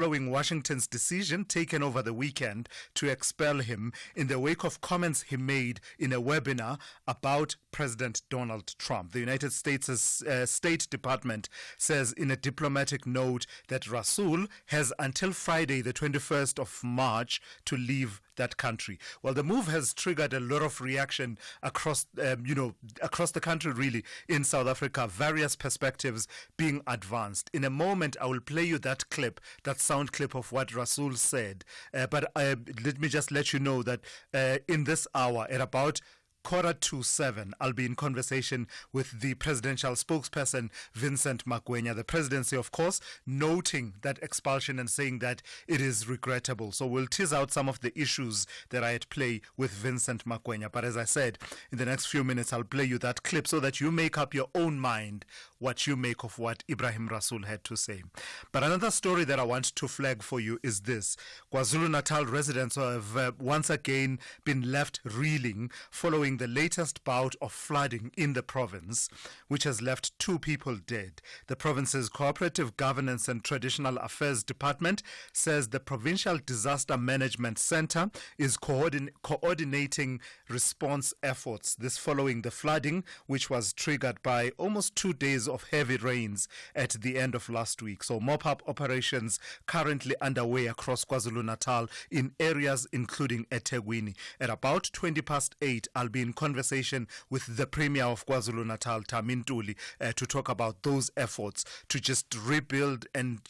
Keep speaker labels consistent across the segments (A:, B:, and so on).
A: following Washington's decision taken over the weekend to expel him in the wake of comments he made in a webinar about President Donald Trump. The United States' State Department says in a diplomatic note that Rasool has until Friday, the 21st of March, to leave that country. Well, the move has triggered a lot of reaction across the country, really, in South Africa, various perspectives being advanced. In a moment, I will play you that clip, that sound clip of what Rasool said. But let me just let you know that in this hour, at about 6:45, I'll be in conversation with the presidential spokesperson, Vincent Magwenya. The presidency, of course, noting that expulsion and saying that it is regrettable. So we'll tease out some of the issues that are at play with Vincent Magwenya. But as I said, in the next few minutes, I'll play you that clip so that you make up your own mind what you make of what Ibrahim Rasool had to say. But another story that I want to flag for you is this. KwaZulu-Natal residents have once again been left reeling following the latest bout of flooding in the province, which has left 2 people dead. The province's Cooperative Governance and Traditional Affairs Department says the Provincial Disaster Management Center is coordinating response efforts. This following the flooding, which was triggered by almost 2 days of heavy rains at the end of last week. So mop-up operations currently underway across KwaZulu-Natal in areas including eThekwini. At about 8:20, I'll be in conversation with the Premier of KwaZulu-Natal, Tamintuli, to talk about those efforts to just rebuild and,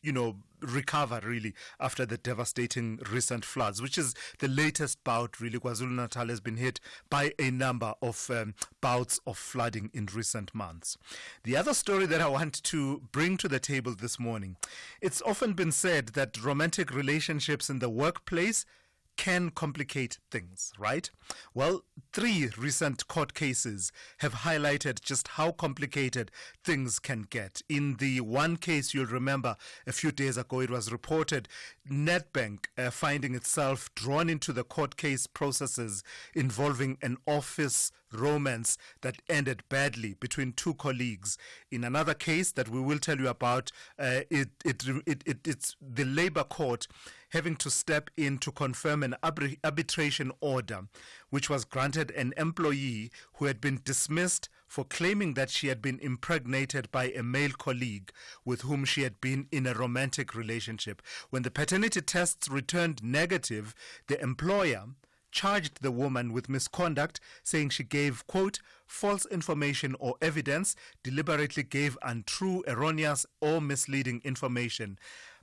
A: recover really after the devastating recent floods, which is the latest bout really. KwaZulu-Natal has been hit by a number of bouts of flooding in recent months. The other story that I want to bring to the table this morning, it's often been said that romantic relationships in the workplace can complicate things, right? Well, 3 recent court cases have highlighted just how complicated things can get. In the one case, you'll remember a few days ago, it was reported Nedbank finding itself drawn into the court case processes involving an office romance that ended badly between 2 colleagues. In another case that we will tell you about, it's the Labour Court having to step in to confirm an arbitration order, which was granted an employee who had been dismissed for claiming that she had been impregnated by a male colleague with whom she had been in a romantic relationship. When the paternity tests returned negative, the employer charged the woman with misconduct, saying she gave, quote, false information or evidence, deliberately gave untrue, erroneous, or misleading information.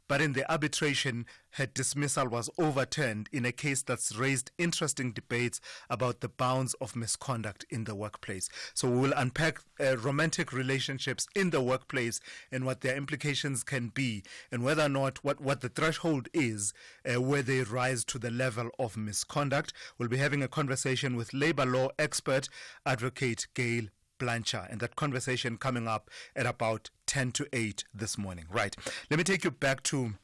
A: But in the arbitration, her dismissal was overturned in a case that's raised interesting debates about the bounds of misconduct in the workplace. So we will unpack romantic relationships in the workplace and what their implications can be, and whether or not what the threshold is where they rise to the level of misconduct. We'll be having a conversation with labor law expert, Advocate Gail Blanchard, and that conversation coming up at about 7:50 this morning. Right. Let me take you back to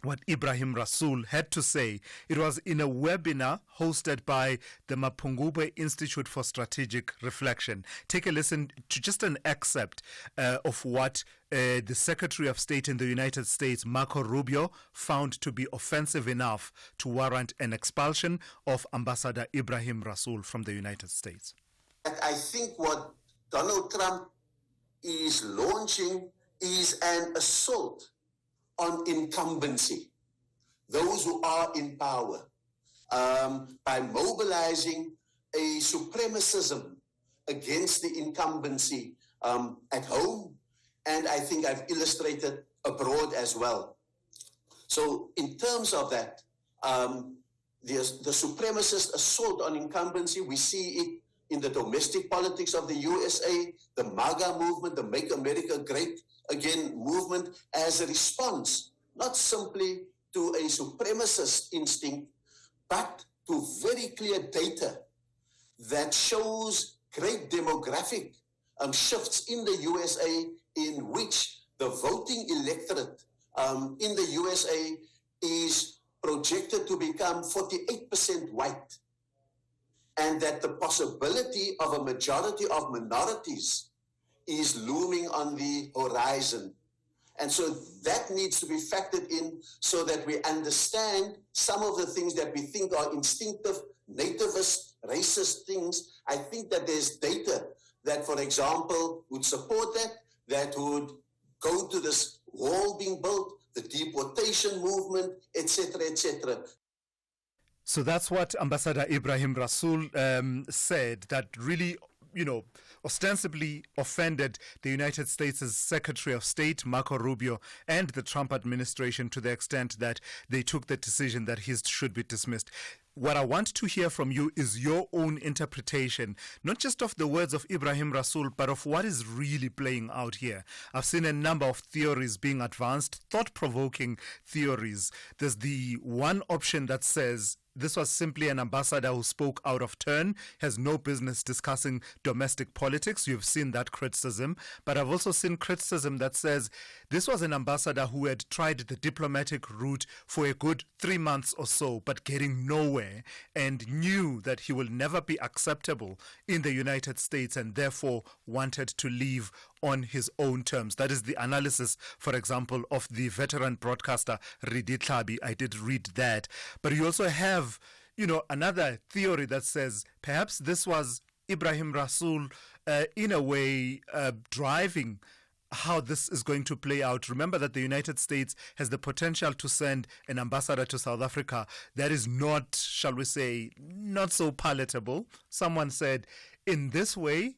A: what Ibrahim Rasool had to say. It was in a webinar hosted by the Mapungubwe Institute for Strategic Reflection. Take a listen to just an excerpt of what the Secretary of State in the United States, Marco Rubio, found to be offensive enough to warrant an expulsion of Ambassador Ibrahim Rasool from the United States.
B: I think what Donald Trump is launching is an assault on incumbency, those who are in power, by mobilizing a supremacism against the incumbency at home, and I think I've illustrated abroad as well. So in terms of that, the supremacist assault on incumbency, we see it in the domestic politics of the USA, the MAGA movement, the Make America Great Again movement, as a response, not simply to a supremacist instinct, but to very clear data that shows great demographic shifts in the USA, in which the voting electorate in the USA is projected to become 48% white, and that the possibility of a majority of minorities is looming on the horizon. And so that needs to be factored in so that we understand some of the things that we think are instinctive, nativist, racist things. I think that there's data that, for example, would support that would go to this wall being built, the deportation movement, etc., etc.
A: So that's what Ambassador Ibrahim Rasool said, that really, ostensibly offended the United States' Secretary of State, Marco Rubio, and the Trump administration to the extent that they took the decision that he should be dismissed. What I want to hear from you is your own interpretation, not just of the words of Ibrahim Rasool, but of what is really playing out here. I've seen a number of theories being advanced, thought-provoking theories. There's the one option that says this was simply an ambassador who spoke out of turn, has no business discussing domestic politics. You've seen that criticism. But I've also seen criticism that says this was an ambassador who had tried the diplomatic route for a good 3 months or so, but getting nowhere, and knew that he will never be acceptable in the United States and therefore wanted to leave on his own terms. That is the analysis, for example, of the veteran broadcaster Ridi Tlhabi. I did read that. But you also have, another theory that says perhaps this was Ibrahim Rasool in a way driving how this is going to play out. Remember that the United States has the potential to send an ambassador to South Africa that is not, shall we say, not so palatable. Someone said, in this way,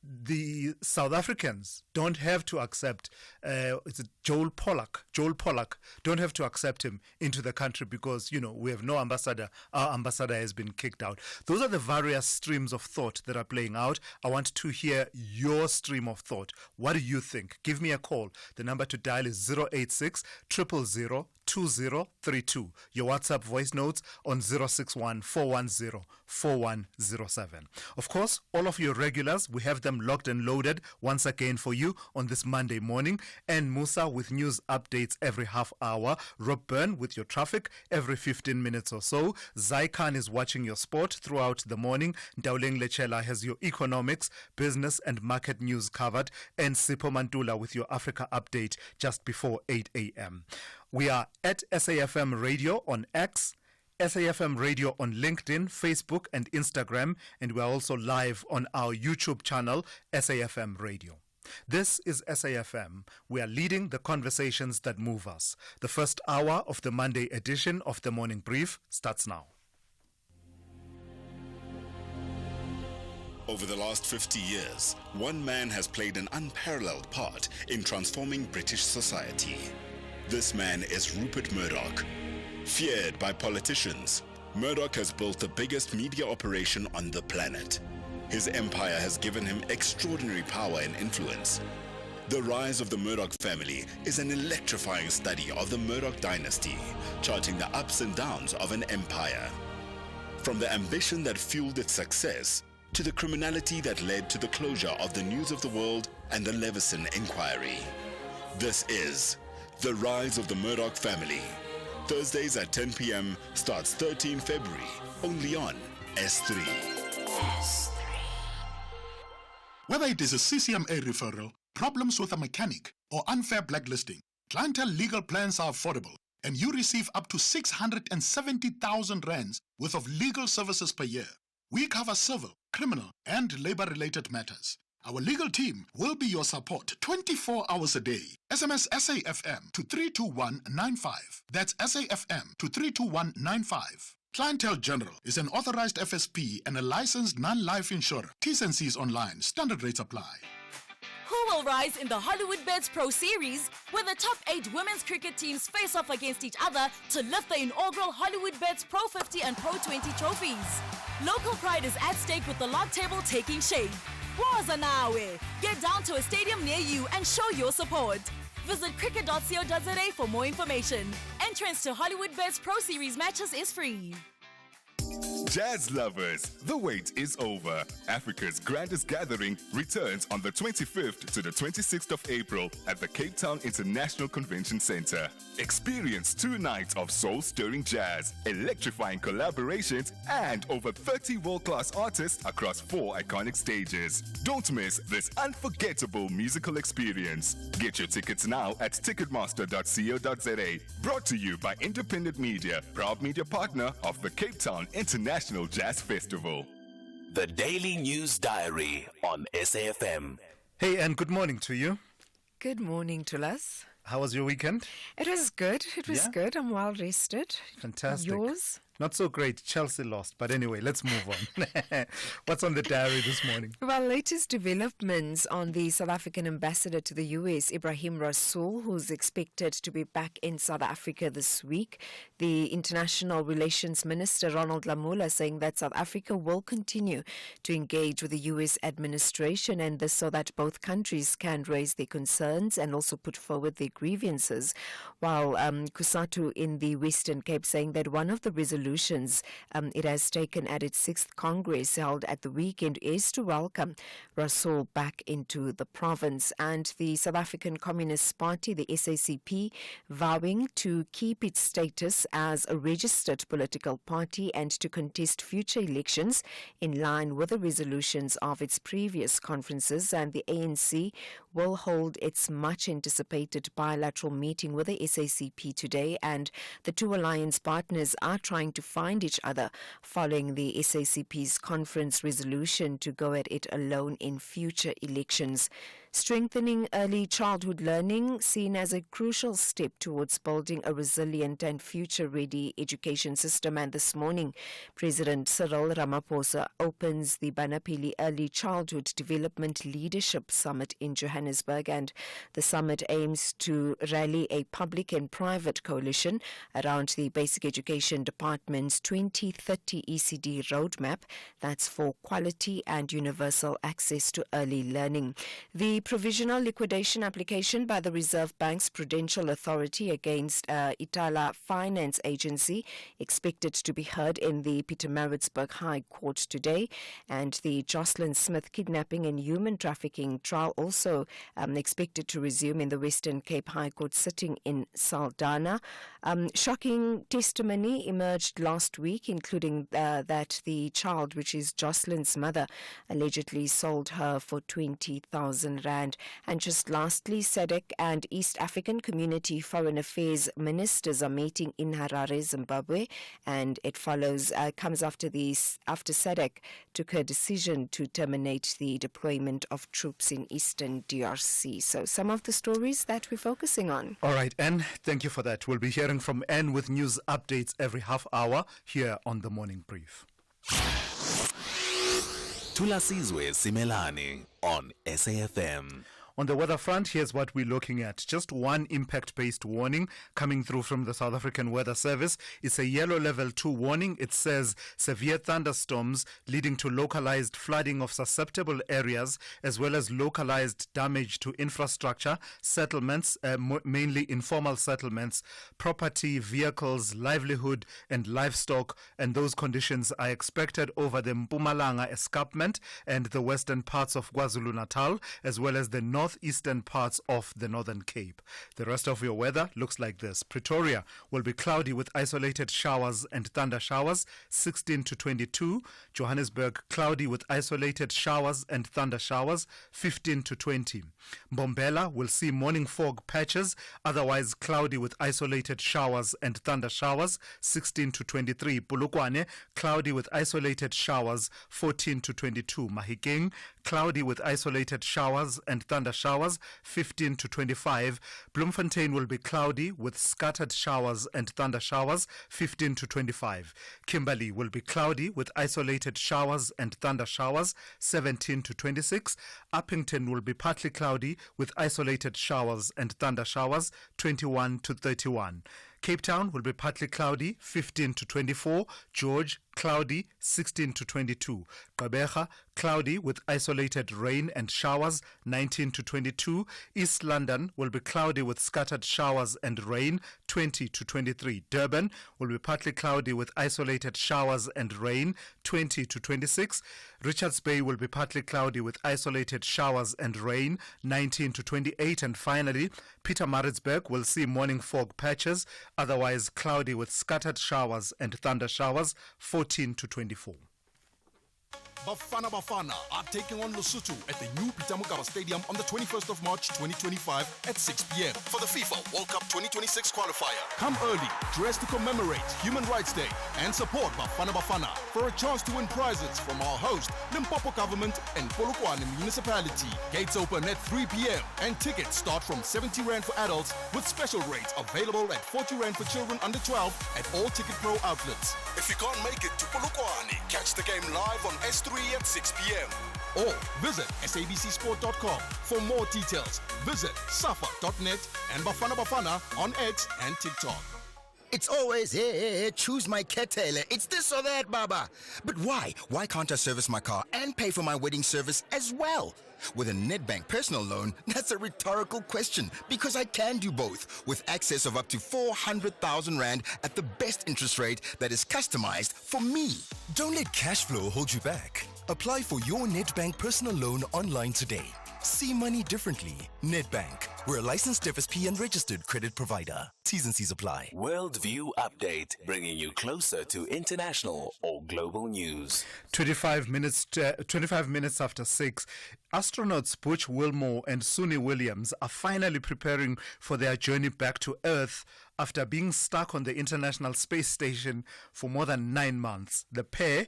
A: the South Africans don't have to accept, it's Joel Pollack don't have to accept him into the country because, we have no ambassador. Our ambassador has been kicked out. Those are the various streams of thought that are playing out. I want to hear your stream of thought. What do you think? Give me a call. The number to dial is 086 000 2032. Your WhatsApp voice notes on 061 410 4107. Of course, all of your regulars, we have them locked and loaded once again for you on this Monday morning. And Musa with news updates every half hour. Rob Byrne with your traffic every 15 minutes or so. Zaikan is watching your sport throughout the morning. Dauleng Lechela has your economics, business and market news covered. And Sipho Mantula with your Africa update just before 8 a.m. We are at SAFM Radio on X, SAFM Radio on LinkedIn, Facebook and Instagram, and we are also live on our YouTube channel, SAFM Radio. This is SAFM. We are leading the conversations that move us. The first hour of the Monday edition of the Morning Brief starts now.
C: Over the last 50 years, one man has played an unparalleled part in transforming British society. This man is Rupert Murdoch. Feared by politicians, Murdoch has built the biggest media operation on the planet. His empire has given him extraordinary power and influence. The rise of the Murdoch family is an electrifying study of the Murdoch dynasty, charting the ups and downs of an empire. From the ambition that fueled its success, to the criminality that led to the closure of the News of the World and the Leveson Inquiry. This is The Rise of the Murdoch Family. Thursdays at 10 p.m. starts 13 February, only on S3.
D: Whether it is a CCMA referral, problems with a mechanic, or unfair blacklisting, Clientele legal plans are affordable, and you receive up to 670,000 rands worth of legal services per year. We cover civil, criminal, and labor-related matters. Our legal team will be your support 24 hours a day. SMS SAFM to 32195. That's SAFM to 32195. Clientele General is an authorized FSP and a licensed non-life insurer. T's and C's online. Standard rates apply.
E: Who will rise in the Hollywoodbets Pro Series, where the top 8 women's cricket teams face off against each other to lift the inaugural Hollywoodbets Pro 50 and Pro 20 trophies? Local pride is at stake with the log table taking shape. Waza nawe! Get down to a stadium near you and show your support. Visit cricket.co.za for more information. Entrance to Hollywoodbets Pro Series matches is free.
F: Jazz lovers, the wait is over. Africa's grandest gathering returns on the 25th to the 26th of April at the Cape Town International Convention Center. Experience 2 nights of soul-stirring jazz, electrifying collaborations, and over 30 world-class artists across 4 iconic stages. Don't miss this unforgettable musical experience. Get your tickets now at ticketmaster.co.za. Brought to you by Independent Media, proud media partner of the Cape Town International Jazz Festival.
G: The Daily News Diary on SAFM.
A: Hey, and good morning to you.
H: Good morning, Thulas.
A: How was your weekend?
H: It was good. It was good. I'm well rested.
A: Fantastic.
H: Yours?
A: Not so great. Chelsea lost. But anyway, let's move on. What's on the diary this morning?
H: Well, latest developments on the South African ambassador to the US, Ibrahim Rasool, who's expected to be back in South Africa this week. The International Relations Minister, Ronald Lamola, saying that South Africa will continue to engage with the US administration, and this so that both countries can raise their concerns and also put forward their grievances. While Kusatu in the Western Cape saying that one of the resolutions it has taken at its 6th Congress held at the weekend is to welcome Rasool back into the province. And the South African Communist Party, the SACP, vowing to keep its status as a registered political party and to contest future elections in line with the resolutions of its previous conferences. And the ANC will hold its much-anticipated bilateral meeting with the SACP today, and the two alliance partners are trying to find each other following the SACP's conference resolution to go at it alone in future elections. Strengthening early childhood learning seen as a crucial step towards building a resilient and future-ready education system. And this morning, President Cyril Ramaphosa opens the Banapili Early Childhood Development Leadership Summit in Johannesburg, and the summit aims to rally a public and private coalition around the Basic Education Department's 2030 ECD roadmap that's for quality and universal access to early learning. The provisional liquidation application by the Reserve Bank's Prudential Authority against Itala Finance Agency expected to be heard in the Pietermaritzburg High Court today, and the Jocelyn Smith kidnapping and human trafficking trial also expected to resume in the Western Cape High Court sitting in Saldanha. Shocking testimony emerged last week, including that the child, which is Jocelyn's mother, allegedly sold her for 20,000 rand. And just lastly, SADC and East African Community Foreign Affairs ministers are meeting in Harare, Zimbabwe, and it comes after SADC took a decision to terminate the deployment of troops in Eastern DRC. So some of the stories that we're focusing on.
A: All right, Anne, thank you for that. We'll be hearing from Anne with news updates every half hour here on the Morning Brief.
G: Thulasizwe Simelane on SAFM.
A: On the weather front, here's what we're looking at. Just one impact-based warning coming through from the South African Weather Service. It's a yellow level 2 warning. It says severe thunderstorms leading to localized flooding of susceptible areas, as well as localized damage to infrastructure, settlements, mainly informal settlements, property, vehicles, livelihood, and livestock. And those conditions are expected over the Mpumalanga escarpment and the western parts of KwaZulu-Natal, as well as the northeastern parts of the Northern Cape. The rest of your weather looks like this. Pretoria will be cloudy with isolated showers and thunder showers, 16 to 22. Johannesburg, cloudy with isolated showers and thunder showers, 15 to 20. Mbombela will see morning fog patches, otherwise cloudy with isolated showers and thunder showers, 16 to 23. Polokwane, cloudy with isolated showers, 14 to 22. Mahikeng, cloudy with isolated showers and thunder showers, 15 to 25. Bloemfontein will be cloudy with scattered showers and thunder showers, 15 to 25. Kimberley will be cloudy with isolated showers and thunder showers, 17 to 26. Uppington will be partly cloudy with isolated showers and thunder showers, 21 to 31. Cape Town will be partly cloudy, 15 to 24. George, cloudy 16 to 22. Gqeberha, cloudy with isolated rain and showers 19 to 22. East London will be cloudy with scattered showers and rain 20 to 23. Durban will be partly cloudy with isolated showers and rain 20 to 26. Richards Bay will be partly cloudy with isolated showers and rain 19 to 28. And finally, Pietermaritzburg will see morning fog patches, otherwise cloudy with scattered showers and thunder showers 14 to 24.
I: Bafana are taking on Lesotho at the new Pitamukaba Stadium on the 21st of March 2025 at 6 p.m. for the FIFA World Cup 2026 qualifier. Come early, dress to commemorate Human Rights Day and support Bafana for a chance to win prizes from our host, Limpopo Government and Polokwane Municipality. Gates open at 3 p.m. and tickets start from 70 Rand for adults with special rates available at 40 Rand for children under 12 at all Ticket Pro outlets. If you can't make it to Polokwane, catch the game live on S3 at 6 p.m. or visit sabcsport.com. For more details, visit safa.net and Bafana on X and TikTok.
J: It's always, hey, choose my kettle. It's this or that, Baba. But why? Why can't I service my car and pay for my wedding service as well? With a Nedbank personal loan, that's a rhetorical question because I can do both with access of up to 400,000 Rand at the best interest rate that is customized for me.
K: Don't let cash flow hold you back. Apply for your Nedbank personal loan online today. See money differently. Nedbank. We're a licensed FSP and registered credit provider. T's and C's apply.
G: Worldview Update, bringing you closer to international or global news.
A: 25 minutes after 6. Astronauts Butch Wilmore and Suni Williams are finally preparing for their journey back to Earth after being stuck on the International Space Station for more than 9 months. The pair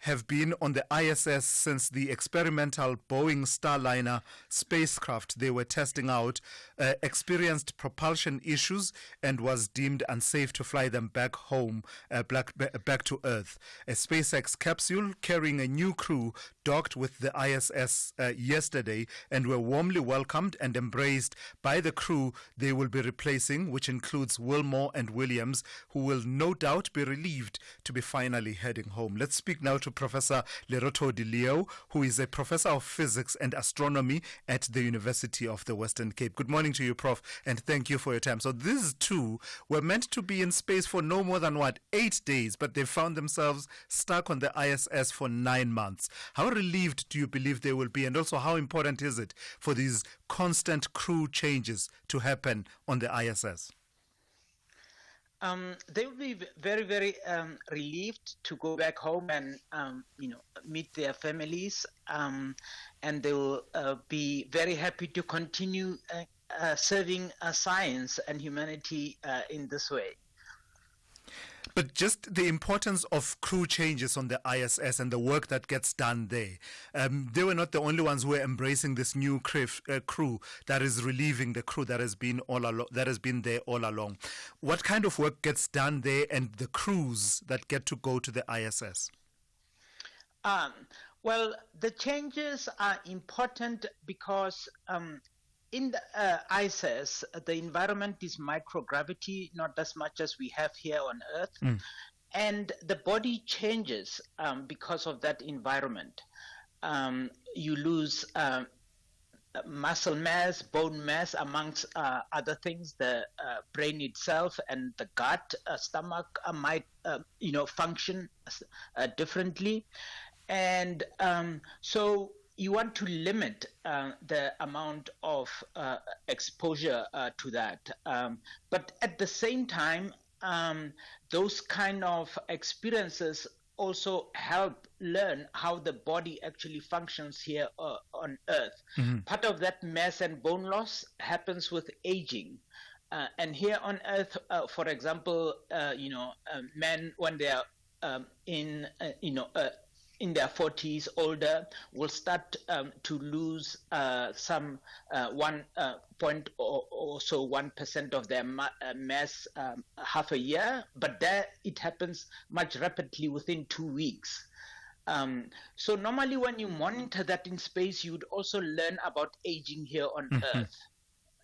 A: have been on the ISS since the experimental Boeing Starliner spacecraft they were testing out experienced propulsion issues and was deemed unsafe to fly them back home, back to Earth. A SpaceX capsule carrying a new crew docked with the ISS yesterday and were warmly welcomed and embraced by the crew they will be replacing, which includes Wilmore and Williams, who will no doubt be relieved to be finally heading home. Let's speak now to Professor Leroto Dileo, who is a professor of physics and astronomy at the University of the Western Cape. Good morning to you, Prof, and thank you for your time. So these two were meant to be in space for no more than, 8 days, but they found themselves stuck on the ISS for 9 months. How relieved do you believe they will be, and also how important is it for these constant crew changes to happen on the ISS?
L: They will be very, very relieved to go back home and, meet their families, and they will be very happy to continue serving science and humanity in this way.
A: But just the importance of crew changes on the ISS and the work that gets done there. They were not the only ones who were embracing this new crew that is relieving the crew that has been there all along. What kind of work gets done there, and the crews that get to go to the ISS?
L: Well, the changes are important because in the ISS, the environment is microgravity, not as much as we have here on Earth. And the body changes because of that environment. You lose muscle mass, bone mass, amongst other things. The brain itself and the gut, stomach might, function differently. And so you want to limit the amount of exposure to that. But at the same time, those kind of experiences also help learn how the body actually functions here on Earth. Part of that mass and bone loss happens with aging. And here on Earth, for example, men, when they are in their 40s, older, will start to lose some 1% of their mass half a year, but there it happens much rapidly within 2 weeks. So normally when you monitor that in space, you would also learn about aging here on Earth.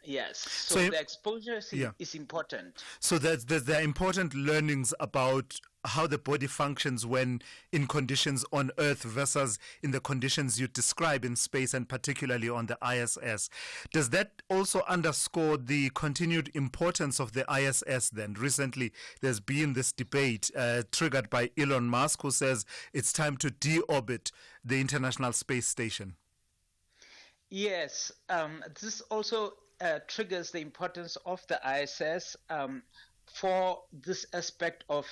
L: Yes, so the exposure is important.
A: So there are important learnings about how the body functions when in conditions on Earth versus in the conditions you describe in space, and particularly on the ISS. Does that also underscore the continued importance of the ISS then? Recently, there's been this debate triggered by Elon Musk, who says it's time to deorbit the International Space Station.
L: Yes, this also triggers the importance of the ISS for this aspect of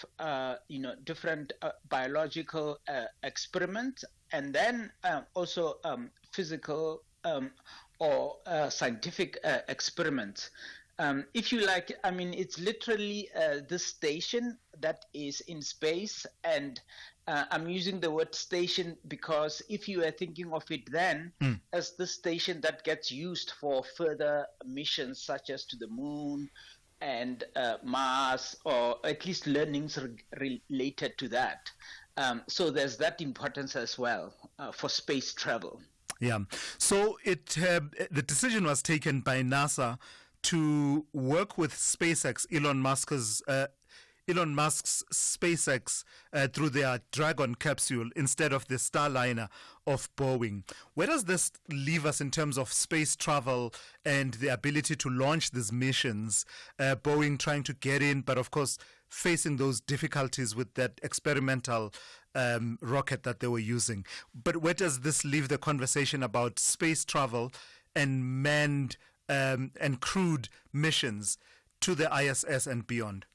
L: different biological experiments, and then also physical or scientific experiments. If you like, I mean, it's literally this station that is in space, and I'm using the word station because if you are thinking of it then as the station that gets used for further missions such as to the moon and Mars, or at least learnings related to that. So there's that importance as well for space travel.
A: Yeah. So the decision was taken by NASA to work with SpaceX, Elon Musk's SpaceX through their Dragon capsule instead of the Starliner of Boeing. Where does this leave us in terms of space travel and the ability to launch these missions? Boeing trying to get in, but of course facing those difficulties with that experimental rocket that they were using. But where does this leave the conversation about space travel and manned and crewed missions to the ISS and beyond?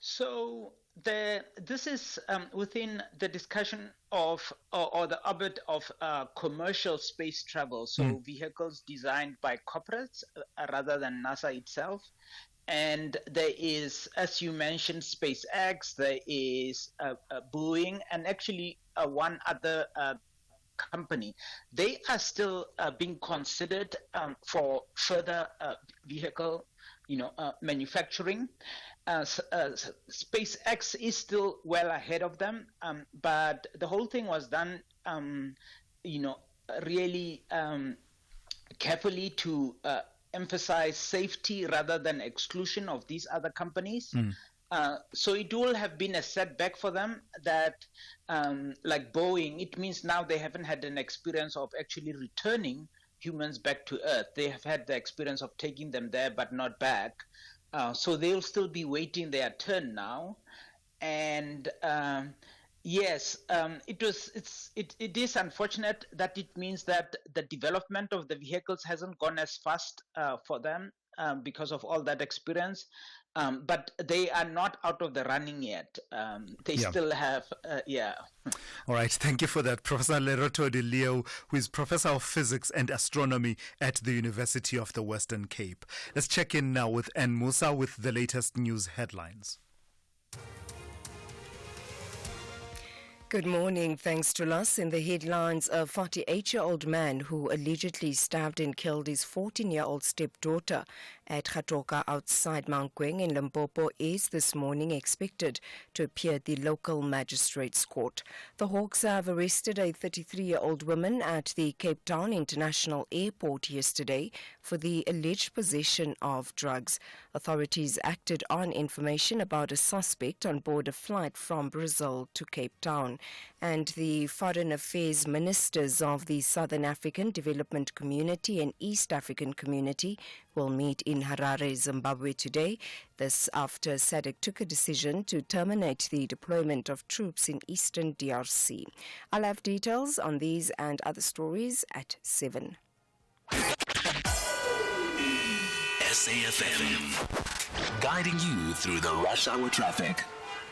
L: So this is within the discussion of or the orbit of commercial space travel, so vehicles designed by corporates rather than NASA itself. And there is, as you mentioned, SpaceX, there is Boeing, and actually one other company. They are still being considered for further vehicle manufacturing. SpaceX is still well ahead of them, but the whole thing was done, really carefully to emphasize safety rather than exclusion of these other companies. So it will have been a setback for them that, like Boeing, it means now they haven't had an experience of actually returning humans back to Earth. They have had the experience of taking them there but not back. So they'll still be waiting their turn now. And yes, it is unfortunate that it means that the development of the vehicles hasn't gone as fast for them because of all that experience. But they are not out of the running yet. They still have,
A: All right, thank you for that, Professor Leroto de Leo, who is Professor of Physics and Astronomy at the University of the Western Cape. Let's check in now with Ann Musa with the latest news headlines.
H: Good morning. Thanks to us. In the headlines, a 48-year-old man who allegedly stabbed and killed his 14-year-old stepdaughter at Gatoka outside Magwenya in Limpopo is this morning expected to appear at the local magistrates' court. The Hawks have arrested a 33-year-old woman at the Cape Town International Airport yesterday for the alleged possession of drugs. Authorities acted on information about a suspect on board a flight from Brazil to Cape Town. And the foreign affairs ministers of the Southern African Development Community and East African Community will meet in Harare, Zimbabwe today. This after SADC took a decision to terminate the deployment of troops in eastern DRC. I'll have details on these and other stories at 7.
G: SAFM, guiding you through the rush hour traffic.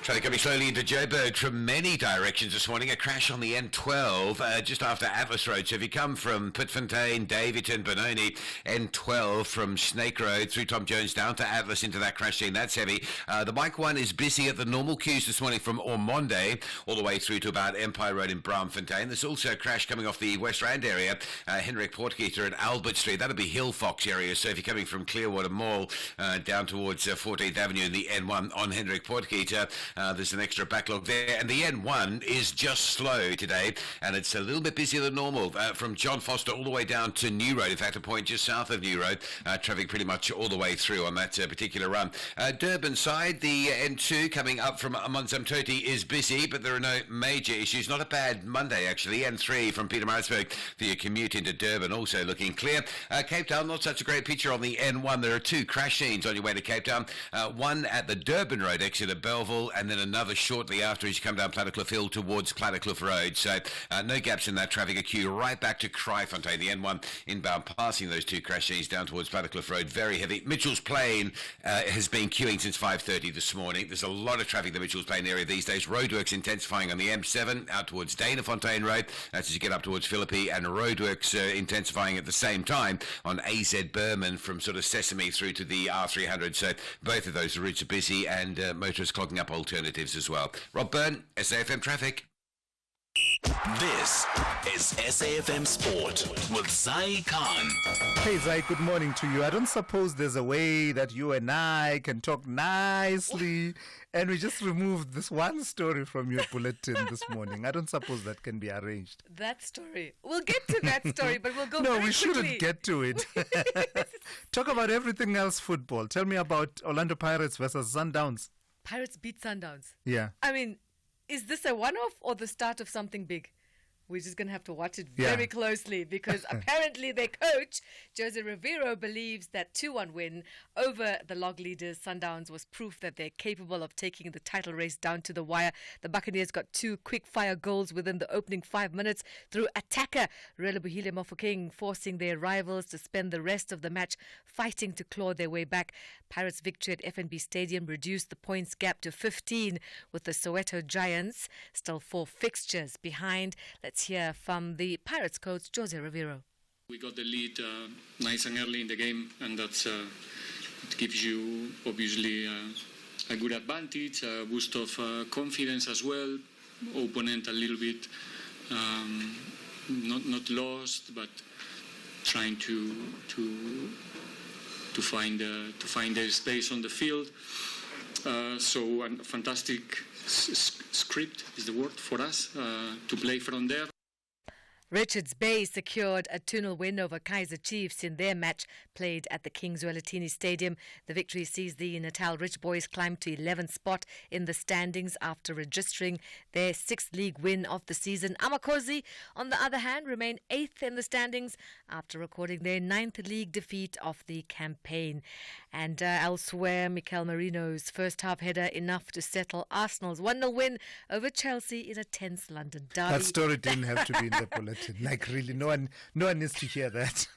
M: Traffic coming slowly into Joburg from many directions this morning. A crash on the N12 just after Atlas Road. So if you come from Pitfontein, Davidton, Benoni, N12 from Snake Road through Tom Jones down to Atlas into that crash scene, that's heavy. The bike one is busy at the normal queues this morning from Ormonde all the way through to about Empire Road in Braamfontein. There's also a crash coming off the West Rand area, Hendrik Portgieter at Albert Street. That'll be Hillfox area. So if you're coming from Clearwater Mall down towards 14th Avenue in the N1 on Hendrik Portgieter, There's an extra backlog there. And the N1 is just slow today, and it's a little bit busier than normal from John Foster all the way down to New Road. In fact, a point just south of New Road. Traffic pretty much all the way through on that particular run. Durban side, the N2 coming up from Amanzimtoti is busy, but there are no major issues. Not a bad Monday, actually. N3 from Pietermaritzburg for your commute into Durban also looking clear. Cape Town, not such a great picture on the N1. There are two crash scenes on your way to Cape Town. One at the Durban Road exit at Belleville, and then another shortly after as you come down Plattekloof Hill towards Plattekloof Road. So no gaps in that traffic. A queue right back to Kraaifontein. The N1 inbound passing those two crash scenes down towards Plattekloof Road. Very heavy. Mitchell's Plain has been queuing since 5:30 this morning. There's a lot of traffic in the Mitchell's Plain area these days. Roadworks intensifying on the M7 out towards Danafontein Road. That's as you get up towards Philippi, and roadworks intensifying at the same time on AZ Berman from sort of Sesame through to the R300. So both of those routes are busy, and motorists clogging up alternatives as well. Rob Byrne, SAFM Traffic.
G: This is SAFM Sport with Zai Khan.
A: Hey Zai, good morning to you. I don't suppose there's a way that you and I can talk nicely and we just removed this one story from your bulletin this morning. I don't suppose that can be arranged.
N: That story. We'll get to that story, but we'll go
A: No,
N: very
A: we shouldn't
N: quickly.
A: get to it. Talk about everything else football. Tell me about Orlando Pirates versus Sundowns.
N: Pirates beat Sundowns.
A: Yeah.
N: I mean, is this a one-off or the start of something big? We're just going to have to watch it very closely because apparently their coach, Jose Rivero, believes that 2-1 win over the log leaders Sundowns was proof that they're capable of taking the title race down to the wire. The Buccaneers got 2 quick-fire goals within the opening 5 minutes through attacker Relebohile Mofokeng, forcing their rivals to spend the rest of the match fighting to claw their way back. Pirates' victory at FNB Stadium reduced the points gap to 15, with the Soweto Giants still 4 fixtures behind. Let's hear from the Pirates coach, Jose Rivero.
O: We got the lead nice and early in the game, and that's it gives you obviously a good advantage, a boost of confidence as well. Opponent a little bit not lost, but trying to find their space on the field. So a fantastic script is the word for us to play from there.
N: Richards Bay secured a 2-0 win over Kaizer Chiefs in their match played at the Kings Wellatini Stadium. The victory sees the Natal Rich Boys climb to 11th spot in the standings after registering their 6th league win of the season. Amakosi, on the other hand, remain 8th in the standings after recording their 9th league defeat of the campaign. And elsewhere, Mikel Merino's first half header enough to settle Arsenal's 1-0 win over Chelsea in a tense London derby.
A: That story didn't have to be in the bulletin. Like really, no one needs to hear that.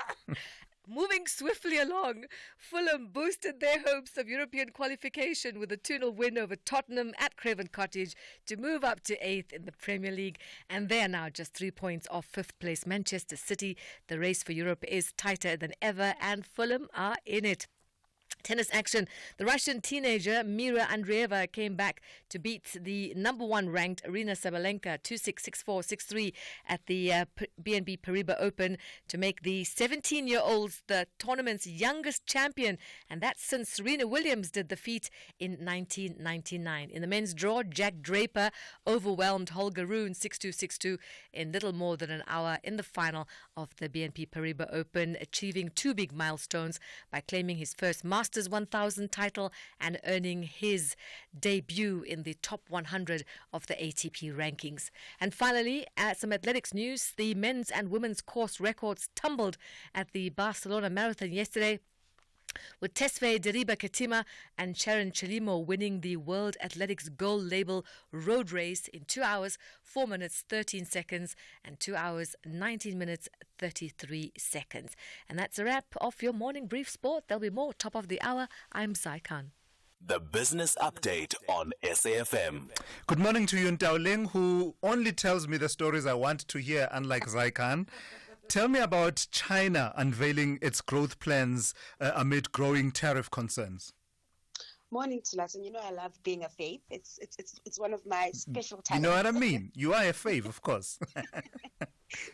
N: Moving swiftly along, Fulham boosted their hopes of European qualification with a 2-0 win over Tottenham at Craven Cottage to move up to 8th in the Premier League. And they are now just 3 points off 5th place Manchester City. The race for Europe is tighter than ever, and Fulham are in it. Tennis action. The Russian teenager Mira Andreeva came back to beat the number 1 ranked Arina Sabalenka 2-6, 6-4, 6-3 at the BNP Paribas Open to make the 17-year-olds the tournament's youngest champion, and that's since Serena Williams did the feat in 1999. In the men's draw, Jack Draper overwhelmed Holger Rune 6-2, 6-2 in little more than an hour in the final of the BNP Paribas Open, achieving 2 big milestones by claiming his first Masters 1000 title and earning his debut in the top 100 of the ATP rankings. And finally, some athletics news. The men's and women's course records tumbled at the Barcelona Marathon yesterday, with Tesfaye Deriba Ketima and Sharon Chelimo winning the World Athletics Gold Label Road Race in 2 hours, 4 minutes, 13 seconds and 2 hours, 19 minutes, 33 seconds. And that's a wrap of your morning brief sport. There'll be more top of the hour. I'm Zai Khan.
G: The Business Update on SAFM.
A: Good morning to you, Ntaoleng, who only tells me the stories I want to hear, unlike Zai Khan. Tell me about China unveiling its growth plans amid growing tariff concerns.
P: Morning, Thulasizwe. You know I love being a fave. It's one of my special talents.
A: You know what I mean? You are a fave, of course.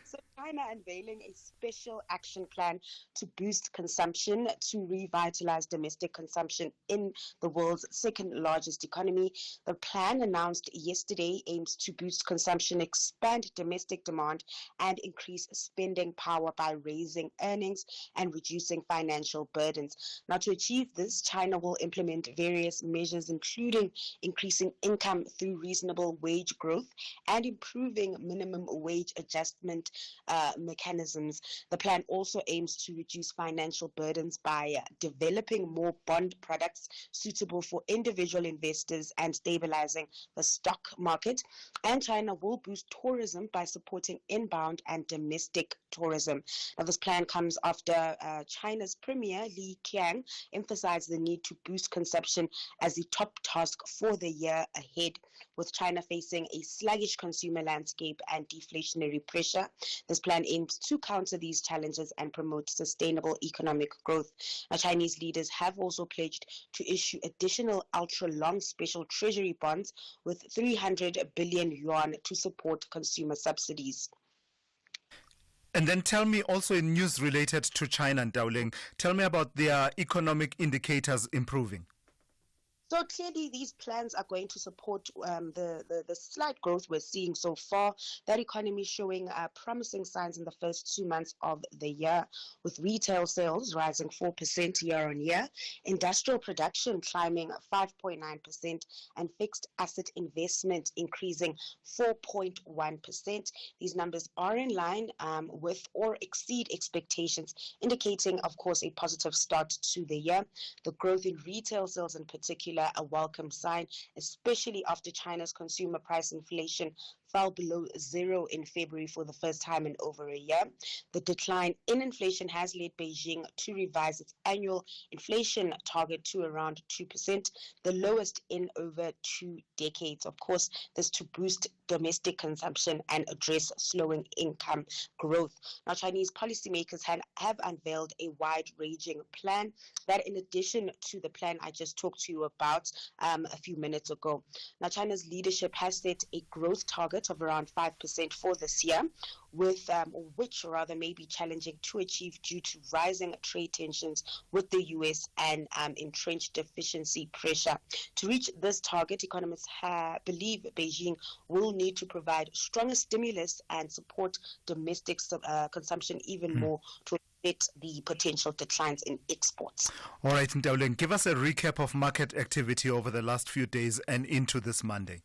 P: So China unveiling a special action plan to boost consumption to revitalize domestic consumption in the world's second largest economy. The plan announced yesterday aims to boost consumption, expand domestic demand, and increase spending power by raising earnings and reducing financial burdens. Now, to achieve this, China will implement various measures, including increasing income through reasonable wage growth and improving minimum wage adjustment mechanisms. The plan also aims to reduce financial burdens by developing more bond products suitable for individual investors and stabilizing the stock market. And China will boost tourism by supporting inbound and domestic tourism. Now, this plan comes after China's Premier Li Qiang emphasized the need to boost consumption as the top task for the year ahead. With China facing a sluggish consumer landscape and deflationary pressure, this plan aims to counter these challenges and promote sustainable economic growth. Now, Chinese leaders have also pledged to issue additional ultra-long special treasury bonds with 300 billion yuan to support consumer subsidies.
A: And then tell me also in news related to China and Dowling, tell me about their economic indicators improving.
P: So clearly, these plans are going to support the slight growth we're seeing so far. That economy showing promising signs in the first 2 months of the year, with retail sales rising 4% year on year, industrial production climbing 5.9%, and fixed asset investment increasing 4.1%. These numbers are in line with or exceed expectations, indicating, of course, a positive start to the year. The growth in retail sales in particular, a welcome sign, especially after China's consumer price inflation fell below zero in February for the first time in over a year. The decline in inflation has led Beijing to revise its annual inflation target to around 2%, the lowest in over 2 decades. Of course, this to boost domestic consumption and address slowing income growth. Now, Chinese policymakers have unveiled a wide-ranging plan that, in addition to the plan I just talked to you about a few minutes ago. Now, China's leadership has set a growth target of around 5% for this year, with which rather may be challenging to achieve due to rising trade tensions with the US and entrenched deficiency pressure. To reach this target, economists believe Beijing will need to provide stronger stimulus and support domestic consumption even more to offset the potential declines in exports.
A: All right, Ndaulen, give us a recap of market activity over the last few days and into this Monday.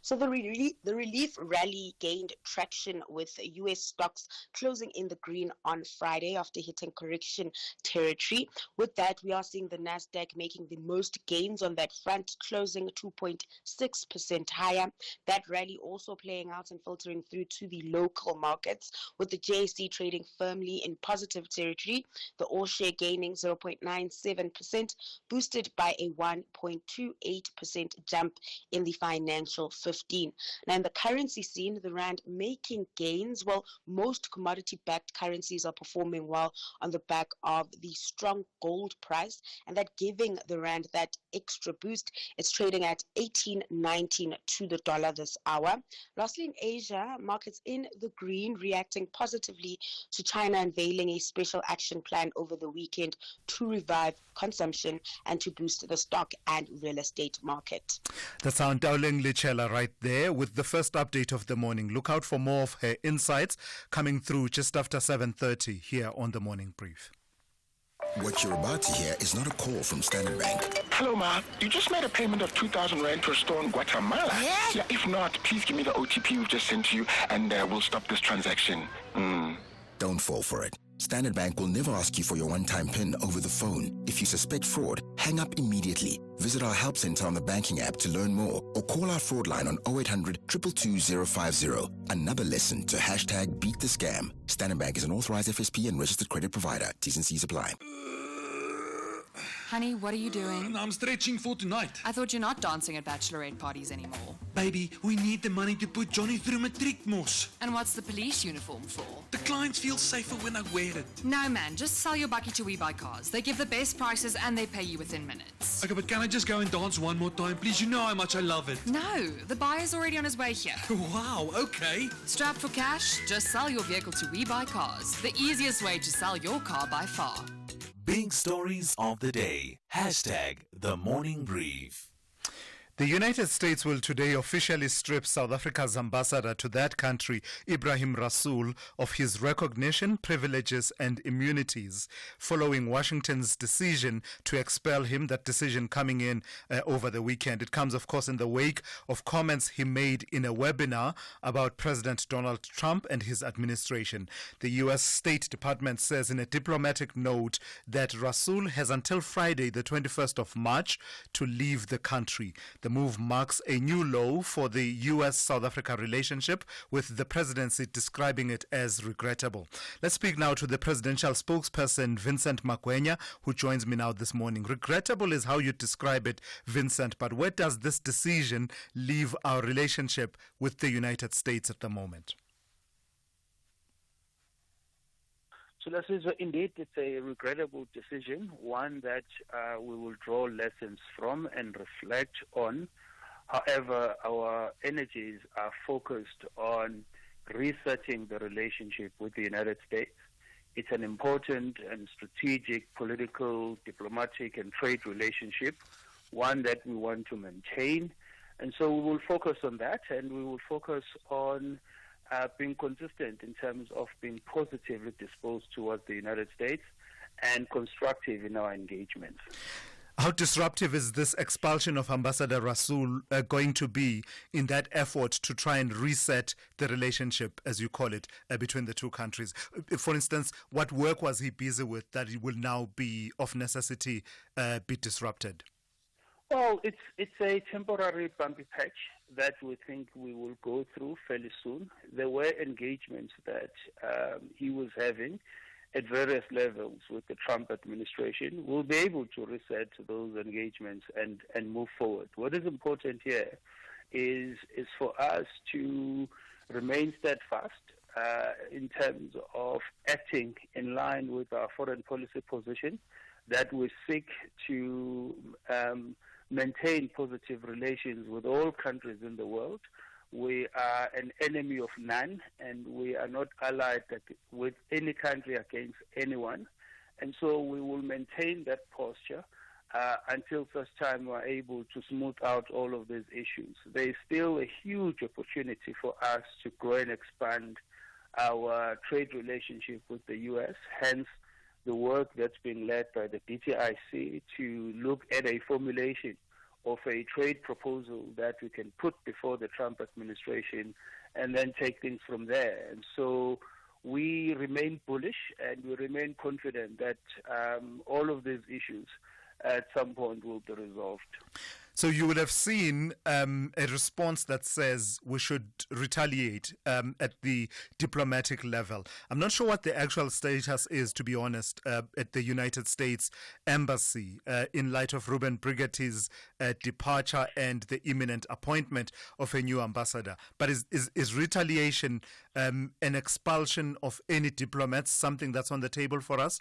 P: So the relief rally gained traction with U.S. stocks closing in the green on Friday after hitting correction territory. With that, we are seeing the Nasdaq making the most gains on that front, closing 2.6% higher. That rally also playing out and filtering through to the local markets, with the JSE trading firmly in positive territory, the all share gaining 0.97%, boosted by a 1.28% jump in the financial 15. Now, in the currency scene, the rand making gains. Well, most commodity-backed currencies are performing well on the back of the strong gold price, and that giving the rand that extra boost. It's trading at 18.19 to the dollar this hour. Lastly, in Asia, markets in the green, reacting positively to China unveiling a special action plan over the weekend to revive consumption and to boost the stock and real estate market.
A: That's our Ndaulen Lichela right there with the first update of the morning. Look out for more of her insights coming through just after 7:30 here on the Morning Brief.
J: What you're about to hear is not a call from Standard Bank.
Q: Hello, Ma. You just made a payment of 2,000 Rand to a store in Guatemala. Yeah, if not, please give me the OTP we've just sent to you and we'll stop this transaction.
J: Don't fall for it. Standard Bank will never ask you for your one-time PIN over the phone. If you suspect fraud, hang up immediately. Visit our help center on the banking app to learn more or call our fraud line on 0800 222 050. Another lesson to hashtag beat the scam. Standard Bank is an authorized FSP and registered credit provider. T's and C's apply.
R: Honey, what are you doing?
S: I'm stretching for tonight.
R: I thought you're not dancing at bachelorette parties anymore.
S: Baby, we need the money to put Johnny through matric mos.
R: And what's the police uniform for?
S: The clients feel safer when I wear it.
R: No, man, just sell your bucky to We Buy Cars. They give the best prices and they pay you within minutes.
S: Okay, but can I just go and dance one more time, please? You know how much I love it.
R: No, the buyer's already on his way here.
S: Wow, okay.
R: Strapped for cash? Just sell your vehicle to We Buy Cars. The easiest way to sell your car by far.
G: Big stories of the day. Hashtag the morning brief.
A: The United States will today officially strip South Africa's ambassador to that country, Ibrahim Rasool, of his recognition, privileges and immunities following Washington's decision to expel him, that decision coming in over the weekend. It comes, of course, in the wake of comments he made in a webinar about President Donald Trump and his administration. The U.S. State Department says in a diplomatic note that Rasool has until Friday, the 21st of March, to leave the country. The move marks a new low for the U.S.-South Africa relationship, with the presidency describing it as regrettable. Let's speak now to the presidential spokesperson, Vincent Magwenya, who joins me now this morning. Regrettable is how you describe it, Vincent, but where does this decision leave our relationship with the United States at the moment?
T: So this is indeed, it's a regrettable decision, one that we will draw lessons from and reflect on. However, our energies are focused on researching the relationship with the United States. It's an important and strategic political, diplomatic and trade relationship, one that we want to maintain. And so we will focus on that, and we will focus on being consistent in terms of being positively disposed towards the United States and constructive in our engagements.
A: How disruptive is this expulsion of Ambassador Rasool going to be in that effort to try and reset the relationship, as you call it, between the two countries? For instance, what work was he busy with that it will now be of necessity be disrupted?
T: Well, it's a temporary bumpy patch that we think we will go through fairly soon. There were engagements that he was having at various levels with the Trump administration. We'll be able to reset those engagements and move forward. What is important here is for us to remain steadfast in terms of acting in line with our foreign policy position, that we seek to maintain positive relations with all countries in the world. We are an enemy of none, and we are not allied with any country against anyone. And so we will maintain that posture until such time we're able to smooth out all of these issues. There is still a huge opportunity for us to grow and expand our trade relationship with the U.S., hence the work that's being led by the DTIC to look at a formulation of a trade proposal that we can put before the Trump administration and then take things from there. And so we remain bullish and we remain confident that all of these issues at some point will be resolved.
A: So you would have seen a response that says we should retaliate at the diplomatic level. I'm not sure what the actual status is, to be honest, at the United States Embassy in light of Ruben Brigatti's departure and the imminent appointment of a new ambassador. But is retaliation, an expulsion of any diplomats, something that's on the table for us?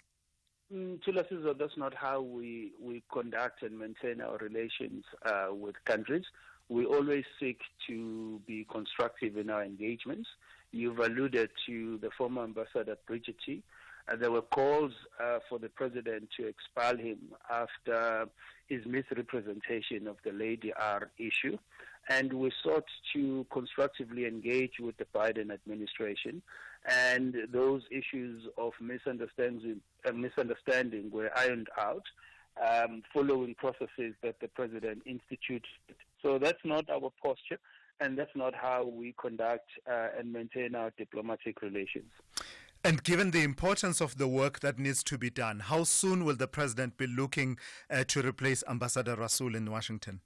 T: Thulasizwe, that's not how we conduct and maintain our relations with countries. We always seek to be constructive in our engagements. You've alluded to the former Ambassador Brigitte. There were calls for the president to expel him after his misrepresentation of the Lady R issue. And we sought to constructively engage with the Biden administration. And those issues of misunderstanding were ironed out following processes that the president instituted. So that's not our posture, and that's not how we conduct and maintain our diplomatic relations.
A: And given the importance of the work that needs to be done, how soon will the president be looking to replace Ambassador Rasool in Washington?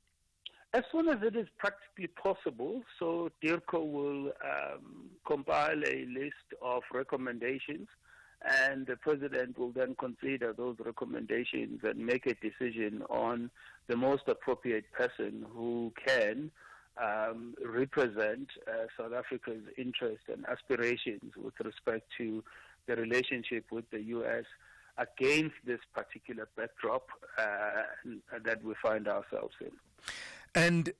T: As soon as it is practically possible. So DIRCO will compile a list of recommendations and the president will then consider those recommendations and make a decision on the most appropriate person who can represent South Africa's interests and aspirations with respect to the relationship with the U.S. against this particular backdrop that we find ourselves in.
A: And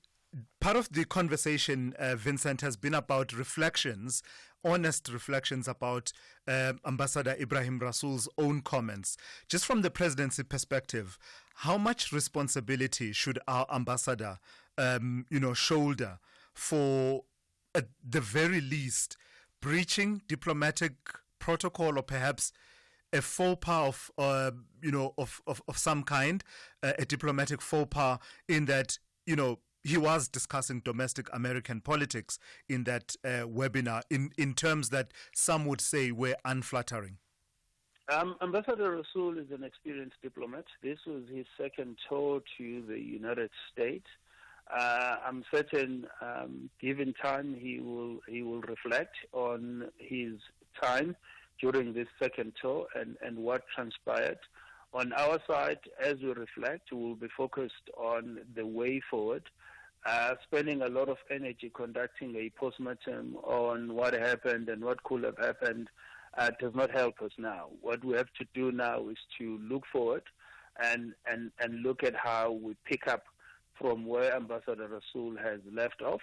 A: part of the conversation, Vincent, has been about reflections, honest reflections about Ambassador Ibrahim Rasool's own comments. Just from the presidency perspective, how much responsibility should our ambassador, shoulder for, at the very least, breaching diplomatic protocol, or perhaps a faux pas of some kind, a diplomatic faux pas, in that, he was discussing domestic American politics in that webinar in terms that some would say were unflattering?
T: Ambassador Rasool is an experienced diplomat. This was his second tour to the United States. I'm certain, given time, he will reflect on his time during this second tour and what transpired. On our side, as we reflect, we will be focused on the way forward, spending a lot of energy conducting a postmortem on what happened and what could have happened does not help us now. What we have to do now is to look forward and look at how we pick up from where Ambassador Rasool has left off,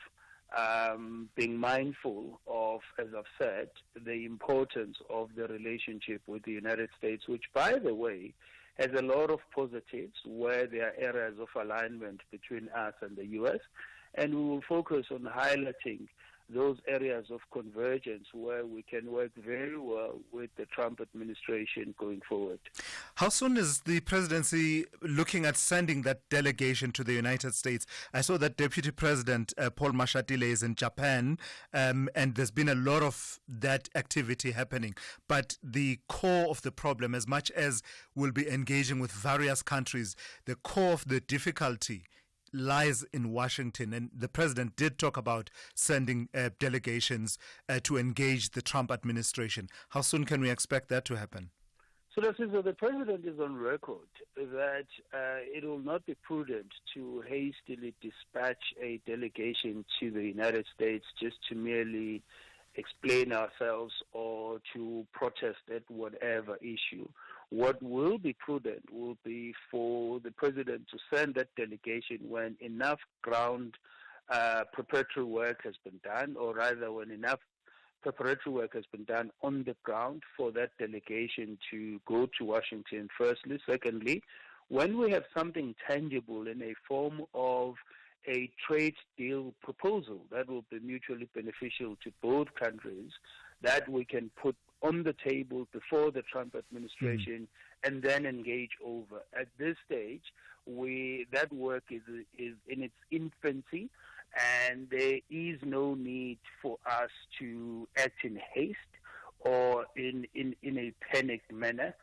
T: being mindful of, as I've said, the importance of the relationship with the United States, which, by the way, has a lot of positives where there are areas of alignment between us and the U.S., and we will focus on highlighting those areas of convergence where we can work very well with the Trump administration going forward.
A: How soon is the presidency looking at sending that delegation to the United States? I saw that Deputy President Paul Mashatile is in Japan, and there's been a lot of that activity happening. But the core of the problem, as much as we'll be engaging with various countries, the core of the difficulty lies in Washington, and the president did talk about sending delegations to engage the Trump administration. How soon can we expect that to happen?
T: So the president is on record that it will not be prudent to hastily dispatch a delegation to the United States just to merely explain ourselves or to protest at whatever issue. What will be prudent will be for the president to send that delegation when enough ground preparatory work has been done, or rather when enough preparatory work has been done on the ground for that delegation to go to Washington, firstly. Secondly, when we have something tangible in a form of a trade deal proposal that will be mutually beneficial to both countries, that we can put on the table before the Trump administration and then engage over. At this stage, that work is in its infancy, and there is no need for us to act in haste or in a panicked manner.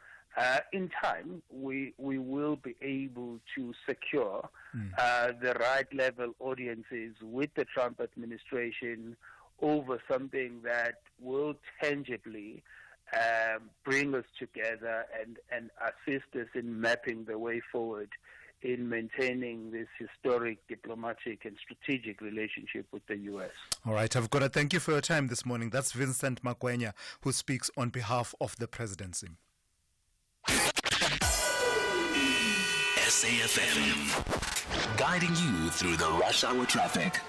T: In time, we will be able to secure the right level audiences with the Trump administration over something that will tangibly bring us together and assist us in mapping the way forward in maintaining this historic diplomatic and strategic relationship with the U.S.
A: All right, I've got to thank you for your time this morning. That's Vincent Magwenya, who speaks on behalf of the presidency.
G: SAFM, guiding you through the rush hour traffic.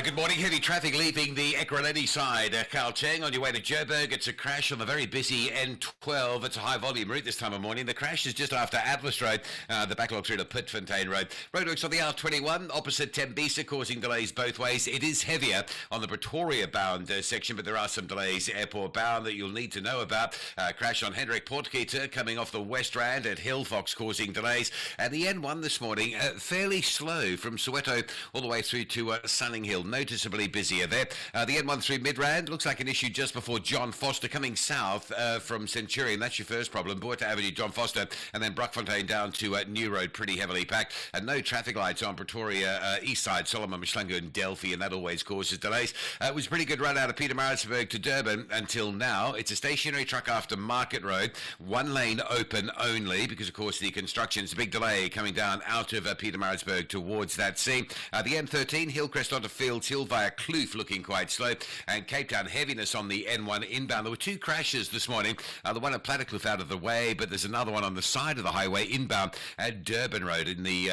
M: Good morning. Heavy traffic leaving the Ekurhuleni side. Carl Cheng, on your way to Joburg. It's a crash on the very busy N12. It's a high-volume route this time of morning. The crash is just after Atlas Road, the backlog through to Pitfontein Road. Roadworks on the R21, opposite Tembisa, causing delays both ways. It is heavier on the Pretoria-bound section, but there are some delays airport-bound that you'll need to know about. Crash on Hendrik Potgieter coming off the West Rand at Hillfox, causing delays. And the N1 this morning, fairly slow from Soweto all the way through to Sunninghill. Hill, noticeably busier there. The N13 Midrand looks like an issue just before John Foster coming south from Centurion. That's your first problem. Boerta Avenue, John Foster, and then Brockfontein down to New Road, pretty heavily packed. And no traffic lights on Pretoria East Side, Solomon, Mhlanga and Delphi, and that always causes delays. It was a pretty good run out of Pietermaritzburg to Durban until now. It's a stationary truck after Market Road. One lane open only because, of course, the construction's a big delay coming down out of Pietermaritzburg towards that scene. The N13, Hillcrest onto Fields Hill via Kloof looking quite slow. And Cape Town, heaviness on the N1 inbound. There were two crashes this morning. The one at Plattekloof out of the way, but there's another one on the side of the highway inbound at Durban Road in the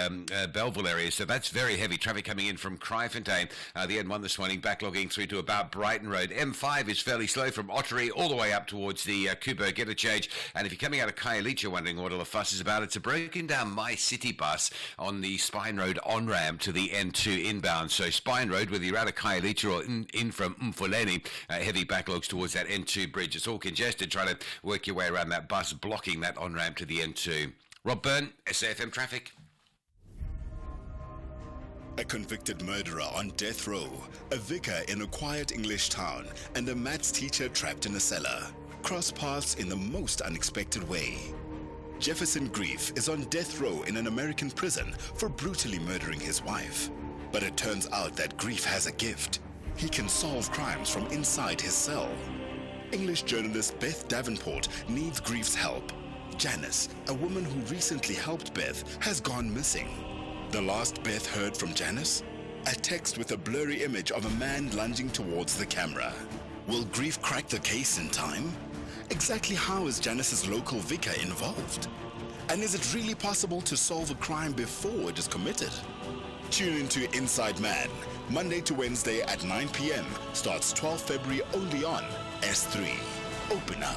M: Belleville area. So that's very heavy traffic coming in from Kraaifontein. The N1 this morning backlogging through to about Brighton Road. M5 is fairly slow from Ottery all the way up towards the Kubo interchange. And if you're coming out of Khayelitsha wondering what all the fuss is about, it's a broken down My City bus on the Spine Road on-ramp to the N2 inbound. So Spine Road, whether you're out of Khayelitsha or in from Mfuleni, heavy backlogs towards that N2 bridge. It's all congested trying to work your way around that bus, blocking that on-ramp to the N2. Rob Byrne, SAFM Traffic.
C: A convicted murderer on death row, a vicar in a quiet English town, and a maths teacher trapped in a cellar. Cross paths in the most unexpected way. Jefferson Grief is on death row in an American prison for brutally murdering his wife. But it turns out that Grief has a gift. He can solve crimes from inside his cell. English journalist Beth Davenport needs Grief's help. Janice, a woman who recently helped Beth, has gone missing. The last Beth heard from Janice? A text with a blurry image of a man lunging towards the camera. Will Grief crack the case in time? Exactly how is Janice's local vicar involved? And is it really possible to solve a crime before it is committed? Tune into Inside Man, Monday to Wednesday at 9 p.m. Starts 12 February only on S3. Open up.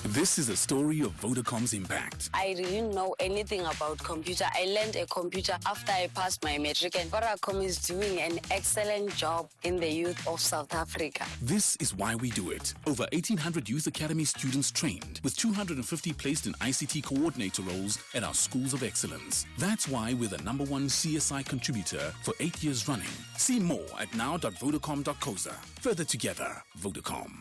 U: This is a story of Vodacom's impact.
V: I didn't know anything about computer. I learned a computer after I passed my matric, and Vodacom is doing an excellent job in the youth of South Africa.
U: This is why we do it. Over 1,800 Youth Academy students trained, with 250 placed in ICT coordinator roles at our schools of excellence. That's why we're the #1 CSI contributor for 8 years running. See more at now.vodacom.coza. Further together, Vodacom.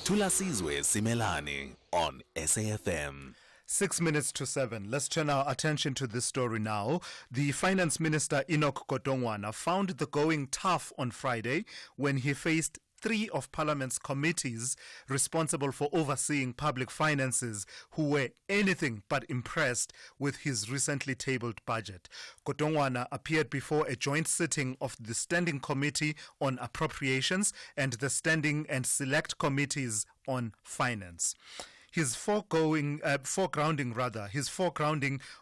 K: Thulasizwe Simelane on SAFM.
A: 6 minutes to 7. Let's turn our attention to this story now. The Finance Minister Enoch Godongwana found the going tough on Friday when he faced 3 of Parliament's committees responsible for overseeing public finances who were anything but impressed with his recently tabled budget. Godongwana appeared before a joint sitting of the Standing Committee on Appropriations and the Standing and Select Committees on Finance. His foregrounding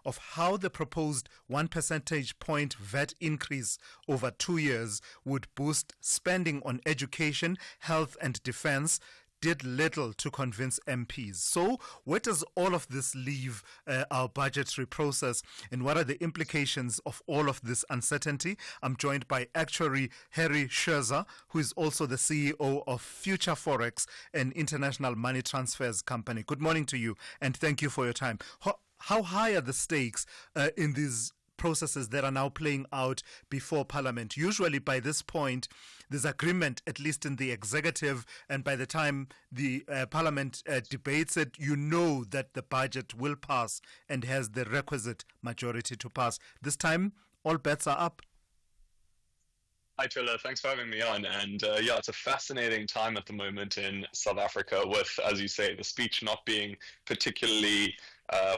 A: of how the proposed 1 percentage point VAT increase over 2 years would boost spending on education, health and defense did little to convince MPs. So where does all of this leave our budgetary process, and what are the implications of all of this uncertainty? I'm joined by actuary Harry Scherzer, who is also the CEO of Future Forex, an international money transfers company. Good morning to you, and thank you for your time. How high are the stakes in these processes that are now playing out before Parliament? Usually by this point, there's agreement, at least in the executive, and by the time the Parliament debates it, you know that the budget will pass and has the requisite majority to pass. This time, all bets are up.
W: Hi, Tula. Thanks for having me on. And yeah, it's a fascinating time at the moment in South Africa with, as you say, the speech not being particularly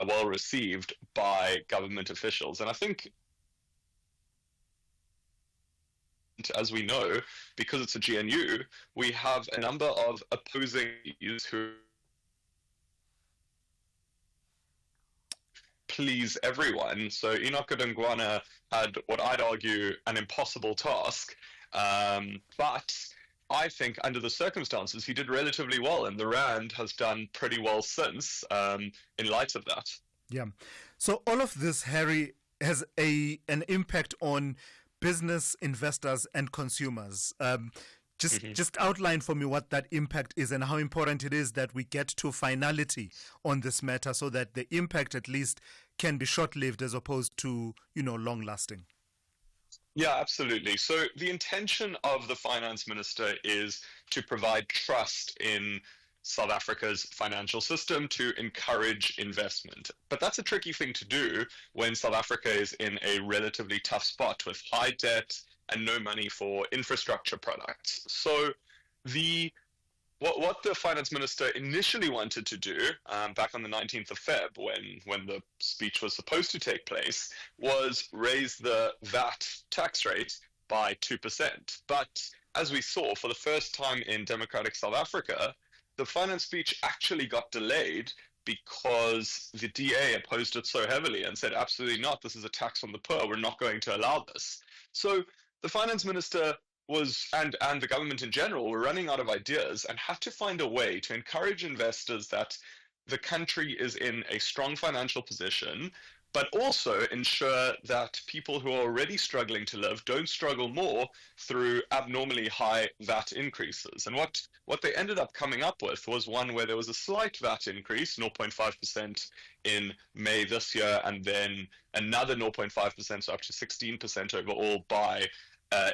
W: well received by government officials. And I think, as we know, because it's a GNU, we have a number of opposing who please everyone. So Enoch Godongwana had what I'd argue an impossible task, but I think under the circumstances he did relatively well, and the Rand has done pretty well since in light of that.
A: Yeah. So all of this, Harry, has an impact on business, investors and consumers. Just outline for me what that impact is and how important it is that we get to finality on this matter so that the impact at least can be short-lived as opposed to, long-lasting.
W: Yeah, absolutely. So the intention of the finance minister is to provide trust in South Africa's financial system to encourage investment. But that's a tricky thing to do when South Africa is in a relatively tough spot with high debt and no money for infrastructure products. So what the finance minister initially wanted to do back on the 19th of Feb, when the speech was supposed to take place, was raise the VAT tax rate by 2%. But as we saw, for the first time in democratic South Africa, the finance speech actually got delayed because the DA opposed it so heavily and said, absolutely not, this is a tax on the poor, we're not going to allow this. So the finance minister and the government in general were running out of ideas and had to find a way to encourage investors that the country is in a strong financial position, but also ensure that people who are already struggling to live don't struggle more through abnormally high VAT increases. And what they ended up coming up with was one where there was a slight VAT increase, 0.5% in May this year, and then another 0.5%, so up to 16% overall by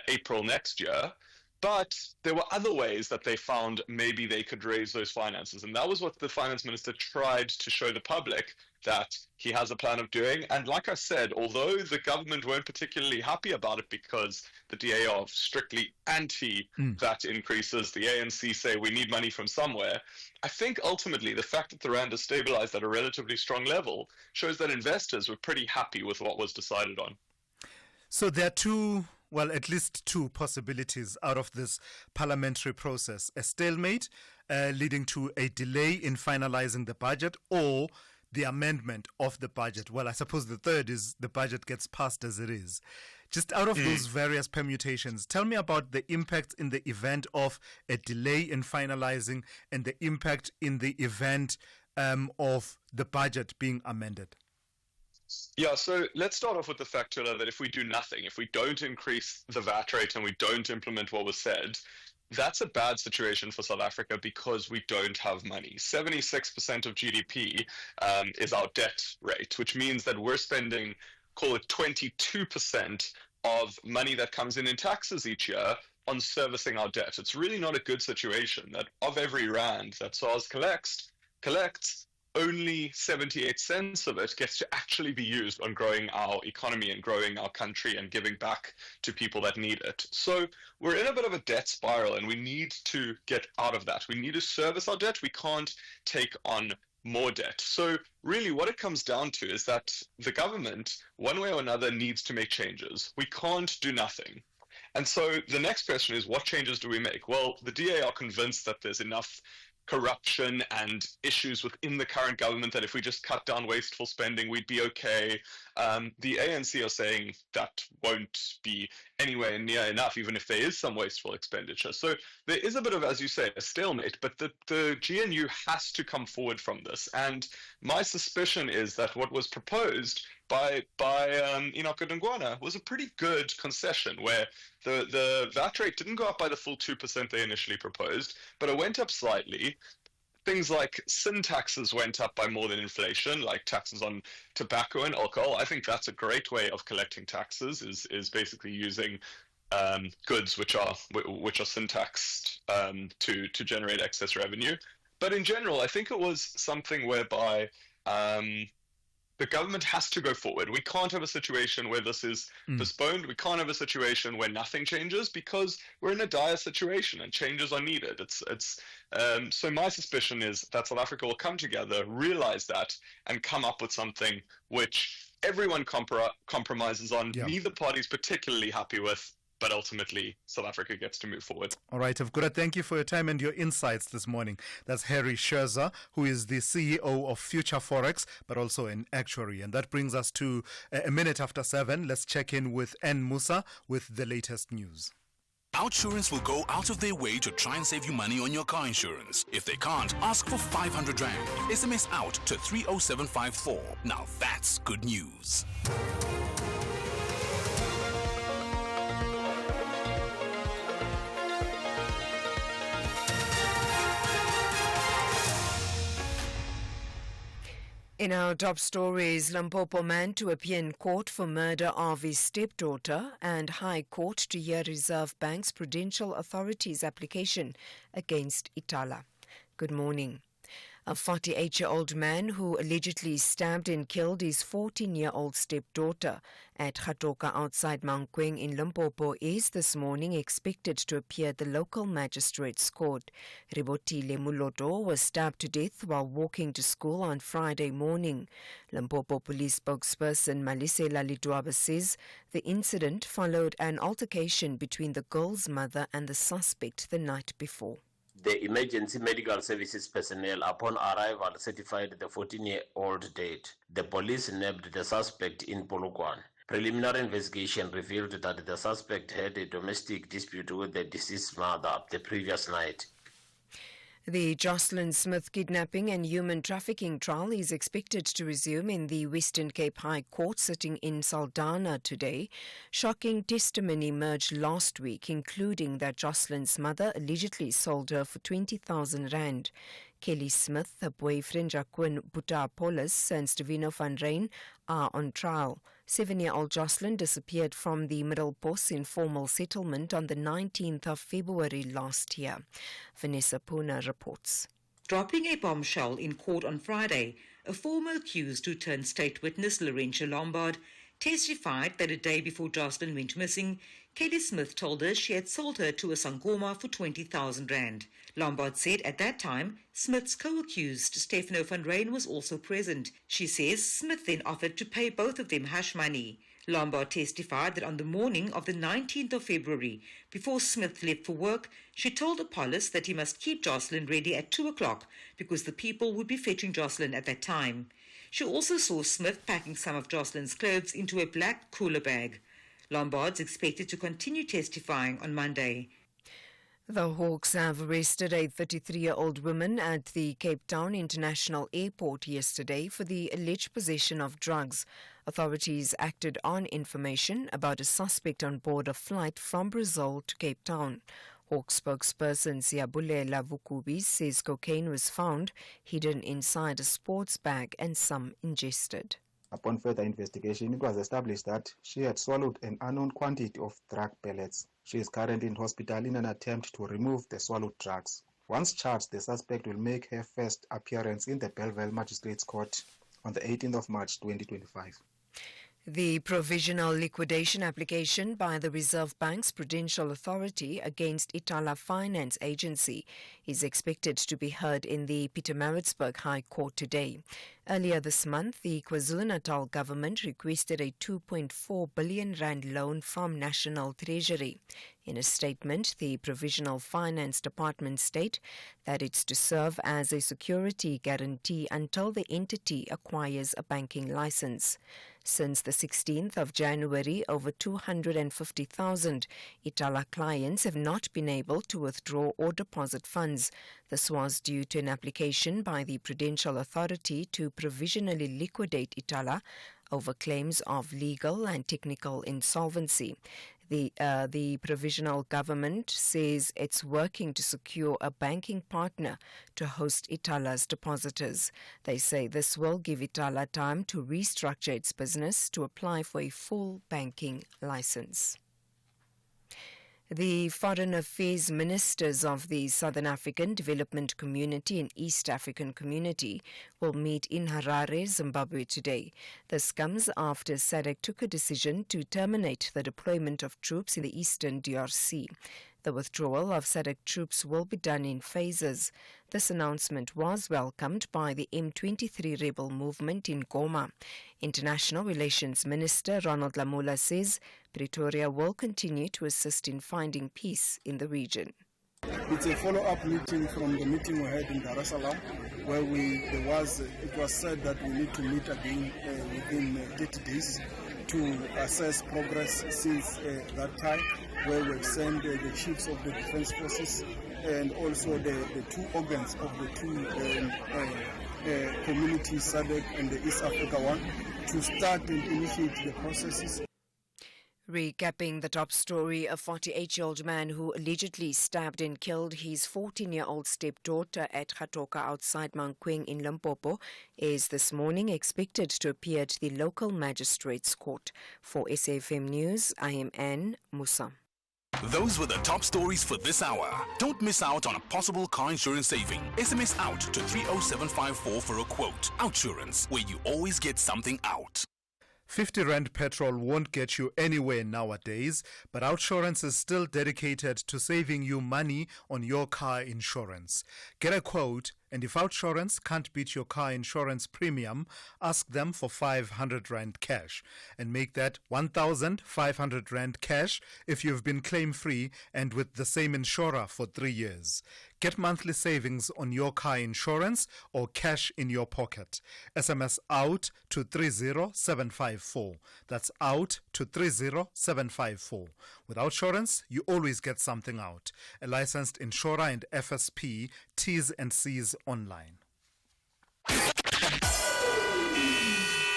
W: April next year. But there were other ways that they found maybe they could raise those finances. And that was what the finance minister tried to show the public that he has a plan of doing. And like I said, although the government weren't particularly happy about it because the DA are strictly anti-VAT increases, the ANC say we need money from somewhere, I think ultimately the fact that the rand has stabilized at a relatively strong level shows that investors were pretty happy with what was decided on.
A: So there are at least two possibilities out of this parliamentary process: a stalemate leading to a delay in finalizing the budget, or the amendment of the budget. Well, I suppose the third is the budget gets passed as it is. Just out of those various permutations, tell me about the impact in the event of a delay in finalizing and the impact in the event of the budget being amended.
W: Yeah, so let's start off with the fact, Tula, that if we do nothing, if we don't increase the VAT rate and we don't implement what was said, that's a bad situation for South Africa because we don't have money. 76% of GDP is our debt rate, which means that we're spending, call it 22% of money that comes in taxes each year on servicing our debt. It's really not a good situation that of every rand that SARS collects, only 78 cents of it gets to actually be used on growing our economy and growing our country and giving back to people that need it. So we're in a bit of a debt spiral and we need to get out of that. We need to service our debt. We can't take on more debt. So really what it comes down to is that the government, one way or another, needs to make changes. We can't do nothing. And so the next question is, what changes do we make? Well, the DA are convinced that there's enough corruption and issues within the current government that if we just cut down wasteful spending, we'd be okay. The ANC are saying that won't be anywhere near enough, even if there is some wasteful expenditure. So there is a bit of, as you say, a stalemate, but the GNU has to come forward from this. And my suspicion is that what was proposed by Enoch Godongwana was a pretty good concession, where the VAT rate didn't go up by the full 2% they initially proposed, but it went up slightly. Things like sin taxes went up by more than inflation, like taxes on tobacco and alcohol. I think that's a great way of collecting taxes, is basically using goods which are sin taxed to generate excess revenue. But in general, I think it was something whereby the government has to go forward. We can't have a situation where this is postponed. We can't have a situation where nothing changes, because we're in a dire situation and changes are needed. So my suspicion is that South Africa will come together, realize that, and come up with something which everyone compromises on.
A: Yeah.
W: Neither party is particularly happy with, but ultimately South Africa gets to move forward.
A: All right, Avgura, thank you for your time and your insights this morning. That's Harry Scherzer, who is the CEO of Future Forex, but also an actuary. And that brings us to a minute after 7. Let's check in with N. Musa with the latest news.
B: Outsurance will go out of their way to try and save you money on your car insurance. If they can't, ask for 500 Rand. SMS out to 30754. Now that's good news.
H: In our top stories, Limpopo man to appear in court for murder of his stepdaughter and High Court to hear Reserve Bank's Prudential Authority's application against Itala. Good morning. A 48-year-old man who allegedly stabbed and killed his 14-year-old stepdaughter at Khatoka outside Mankweng in Limpopo is this morning expected to appear at the local magistrate's court. Ribotile Muloto was stabbed to death while walking to school on Friday morning. Limpopo police spokesperson Malisela Lidwaba says the incident followed an altercation between the girl's mother and the suspect the night before.
D: The emergency medical services personnel, upon arrival, certified the 14-year-old dead. The police nabbed the suspect in Polokwane. Preliminary investigation revealed that the suspect had a domestic dispute with the deceased mother the previous night.
H: The Jocelyn Smith kidnapping and human trafficking trial is expected to resume in the Western Cape High Court sitting in Saldanha today. Shocking testimony emerged last week, including that Jocelyn's mother allegedly sold her for 20,000 rand. Kelly Smith, her boyfriend Jacquin Butapolis and Stevino van Rijn are on trial. 7-year-old Jocelyn disappeared from the Middle Post informal settlement on the 19th of February last year. Vanessa Puna reports.
E: Dropping a bombshell in court on Friday, a former accused who turned state witness Laurentia Lombard testified that a day before Jocelyn went missing, Kelly Smith told her she had sold her to a Sangoma for 20,000 rand. Lombard said at that time, Smith's co-accused, Stefano van Rijn, was also present. She says Smith then offered to pay both of them hush money. Lombard testified that on the morning of the 19th of February, before Smith left for work, she told Apollos that he must keep Jocelyn ready at 2 o'clock because the people would be fetching Jocelyn at that time. She also saw Smith packing some of Jocelyn's clothes into a black cooler bag. Lombard's expected to continue testifying on Monday.
H: The Hawks have arrested a 33-year-old woman at the Cape Town International Airport yesterday for the alleged possession of drugs. Authorities acted on information about a suspect on board a flight from Brazil to Cape Town. Hawks spokesperson Siyabulela Vukubi says cocaine was found hidden inside a sports bag and some ingested.
F: Upon further investigation, it was established that she had swallowed an unknown quantity of drug pellets. She is currently in hospital in an attempt to remove the swallowed drugs. Once charged, the suspect will make her first appearance in the Bellville Magistrates Court on the 18th of March 2025.
H: The provisional liquidation application by the Reserve Bank's Prudential Authority against Itala Finance Agency is expected to be heard in the Pietermaritzburg High Court today. Earlier this month, the KwaZulu-Natal government requested a 2.4 billion rand loan from National Treasury. In a statement, the Provisional Finance Department state that it's to serve as a security guarantee until the entity acquires a banking license. Since the 16th of January, over 250,000 Itala clients have not been able to withdraw or deposit funds. This was due to an application by the Prudential Authority to provisionally liquidate Itala over claims of legal and technical insolvency. The provisional government says it's working to secure a banking partner to host Itala's depositors. They say this will give Itala time to restructure its business to apply for a full banking license. The Foreign Affairs Ministers of the Southern African Development Community and East African Community will meet in Harare, Zimbabwe today. This comes after SADC took a decision to terminate the deployment of troops in the eastern DRC. The withdrawal of SADC troops will be done in phases. This announcement was welcomed by the M23 rebel movement in Goma. International Relations Minister Ronald Lamola says Pretoria will continue to assist in finding peace in the region.
X: It's a follow-up meeting from the meeting we had in Dar es Salaam, where it was said that we need to meet again within 30 days to assess progress since that time, where we send the chiefs of the defense forces and also the two organs of the two communities, SADC and the East Africa one, to start and initiate the processes.
H: Recapping the top story, a 48-year-old man who allegedly stabbed and killed his 14-year-old stepdaughter at Gatoka outside Mankweng in Limpopo is this morning expected to appear at the local magistrates court. For SAFM News, I am Anne Musa.
B: Those were the top stories for this hour. Don't miss out on a possible car insurance saving. SMS out to 30754 for a quote. Outsurance, where you always get something out.
A: 50 Rand petrol won't get you anywhere nowadays, but Outsurance is still dedicated to saving you money on your car insurance. Get a quote, and if Outsurance can't beat your car insurance premium, ask them for 500 Rand cash and make that 1,500 Rand cash if you've been claim-free and with the same insurer for 3 years. Get monthly savings on your car insurance or cash in your pocket. SMS out to 30754. That's out to 30754. With Outsurance, you always get something out. A licensed insurer and FSP, T's and C's online.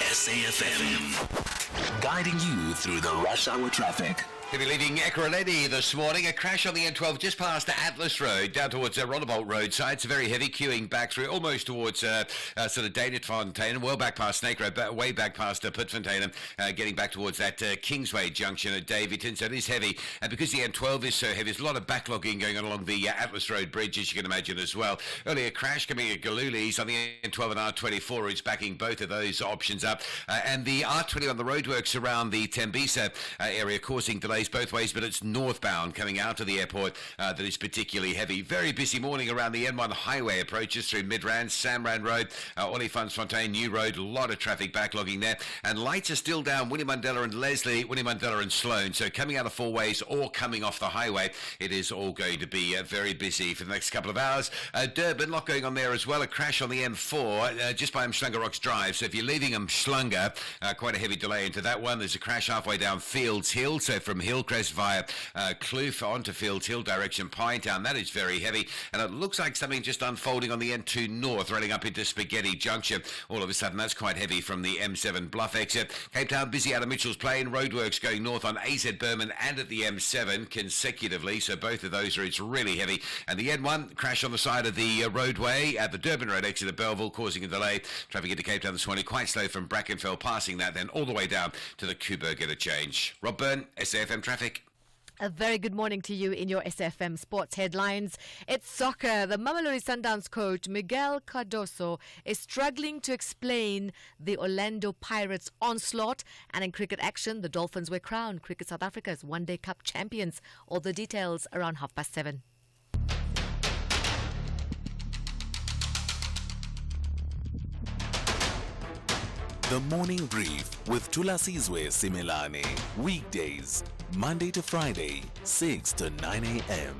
G: SAFM, guiding you through the rush hour traffic.
M: We'll be leaving Ekurhuleni this morning. A crash on the N12 just past Atlas Road, down towards Rondebolt Roadside. It's very heavy queuing back through, almost towards sort of Dainetfontein, well back past Snake Road, way back past Pitfontein, getting back towards that Kingsway junction at Davyton. So it is heavy. And because the N12 is so heavy, there's a lot of backlogging going on along the Atlas Road Bridge, as you can imagine as well. Earlier crash coming at Galuli's on the N12 and R24 routes, backing both of those options up. And the R20 on the roadworks around the Tembisa area causing delays both ways, but it's northbound coming out of the airport that is particularly heavy. Very busy morning around the N1 highway approaches through Midrand, Samrand Road, Olifantsfontein, New Road, a lot of traffic backlogging there. And lights are still down Winnie Mandela and Leslie, Winnie Mandela and Sloane. So coming out of Four Ways or coming off the highway, it is all going to be very busy for the next couple of hours. Durban, lot going on there as well. A crash on the M4 just by Mhlanga Rocks Drive. So if you're leaving Mhlanga, quite a heavy delay into that one. There's a crash halfway down Fields Hill. So from Hillcrest via Kloof onto Fields Hill direction Pinetown. That is very heavy, and it looks like something just unfolding on the N2 North, running up into Spaghetti Junction. All of a sudden, that's quite heavy from the M7 Bluff exit. Cape Town busy out of Mitchell's Plain. Roadworks going north on AZ Berman and at the M7 consecutively, so both of those are, it's really heavy. And the N1 crash on the side of the roadway at the Durban Road exit at Belleville, causing a delay. Traffic into Cape Town this morning quite slow from Brackenfell, passing that then all the way down to the Kuberg interchange. Rob Byrne, SAFM Traffic.
I: A very good morning to you in your SFM Sports headlines. It's soccer. The Mamelodi Sundowns coach Miguel Cardoso is struggling to explain the Orlando Pirates onslaught. And in cricket action, the Dolphins were crowned Cricket South Africa's One Day Cup champions. All the details around 7:30.
G: The Morning Brief with Thulasizwe Simelane. Weekdays, Monday to Friday, 6 to 9 a.m.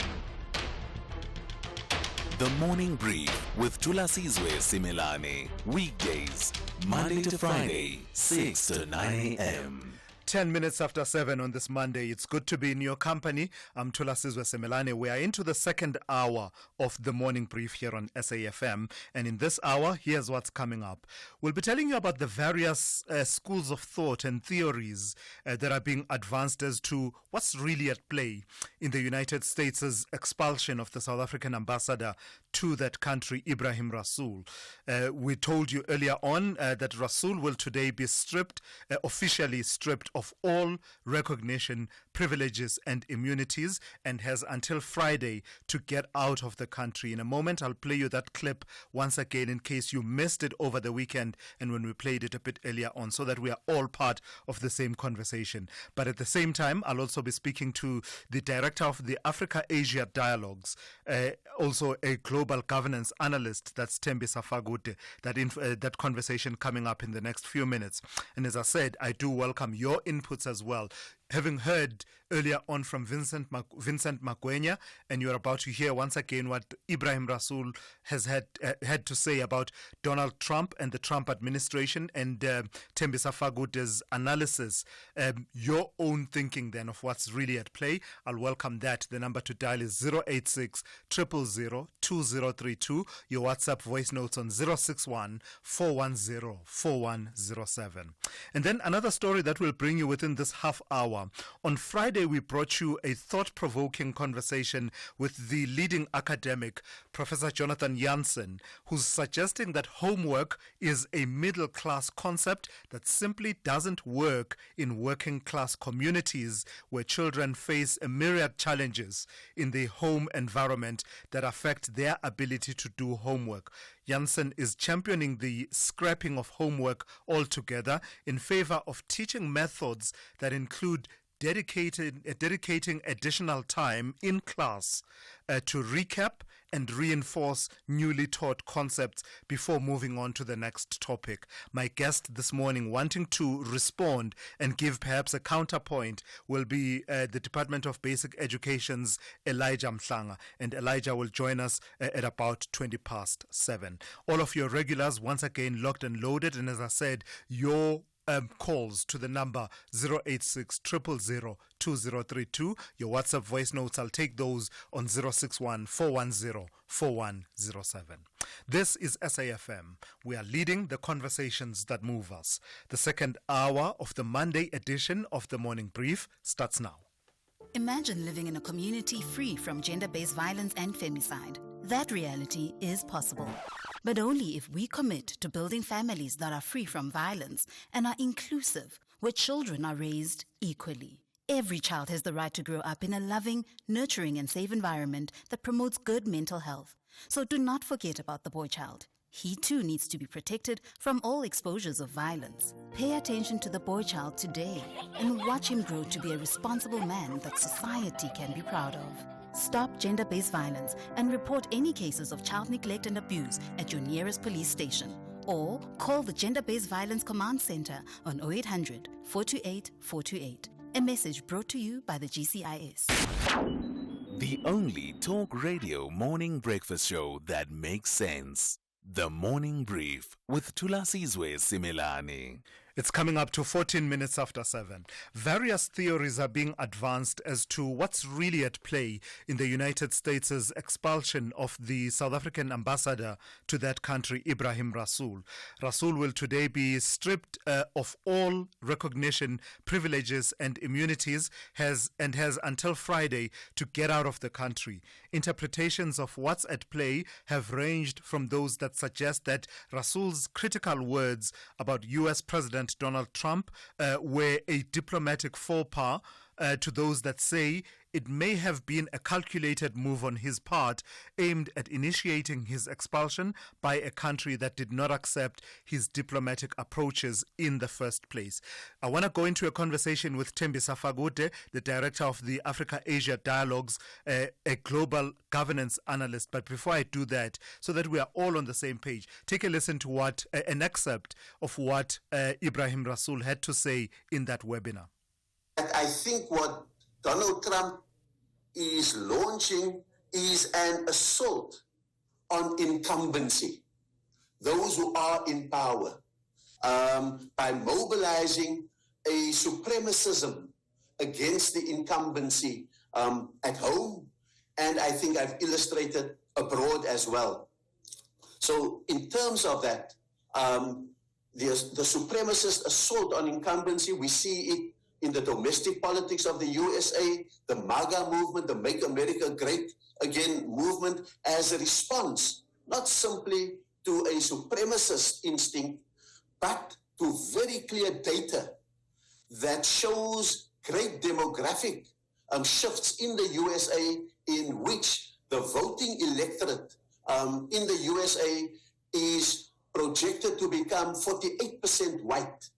G: The Morning Brief with Thulasizwe Simelane. Weekdays, Monday to Friday, 6 to 9 a.m.
A: 10 minutes after 7 on this Monday. It's good to be in your company. I'm Thulasizwe Simelane. We are into the second hour of the Morning Brief here on SAFM. And in this hour, here's what's coming up. We'll be telling you about the various schools of thought and theories that are being advanced as to what's really at play in the United States' expulsion of the South African ambassador to that country, Ibrahim Rasool. We told you earlier on that Rasool will today be stripped, officially stripped of all recognition, privileges and immunities, and has until Friday to get out of the country. In a moment, I'll play you that clip once again in case you missed it over the weekend and when we played it a bit earlier on, so that we are all part of the same conversation. But at the same time, I'll also be speaking to the director of the Africa-Asia Dialogues, also a global governance analyst, that's Thembisa Fagute. That conversation coming up in the next few minutes. And as I said, I do welcome your inputs as well. Having heard earlier on from Vincent Magwenya, and you're about to hear once again what Ibrahim Rasool has had to say about Donald Trump and the Trump administration, and Thembisa Fagute's analysis, your own thinking then of what's really at play. I'll welcome that. The number to dial is 086 000 2032. Your WhatsApp voice notes on 061 410 4107. And then another story that will bring you within this half hour hour. On Friday, we brought you a thought-provoking conversation with the leading academic, Professor Jonathan Jansen, who's suggesting that homework is a middle-class concept that simply doesn't work in working-class communities where children face a myriad challenges in the home environment that affect their ability to do homework. Jansen is championing the scrapping of homework altogether in favor of teaching methods that include dedicating additional time in class to recap and reinforce newly taught concepts before moving on to the next topic. My guest this morning, wanting to respond and give perhaps a counterpoint, will be the Department of Basic Education's Elijah Mhlanga, and Elijah will join us at about 7:20. All of your regulars once again locked and loaded, and as I said, your calls to the number 086 000 2032. Your WhatsApp voice notes, I'll take those on 061 410 4107. This is SAFM. We are leading the conversations that move us. The second hour of the Monday edition of the Morning Brief starts now.
L: Imagine living in a community free from gender-based violence and femicide. That reality is possible, but only if we commit to building families that are free from violence and are inclusive, where children are raised equally. Every child has the right to grow up in a loving, nurturing and safe environment that promotes good mental health. So do not forget about the boy child. He too needs to be protected from all exposures of violence. Pay attention to the boy child today and watch him grow to be a responsible man that society can be proud of. Stop gender-based violence and report any cases of child neglect and abuse at your nearest police station. Or call the Gender-Based Violence Command Center on 0800 428 428. A message brought to you by the GCIS.
G: The only talk radio morning breakfast show that makes sense. The Morning Brief with Thulasizwe Simelane.
A: It's coming up to 14 minutes after 7. Various theories are being advanced as to what's really at play in the United States' expulsion of the South African ambassador to that country, Ibrahim Rasool. Rasool will today be stripped of all recognition, privileges and immunities has until Friday to get out of the country. Interpretations of what's at play have ranged from those that suggest that Rasool's critical words about U.S. President Donald Trump were a diplomatic faux pas, to those that say it may have been a calculated move on his part aimed at initiating his expulsion by a country that did not accept his diplomatic approaches in the first place. I want to go into a conversation with Thembisa Fagute, the director of the Africa-Asia Dialogues, a global governance analyst. But before I do that, so that we are all on the same page, take a listen to what an excerpt of what Ibrahim Rasool had to say in that webinar.
N: I think what Donald Trump is launching is an assault on incumbency, those who are in power, by mobilizing a supremacism against the incumbency at home, and I think I've illustrated abroad as well. So in terms of that, the supremacist assault on incumbency, we see it in the domestic politics of the USA, the MAGA movement, the Make America Great Again movement, as a response, not simply to a supremacist instinct, but to very clear data that shows great demographic shifts in the USA, in which the voting electorate in the USA is projected to become 48% white,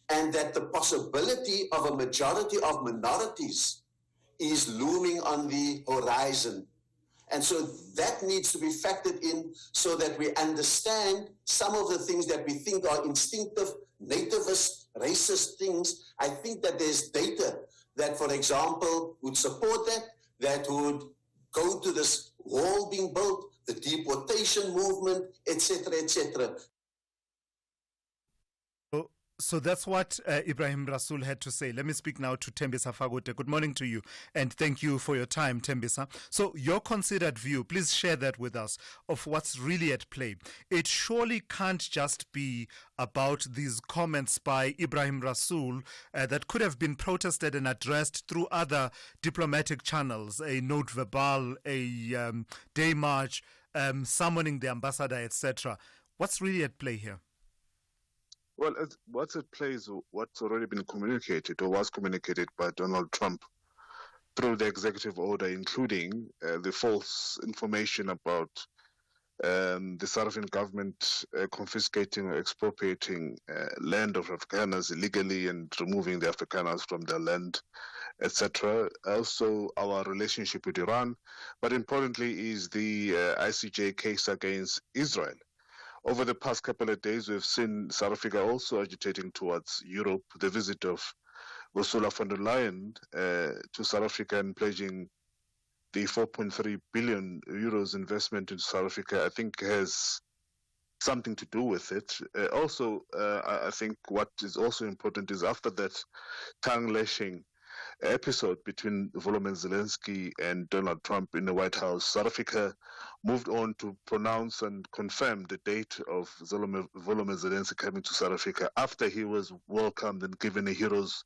N: and that the possibility of a majority of minorities is looming on the horizon. And so that needs to be factored in so that we understand some of the things that we think are instinctive, nativist, racist things. I think that there's data that, for example, would support that would go to this wall being built, the deportation movement, etc., etc.
A: So that's what Ibrahim Rasool had to say. Let me speak now to Tembisa Fagote. Good morning to you, and thank you for your time, Tembisa. So your considered view, please share that with us, of what's really at play. It surely can't just be about these comments by Ibrahim Rasool that could have been protested and addressed through other diplomatic channels, a note verbal, a day march, summoning the ambassador, etc. What's really at play here?
J: Well, what's at play is what's already been communicated or was communicated by Donald Trump through the executive order, including the false information about the South African government confiscating or expropriating land of Afrikaners illegally and removing the Afrikaners from their land, etc. Also, our relationship with Iran, but importantly is the ICJ case against Israel. Over the past couple of days, we've seen South Africa also agitating towards Europe. The visit of Ursula von der Leyen to South Africa and pledging the 4.3 billion euros investment in South Africa, I think has something to do with it. I think what is also important is after that tongue-lashing episode between Volodymyr Zelensky and Donald Trump in the White House, South Africa moved on to pronounce and confirm the date of Volodymyr Zelensky coming to South Africa after he was welcomed and given a hero's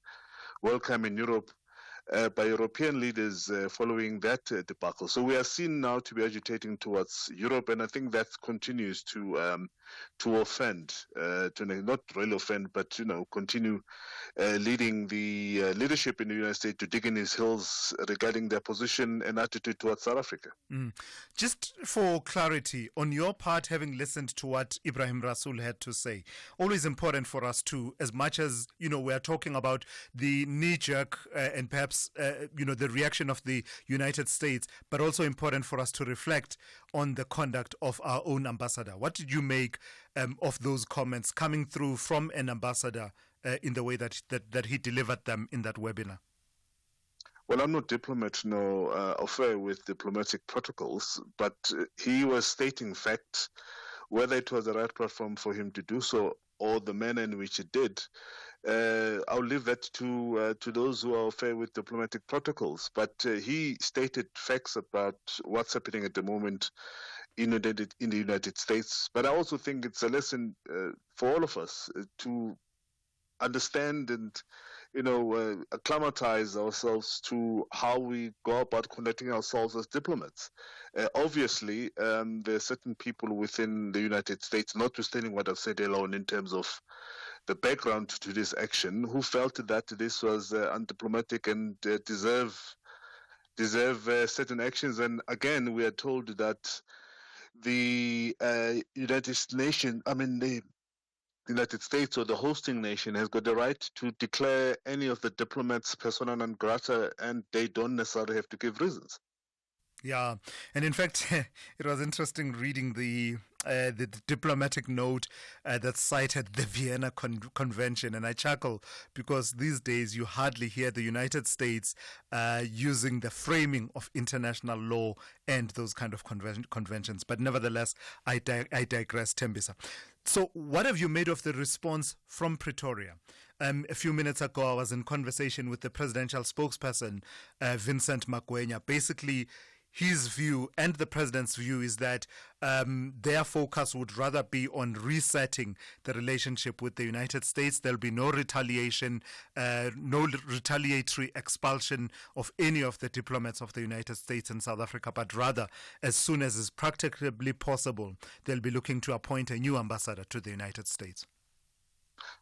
J: welcome in Europe by European leaders following that debacle. So we are seen now to be agitating towards Europe, and I think that continues to offend, to not really offend, but continue leading the leadership in the United States to dig in his heels regarding their position and attitude towards South Africa.
A: Just for clarity, on your part, having listened to what Ibrahim Rasool had to say, always important for us to, as much as we are talking about the knee-jerk and perhaps the reaction of the United States, but also important for us to reflect on the conduct of our own ambassador. What did you make of those comments coming through from an ambassador in the way that he delivered them in that webinar?
J: Well, I'm not diplomat nor affair with diplomatic protocols, but he was stating facts. Whether it was the right platform for him to do so or the manner in which he did, I'll leave that to those who are fair with diplomatic protocols. But he stated facts about what's happening at the moment in the United States. But I also think it's a lesson for all of us to understand and acclimatize ourselves to how we go about conducting ourselves as diplomats. Obviously, there are certain people within the United States, notwithstanding what I've said alone in terms of the background to this action, who felt that this was undiplomatic and deserve certain actions. And again, we are told that the United States or the hosting nation has got the right to declare any of the diplomats persona non grata, and they don't necessarily have to give reasons.
A: Yeah, and in fact, it was interesting reading the diplomatic note that cited the Vienna Convention, and I chuckle because these days you hardly hear the United States using the framing of international law and those kind of conventions. But nevertheless, I digress, Tembisa. So what have you made of the response from Pretoria? A few minutes ago, I was in conversation with the presidential spokesperson, Vincent Magwenya. Basically, his view and the president's view is that their focus would rather be on resetting the relationship with the United States. There'll be no retaliation, no retaliatory expulsion of any of the diplomats of the United States in South Africa, but rather, as soon as is practically possible, they'll be looking to appoint a new ambassador to the United States.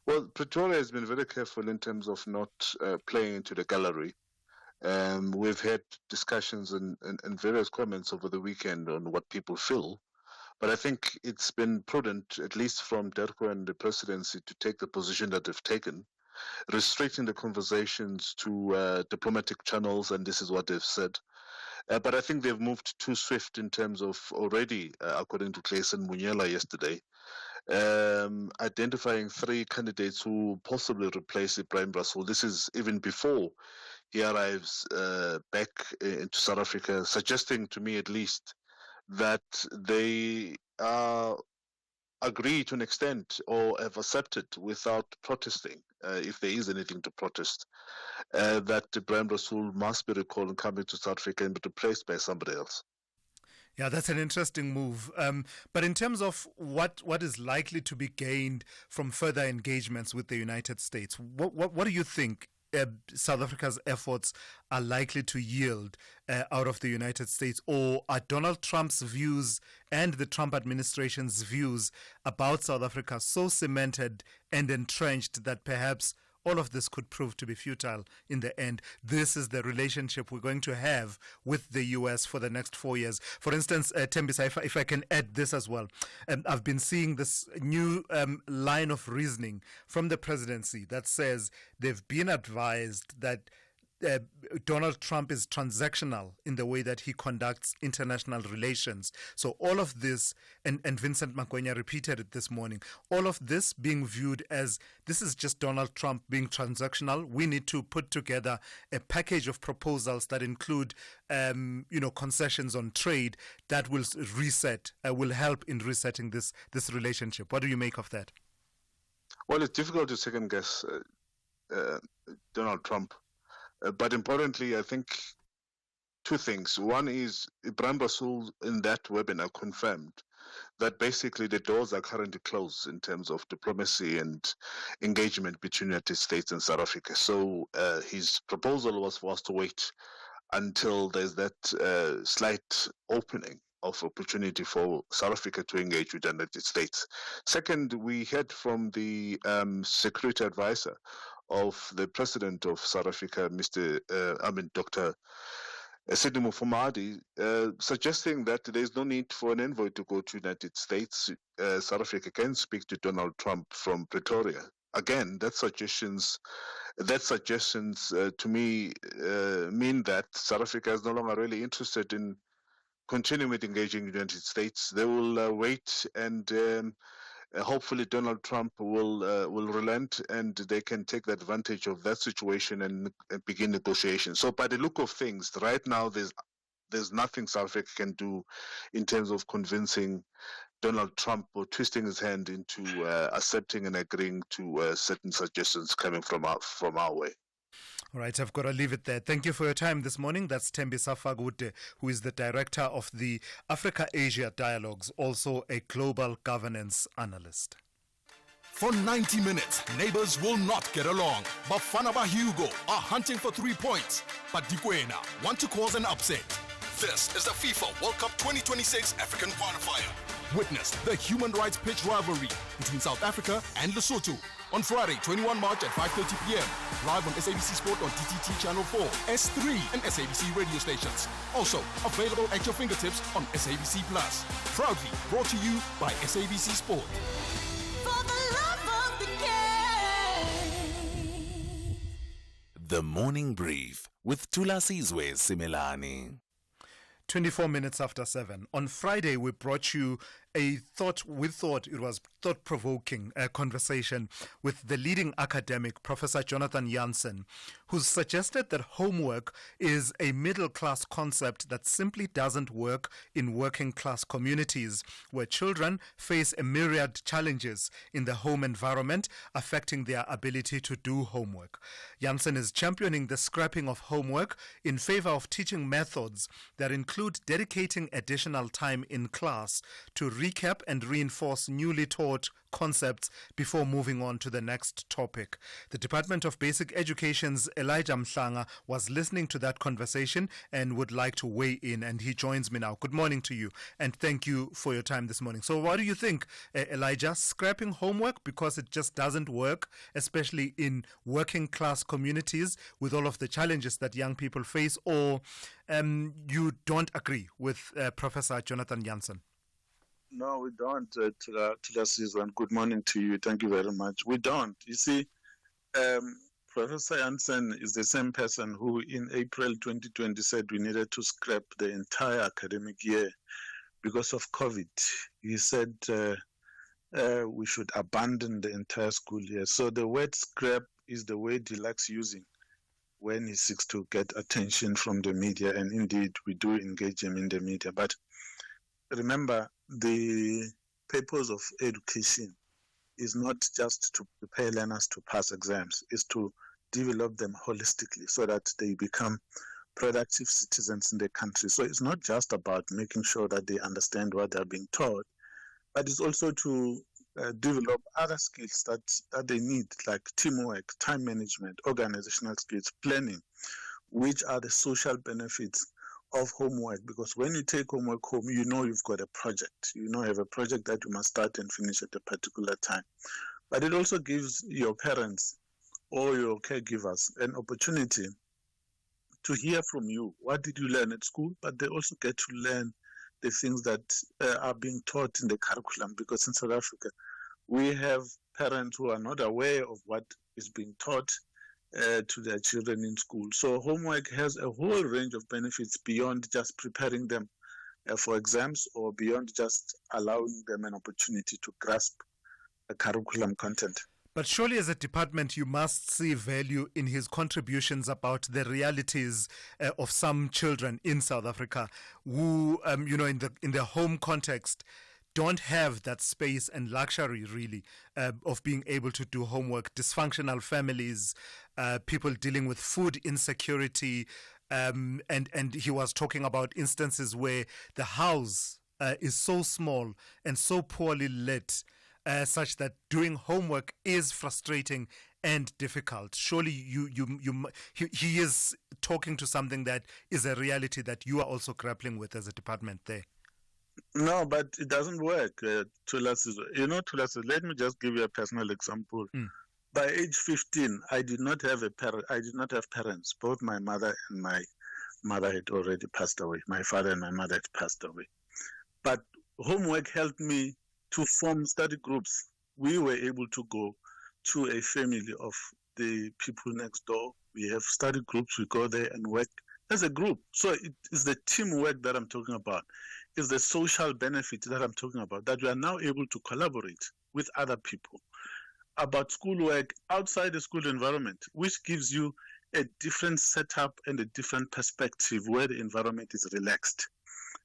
J: Well, Pretoria has been very careful in terms of not playing into the gallery. We've had discussions and various comments over the weekend on what people feel, but I think it's been prudent, at least from DERCO and the presidency, to take the position that they've taken, restricting the conversations to diplomatic channels, and this is what they've said. But I think they've moved too swift in terms of already, according to Clayson Munyela yesterday, identifying 3 candidates who possibly replace Ibrahim Rasool. This is even before he arrives back into South Africa, suggesting to me at least that they are agree to an extent or have accepted without protesting, if there is anything to protest, that Ibrahim Rasool must be recalled and coming to South Africa and be replaced by somebody else.
A: Yeah, that's an interesting move. But in terms of what is likely to be gained from further engagements with the United States, what do you think South Africa's efforts are likely to yield out of the United States? Or are Donald Trump's views and the Trump administration's views about South Africa so cemented and entrenched that perhaps all of this could prove to be futile in the end? This is the relationship we're going to have with the U.S. for the next 4 years. For instance, Tembisa, if I can add this as well, I've been seeing this new line of reasoning from the presidency that says they've been advised that Donald Trump is transactional in the way that he conducts international relations. So all of this, and Vincent Magwenya repeated it this morning, all of this being viewed as this is just Donald Trump being transactional. We need to put together a package of proposals that include, concessions on trade that will will help in resetting this relationship. What do you make of that?
J: Well, it's difficult to second guess Donald Trump. But importantly, I think two things. One is Ibrahim Rasool in that webinar confirmed that basically the doors are currently closed in terms of diplomacy and engagement between the United States and South Africa. So his proposal was for us to wait until there's that slight opening of opportunity for South Africa to engage with the United States. Second, we heard from the security advisor of the president of South Africa, Dr. Sidney Mufamadi, suggesting that there's no need for an envoy to go to the United States. South Africa can speak to Donald Trump from Pretoria. Again, that suggestions to me mean that South Africa is no longer really interested in continuing with engaging with the United States. They will wait and hopefully Donald Trump will relent and they can take the advantage of that situation and begin negotiations. So by the look of things, right now there's nothing South Africa can do in terms of convincing Donald Trump or twisting his hand into accepting and agreeing to certain suggestions coming from our way.
A: All right, I've got to leave it there. Thank you for your time this morning. That's Tembisa Magwenya, who is the director of the Africa-Asia Dialogues, also a global governance analyst.
O: For 90 minutes, neighbors will not get along. Bafana Hugo are hunting for 3 points. But Dikwena want to cause an upset. This is the FIFA World Cup 2026 African qualifier. Witness the human rights pitch rivalry between South Africa and Lesotho on Friday, 21 March at 5:30 p.m. Live on SABC Sport on DTT Channel 4, S3 and SABC radio stations. Also available at your fingertips on SABC Plus. Proudly brought to you by SABC Sport.
P: For the love of the game.
G: The Morning Brief with Thulasizwe Simelane.
A: 24 minutes after 7. On Friday, we brought you we thought it was thought-provoking conversation with the leading academic, Professor Jonathan Jansen, who suggested that homework is a middle-class concept that simply doesn't work in working-class communities, where children face a myriad challenges in the home environment, affecting their ability to do homework. Jansen is championing the scrapping of homework in favor of teaching methods that include dedicating additional time in class to recap and reinforce newly taught concepts before moving on to the next topic. The Department of Basic Education's Elijah Mhlanga was listening to that conversation and would like to weigh in, and he joins me now. Good morning to you, and thank you for your time this morning. So what do you think, Elijah? Scrapping homework because it just doesn't work, especially in working class communities with all of the challenges that young people face, or you don't agree with Professor Jonathan Jansen?
X: No, we don't, Thulasizwe, and good morning to you. Thank you very much. We don't. You see, Professor Jansen is the same person who in April 2020 said we needed to scrap the entire academic year because of COVID. He said we should abandon the entire school year. So the word scrap is the word he likes using when he seeks to get attention from the media, and indeed we do engage him in the media. But remember, the
Q: purpose of education is not just to prepare learners to pass exams, is to develop them holistically so that they become productive citizens in the country. So it's not just about making sure that they understand what they're being taught, but it's also to develop other skills that they need, like teamwork, time management, organizational skills, planning, which are the social benefits of homework. Because when you take homework home, you know you've got a project. You know you have a project that you must start and finish at a particular time. But it also gives your parents or your caregivers an opportunity to hear from you. What did you learn at school? But they also get to learn the things that are being taught in the curriculum, because in South Africa, we have parents who are not aware of what is being taught to their children in school. So homework has a whole range of benefits beyond just preparing them for exams, or beyond just allowing them an opportunity to grasp a curriculum content.
A: But surely as a department, you must see value in his contributions about the realities of some children in South Africa who, in the home context, don't have that space and luxury, really, of being able to do homework. Dysfunctional families, people dealing with food insecurity, and he was talking about instances where the house is so small and so poorly lit, such that doing homework is frustrating and difficult. Surely he is talking to something that is a reality that you are also grappling with as a department there.
Q: No, but it doesn't work, Thulasizwe. Let me just give you a personal example. By age 15, I did not have parents. Both my mother and my mother had already passed away. My father and my mother had passed away. But homework helped me to form study groups. We were able to go to a family of the people next door. We have study groups. We go there and work as a group. So it is the teamwork that I'm talking about. It's the social benefit that I'm talking about, that we are now able to collaborate with other people about schoolwork outside the school environment, which gives you a different setup and a different perspective where the environment is relaxed.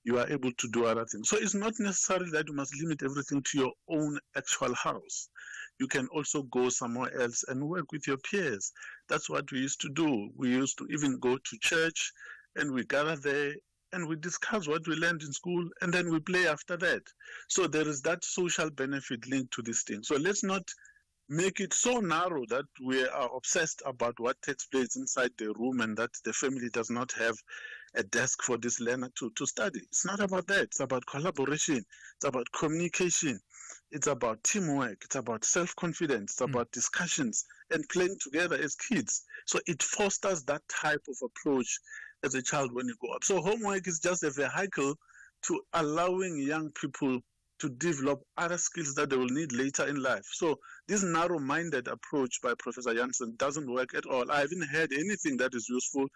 Q: You are able to do other things. So it's not necessarily that you must limit everything to your own actual house. You can also go somewhere else and work with your peers. That's what we used to do. We used to even go to church and we gather there and we discuss what we learned in school and then we play after that. So there is that social benefit linked to this thing. So let's not make it so narrow that we are obsessed about what takes place inside the room and that the family does not have a desk for this learner to study. It's not about that. It's about collaboration. It's about communication. It's about teamwork. It's about self-confidence. It's about discussions and playing together as kids. So it fosters that type of approach as a child when you grow up. So homework is just a vehicle to allowing young people to develop other skills that they will need later in life. So this narrow-minded approach by Professor Jansen doesn't work at all. I haven't heard anything that is useful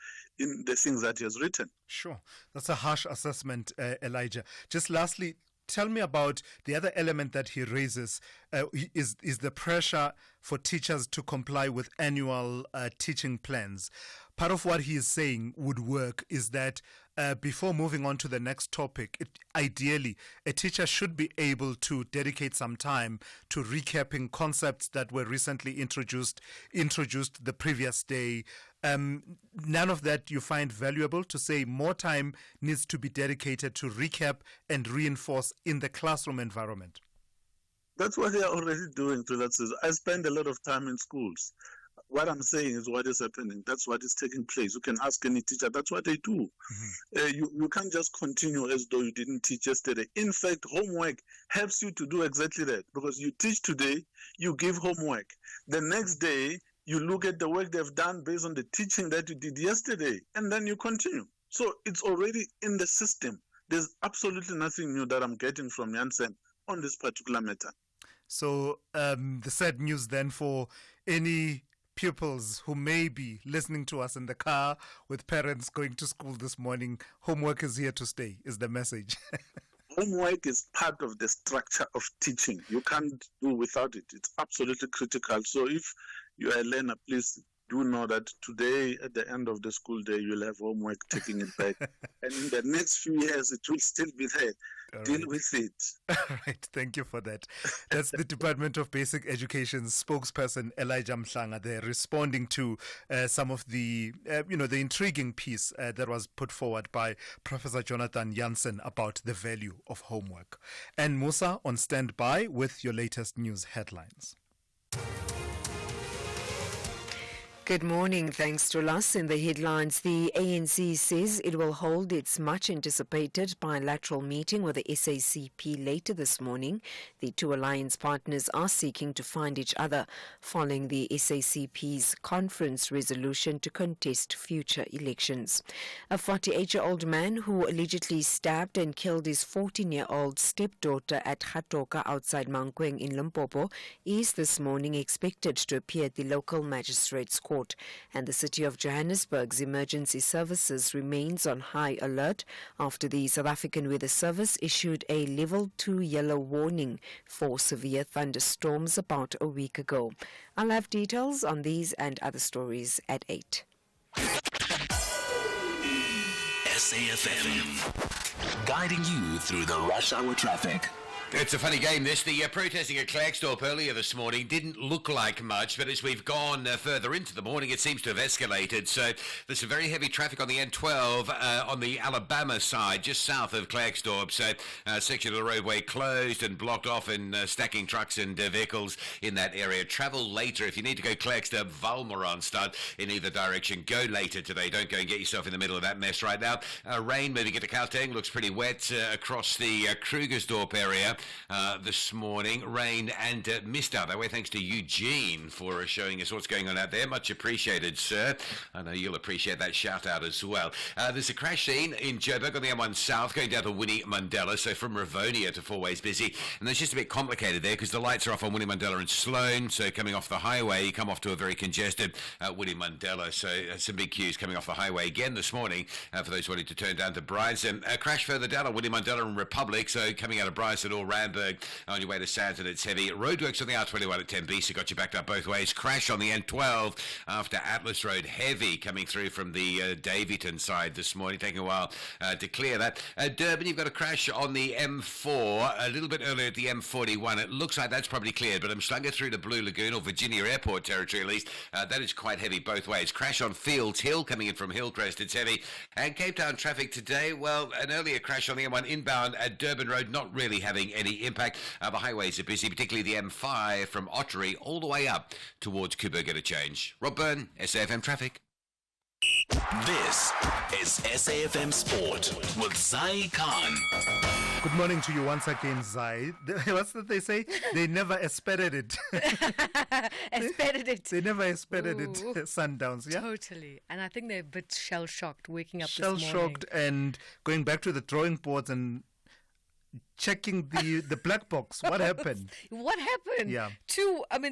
Q: in the things that he has written.
A: Sure. That's a harsh assessment, Elijah. Just lastly, tell me about the other element that he raises is the pressure for teachers to comply with annual teaching plans. Part of what he is saying would work is that before moving on to the next topic, ideally, a teacher should be able to dedicate some time to recapping concepts that were recently introduced the previous day. None of that you find valuable, to say more time needs to be dedicated to recap and reinforce in the classroom environment.
Q: That's what they are already doing. I spend a lot of time in schools. What I'm saying is what is happening. That's what is taking place. You can ask any teacher. That's what they do. You can't just continue as though you didn't teach yesterday. In fact, homework helps you to do exactly that, because you teach today, you give homework. The next day, you look at the work they've done based on the teaching that you did yesterday, and then you continue. So it's already in the system. There's absolutely nothing new that I'm getting from Jansen on this particular matter.
A: So the sad news then for any pupils who may be listening to us in the car with parents going to school this morning, homework is here to stay, is the message.
Q: Homework is part of the structure of teaching. You can't do without it. It's absolutely critical. So if you are a learner, please do know that today, at the end of the school day, you'll have homework, taking it back. And in the next few years, it will still be there. Deal with it.
A: All right, thank you for that. That's the Department of Basic Education spokesperson Elijah Mhlanga there, responding to some of the, the intriguing piece that was put forward by Professor Jonathan Jansen about the value of homework. And Musa on standby with your latest news headlines.
H: Good morning. Thanks to us. In the headlines, the ANC says it will hold its much-anticipated bilateral meeting with the SACP later this morning. The two alliance partners are seeking to find each other following the SACP's conference resolution to contest future elections. A 48-year-old man who allegedly stabbed and killed his 14-year-old stepdaughter at Gatoka outside Mankweng in Limpopo is this morning expected to appear at the local magistrate's court. And the City of Johannesburg's emergency services remains on high alert after the South African Weather Service issued a level 2 yellow warning for severe thunderstorms about a week ago. I'll have details on these and other stories at 8.
G: SAFM, guiding you through the rush hour traffic.
M: It's a funny game, this. The protesting at Klerksdorp earlier this morning didn't look like much, but as we've gone further into the morning, it seems to have escalated. So there's some very heavy traffic on the N12 on the Alabama side, just south of Klerksdorp. So section of the roadway closed and blocked off and stacking trucks and vehicles in that area. Travel later. If you need to go Klerksdorp, Valmoranstad in either direction, go later today. Don't go and get yourself in the middle of that mess right now. Rain moving into Gauteng, looks pretty wet across the Krugersdorp area. This morning, rain and mist out that way. Thanks to Eugene for showing us what's going on out there. Much appreciated, sir. I know you'll appreciate that shout out as well. There's a crash scene in Joburg on the M1 South going down to Winnie Mandela, so from Rivonia to Four Ways Busy. And it's just a bit complicated there because the lights are off on Winnie Mandela and Sloane, so coming off the highway, you come off to a very congested Winnie Mandela. So some big queues coming off the highway again this morning for those wanting to turn down to Bryanston. A crash further down on Winnie Mandela and Republic, so coming out of Bryanston or Randburg on your way to Sandton, it's heavy. Roadworks on the R21 at Tembisa, so got you backed up both ways. Crash on the N12 after Atlas Road, heavy coming through from the Davyton side this morning, taking a while to clear that. Durban, you've got a crash on the M4 a little bit earlier at the M41. It looks like that's probably cleared, but I'm slung through to Blue Lagoon or Virginia Airport territory at least. That is quite heavy both ways. Crash on Fields Hill coming in from Hillcrest, it's heavy. And Cape Town traffic today, well, an earlier crash on the M1 inbound at Durban Road, not really having any impact. The highways are busy, particularly the M5 from Ottery all the way up towards Kuburg Interchange. Rob Byrne, SAFM Traffic.
G: This is SAFM Sport with Zai Khan.
A: Good morning to you once again, Zai. What's that they say? They never expected it.
I: Expected it.
A: They never expected it. Sundowns, yeah?
I: Totally. And I think they're a bit shell-shocked waking up this morning.
A: Shell-shocked and going back to the drawing boards and checking the black box. What happened?
I: What happened?
A: Yeah.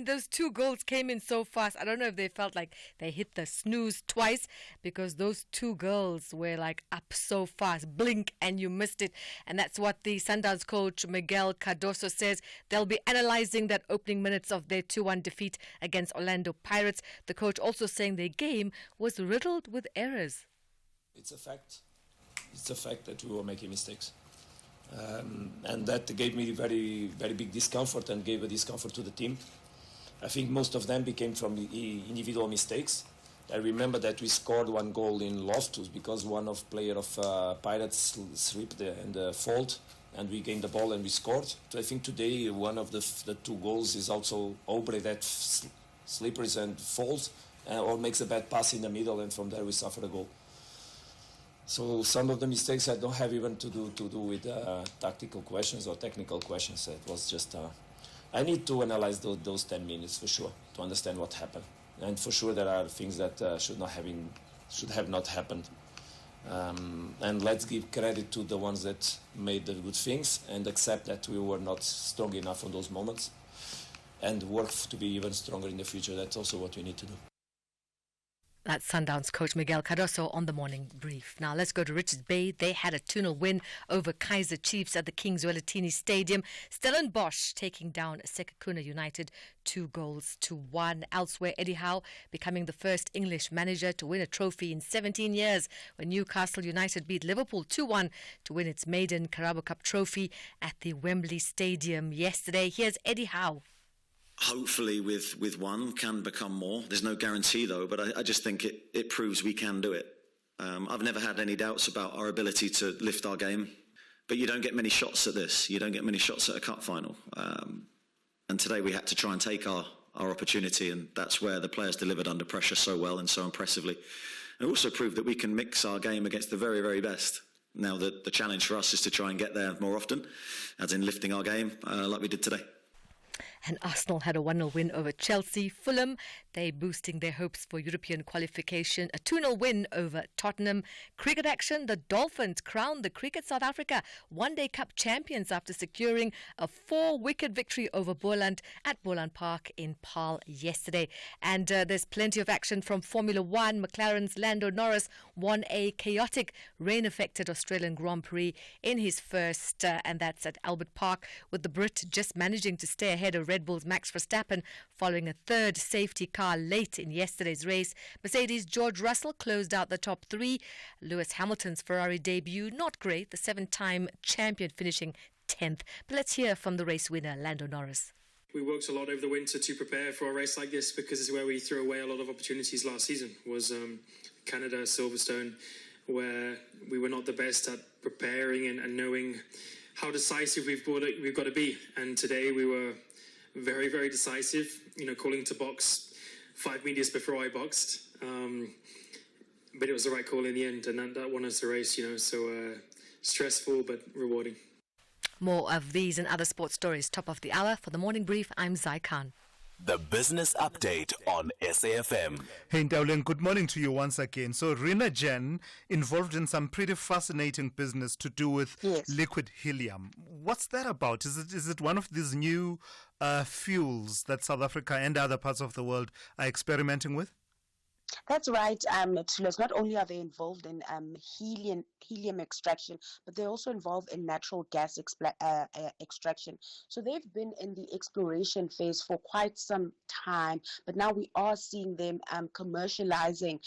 I: Those two goals came in so fast. I don't know if they felt like they hit the snooze twice because those two goals were like up so fast. Blink and you missed it. And that's what the Sundowns coach Miguel Cardoso says. They'll be analyzing that opening minutes of their 2-1 defeat against Orlando Pirates. The coach also saying their game was riddled with errors.
C: It's a fact. It's a fact that we were making mistakes. And that gave me very, very big discomfort and gave a discomfort to the team. I think most of them became from individual mistakes. I remember that we scored one goal in Loftus because one of player of Pirates slipped and fault, and we gained the ball and we scored. So I think today one of the two goals is also Aubrey that slippers and falls or makes a bad pass in the middle, and from there we suffer a goal. So some of the mistakes I don't have even to do with tactical questions or technical questions. It was just I need to analyze those 10 minutes for sure to understand what happened, and for sure there are things that should have not happened. And let's give credit to the ones that made the good things and accept that we were not strong enough on those moments, and work to be even stronger in the future. That's also what we need to do.
I: That's Sundowns coach Miguel Cardoso on the morning brief. Now let's go to Richards Bay. They had a 2-0 win over Kaizer Chiefs at the Kings Wellatini Stadium. Stellenbosch taking down Sekhukhune United 2-1. Elsewhere, Eddie Howe becoming the first English manager to win a trophy in 17 years when Newcastle United beat Liverpool 2-1 to win its maiden Carabao Cup trophy at the Wembley Stadium yesterday. Here's Eddie Howe.
R: Hopefully with one can become more. There's no guarantee though, but I just think it proves we can do it. I've never had any doubts about our ability to lift our game, but you don't get many shots at this. You don't get many shots at a cup final. And today we had to try and take our opportunity, and that's where the players delivered under pressure so well and so impressively. And also proved that we can mix our game against the very, very best. Now the challenge for us is to try and get there more often, as in lifting our game like we did today.
I: And Arsenal had a 1-0 win over Chelsea. Fulham, they boosting their hopes for European qualification. A 2-0 win over Tottenham. Cricket action, the Dolphins crowned the Cricket South Africa One-Day Cup champions after securing a 4-wicket victory over Boland at Boland Park in Paarl yesterday. And there's plenty of action from Formula One. McLaren's Lando Norris won a chaotic rain-affected Australian Grand Prix in his first, and that's at Albert Park, with the Brit just managing to stay ahead of Red Bull's Max Verstappen following a third safety car late in yesterday's race. Mercedes' George Russell closed out the top three. Lewis Hamilton's Ferrari debut, not great, the 7-time champion finishing 10th. But let's hear from the race winner, Lando Norris.
S: We worked a lot over the winter to prepare for a race like this because it's where we threw away a lot of opportunities last season. Was Canada, Silverstone, where we were not the best at preparing and knowing how decisive we've got to be. And today we were very, very decisive, calling to box 5 meters before I boxed. But it was the right call in the end, and that won us the race, so stressful but rewarding.
I: More of these and other sports stories top of the hour. For the morning brief, I'm Zai Khan.
G: The Business Update on SAFM.
A: Hey, Ndaulen, good morning to you once again. So, Rina Jen involved in some pretty fascinating business to do with liquid helium. What's that about? Is it one of these new fuels that South Africa and other parts of the world are experimenting with?
T: That's right. Not only are they involved in helium extraction, but they're also involved in natural gas extraction. So they've been in the exploration phase for quite some time, but now we are seeing them commercializing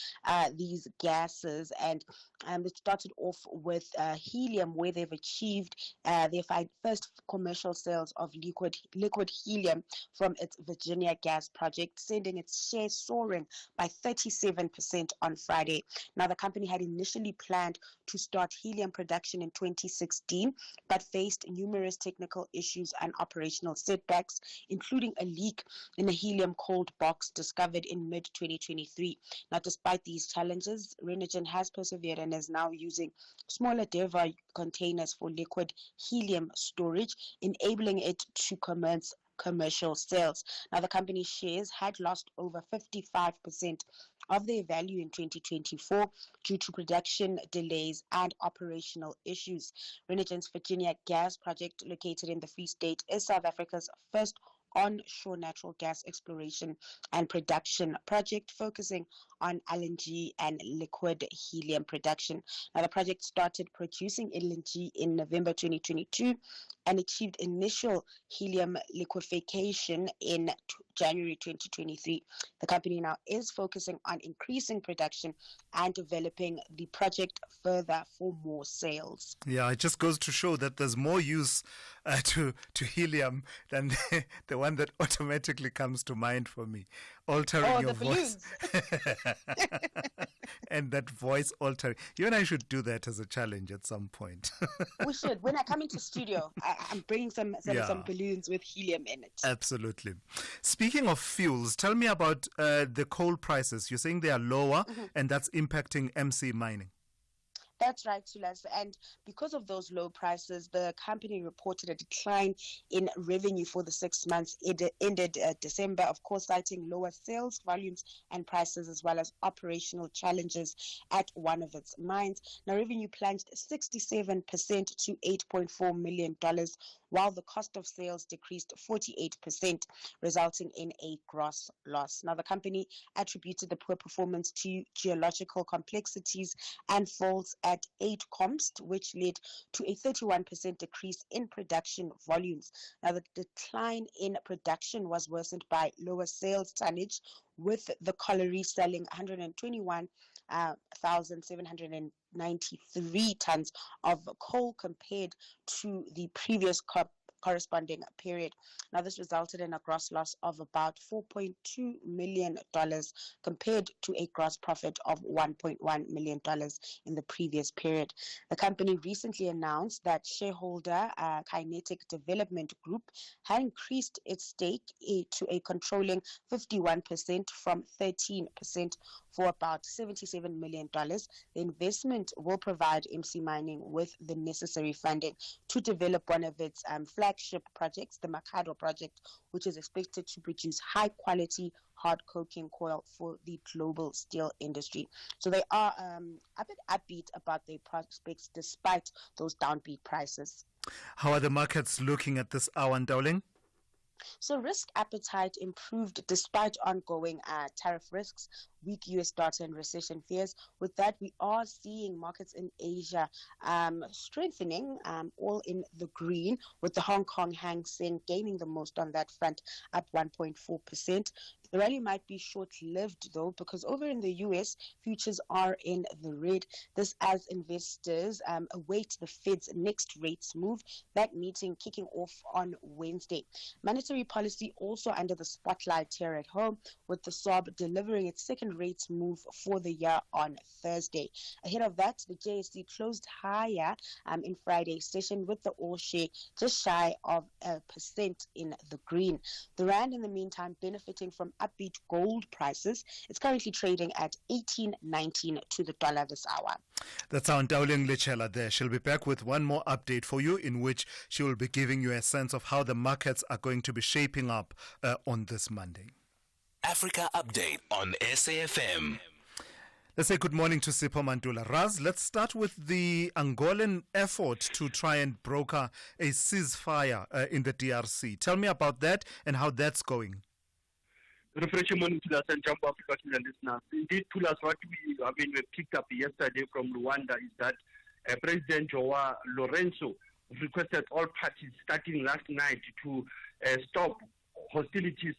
T: these gases. And it started off with helium, where they've achieved their first commercial sales of liquid helium from its Virginia gas project, sending its share soaring by 37% on Friday. Now, the company had initially planned to start helium production in 2016, but faced numerous technical issues and operational setbacks, including a leak in a helium cold box discovered in mid-2023. Now, despite these challenges, Renogen has persevered and is now using smaller Deva containers for liquid helium storage, enabling it to commence commercial sales. Now, the company's shares had lost over 55% of their value in 2024 due to production delays and operational issues. Renogen's Virginia gas project, located in the Free State, is South Africa's first onshore natural gas exploration and production project, focusing on LNG and liquid helium production. Now, the project started producing LNG in November 2022 and achieved initial helium liquefaction in January 2023. The company now is focusing on increasing production and developing the project further for more sales.
A: Yeah, it just goes to show that there's more use to helium than the one that automatically comes to mind for me. Altering your voice. And that voice altering. You and I should do that as a challenge at some point.
T: We should. When I come into studio, I'm bringing some balloons with helium in it.
A: Absolutely. Speaking of fuels, tell me about the coal prices. You're saying they are lower, and that's impacting MC Mining.
T: That's right, Thulas. And because of those low prices, the company reported a decline in revenue for the 6 months ended December, of course, citing lower sales volumes and prices, as well as operational challenges at one of its mines. Now, revenue plunged 67% to $8.4 million, while the cost of sales decreased 48%, resulting in a gross loss. Now, the company attributed the poor performance to geological complexities and faults at 8 comps, which led to a 31% decrease in production volumes. Now, the decline in production was worsened by lower sales tonnage, with the colliery selling 121,793 tons of coal compared to the previous corresponding period. Now, this resulted in a gross loss of about $4.2 million compared to a gross profit of $1.1 million in the previous period. The company recently announced that shareholder Kinetic Development Group had increased its stake to a controlling 51% from 13% for about $77 million. The investment will provide MC Mining with the necessary funding to develop one of its flagship projects, the Makado project, which is expected to produce high-quality hard coking coal for the global steel industry. So they are a bit upbeat about their prospects despite those downbeat prices.
A: How are the markets looking at this hour, Dowling?
T: So risk appetite improved despite ongoing tariff risks, weak US dollar and recession fears. With that, we are seeing markets in Asia strengthening, all in the green, with the Hong Kong Hang Seng gaining the most on that front, up 1.4%. The rally might be short-lived, though, because over in the US, futures are in the red. This as investors await the Fed's next rates move, that meeting kicking off on Wednesday. Monetary policy also under the spotlight here at home, with the SOB delivering its second rates move for the year on Thursday. Ahead of that, the JSE closed higher in Friday's session, with the all share just shy of 1% in the green. The rand, in the meantime, benefiting from upbeat gold prices. It's currently trading at 18.19 to the dollar this hour.
A: That's our Dowling Lechela there. She'll be back with one more update for you, in which she will be giving you a sense of how the markets are going to be shaping up on this Monday.
G: Africa Update on SAFM.
A: Let's say good morning to Sipho Mantula. Raz, let's start with the Angolan effort to try and broker a ceasefire in the DRC. Tell me about that and how that's going.
K: Refreshing morning to us and jump Africa to the listeners. Indeed, to us, what we picked up yesterday from Rwanda is that President Joao Lorenzo requested all parties starting last night to stop hostilities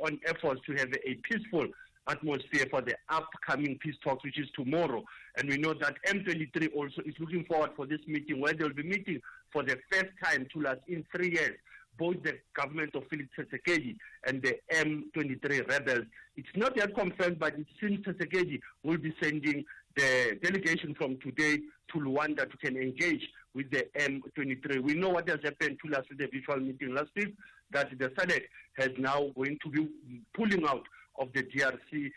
K: on efforts to have a peaceful atmosphere for the upcoming peace talks, which is tomorrow. And we know that M23 also is looking forward for this meeting, where they'll be meeting for the first time in 3 years, both the government of Felix Tshisekedi and the M23 rebels. It's not yet confirmed, but it seems Tshisekedi will be sending the delegation from today to Luanda to can engage with the M23. We know what has happened to us with the virtual meeting last week, that the SADC has now going to be pulling out of the DRC.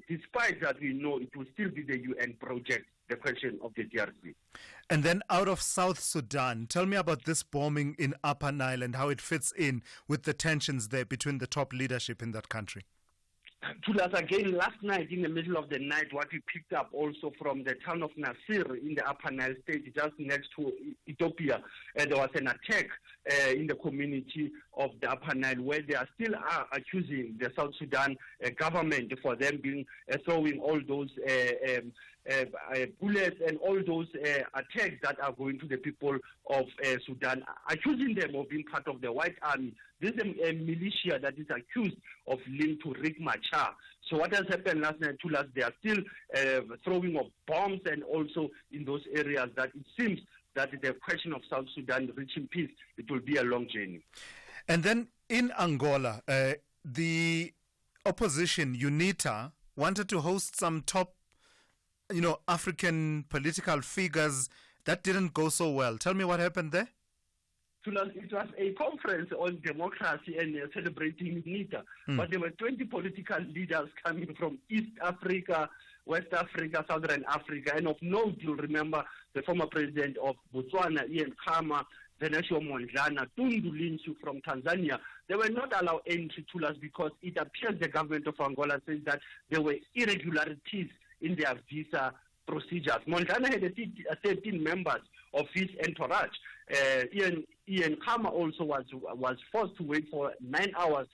K: Despite that, we know it will still be the UN project, the question of the DRC.
A: And then out of South Sudan, tell me about this bombing in Upper Nile and how it fits in with the tensions there between the top leadership in that country.
K: To us again, last night in the middle of the night, what we picked up also from the town of Nasir in the Upper Nile state, just next to Ethiopia, there was an attack in the community of the Upper Nile, where they are still accusing the South Sudan government for them being throwing all those bullets and all those attacks that are going to the people of Sudan, accusing them of being part of the White Army. This is a militia that is accused of linked to Riek Machar. So what has happened last night to us, they are still throwing of bombs, and also in those areas that it seems that the question of South Sudan reaching peace, it will be a long journey.
A: And then in Angola, the opposition, UNITA, wanted to host some top African political figures. That didn't go so well. Tell me what happened there.
K: It was a conference on democracy and celebrating UNITA, but there were 20 political leaders coming from East Africa, West Africa, Southern Africa, and of note, you'll remember the former president of Botswana, Ian Khama, Venetia Mondlane, Tundu Lissu from Tanzania. They were not allowed entry to us because it appears the government of Angola says that there were irregularities in their visa procedures. Mondlane had 13 members of his entourage. Ian Ian Khama also was forced to wait for 9 hours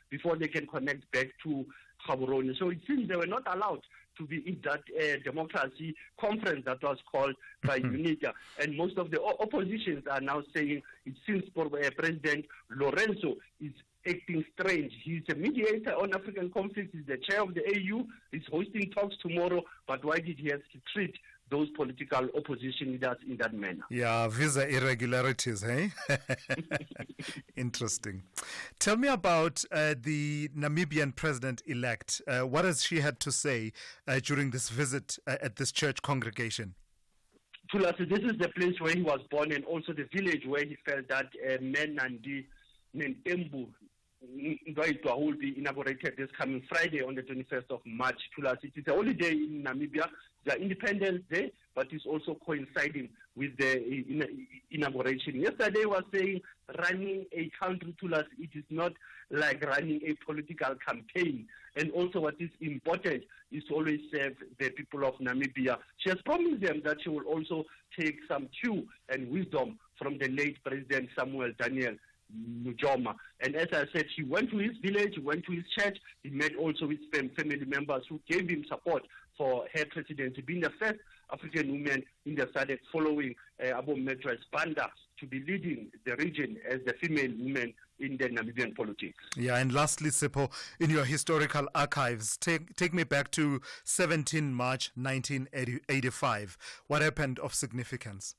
K: before they can connect back to Gaborone. So it seems they were not allowed to be in that democracy conference that was called by UNITA. And most of the oppositions are now saying it seems President Lorenzo is acting strange. He's a mediator on African conflicts. He's the chair of the AU. He's hosting talks tomorrow. But why did he have to treat those political opposition leaders in that manner?
A: Yeah, visa irregularities, hey? Interesting. Tell me about the Namibian president-elect. What has she had to say during this visit at this church congregation?
K: Thulasi, this is the place where he was born and also the village where he felt that Menandi Nentembu will be inaugurated this coming Friday on the 21st of March. Thulasi, it's a holiday in Namibia. The Independence Day, but it's also coinciding with the inauguration. Yesterday was saying running a country, Thulasi, it is not like running a political campaign. And also what is important is to always serve the people of Namibia. She has promised them that she will also take some cue and wisdom from the late President Samuel Daniel Mujoma. And as I said, he went to his village, he went to his church, he met also his family members who gave him support for her presidency, being the first African woman in the SADC following Abo Metra Spanda to be leading the region as the female woman in the Namibian politics.
A: Yeah, and lastly, Sipho, in your historical archives, take me back to 17 March 1985. What happened of significance?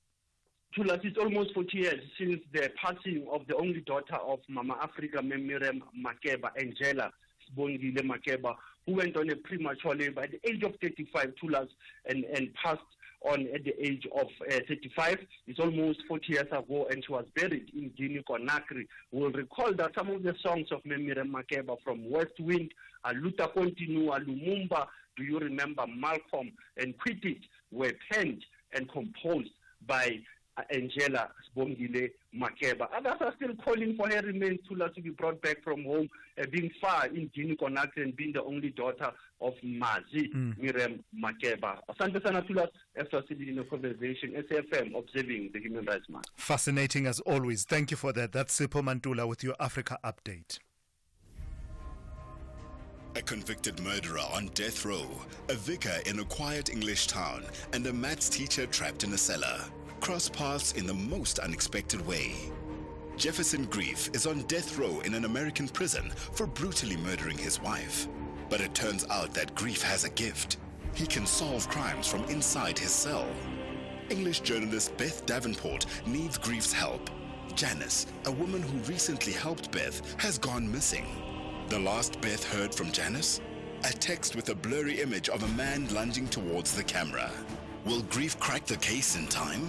K: Thulasi, it's almost 40 years since the passing of the only daughter of Mama Africa, Miriam Makeba, Angela Sibongile Makeba, who went on a premature labor at the age of 35, Thulasi, and passed on at the age of 35. It's almost 40 years ago, and she was buried in Guinea Conakry. We'll recall that some of the songs of Miriam Makeba, from West Wind, Aluta Continua, Lumumba, Do You Remember Malcolm, and Quit It, were penned and composed by Angela Sibongile Makeba. Others are still calling for her remains to be brought back from home, being far in Guinea Conakry and being the only daughter of Mazi Miriam Makeba. Asante sana Thulas, after sitting in a conversation, SFM, observing the human rights man.
A: Fascinating as always. Thank you for that. That's Sipho Mantula with your Africa update.
D: A convicted murderer on death row, a vicar in a quiet English town, and a maths teacher trapped in a cellar cross paths in the most unexpected way. Jefferson Grief is on death row in an American prison for brutally murdering his wife. But it turns out that Grief has a gift. He can solve crimes from inside his cell. English journalist Beth Davenport needs Grief's help. Janice, a woman who recently helped Beth, has gone missing. The last Beth heard from Janice? A text with a blurry image of a man lunging towards the camera. Will Grief crack the case in time?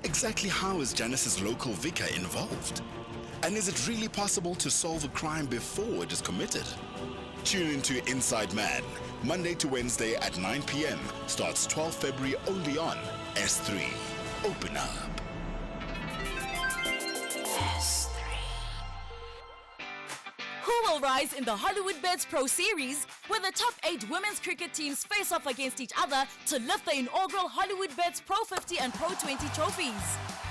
D: Exactly how is Janice's local vicar involved? And is it really possible to solve a crime before it is committed? Tune into Inside Man, Monday to Wednesday at 9 p.m. Starts 12 February only on S3. Open up.
P: S3. Who will rise in the Hollywood Bets Pro Series, where the top 8 women's cricket teams face off against each other to lift the inaugural Hollywood Bets Pro 50 and Pro 20 trophies?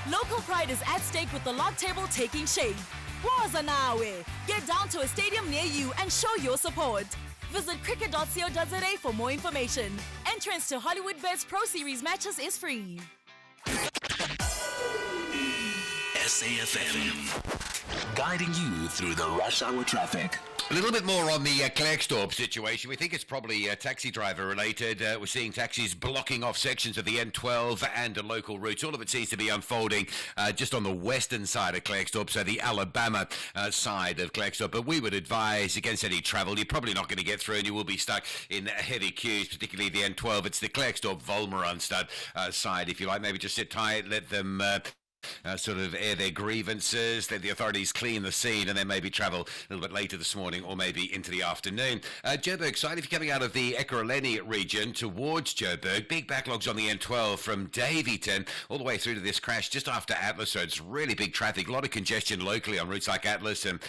P: Local pride is at stake with the log table taking shape. Waza nawe! Get down to a stadium near you and show your support. Visit cricket.co.za for more information. Entrance to Hollywood Bets Pro Series matches is free.
B: SAFM, guiding you through the rush hour traffic.
M: A little bit more on the Klerksdorp situation. We think it's probably taxi driver related. We're seeing taxis blocking off sections of the N12 and local routes. All of it seems to be unfolding just on the western side of Klerksdorp, so the Alabama side of Klerksdorp. But we would advise against any travel. You're probably not going to get through and you will be stuck in heavy queues, particularly the N12. It's the Klerksdorp-Volmeranstad side, if you like. Maybe just sit tight, let them sort of air their grievances, let the authorities clean the scene, and then maybe travel a little bit later this morning or maybe into the afternoon. Joburg side, if you're coming out of the Ekurhuleni region towards Joburg, big backlogs on the N12 from Davyton all the way through to this crash just after Atlas, so it's really big traffic, a lot of congestion locally on routes like Atlas and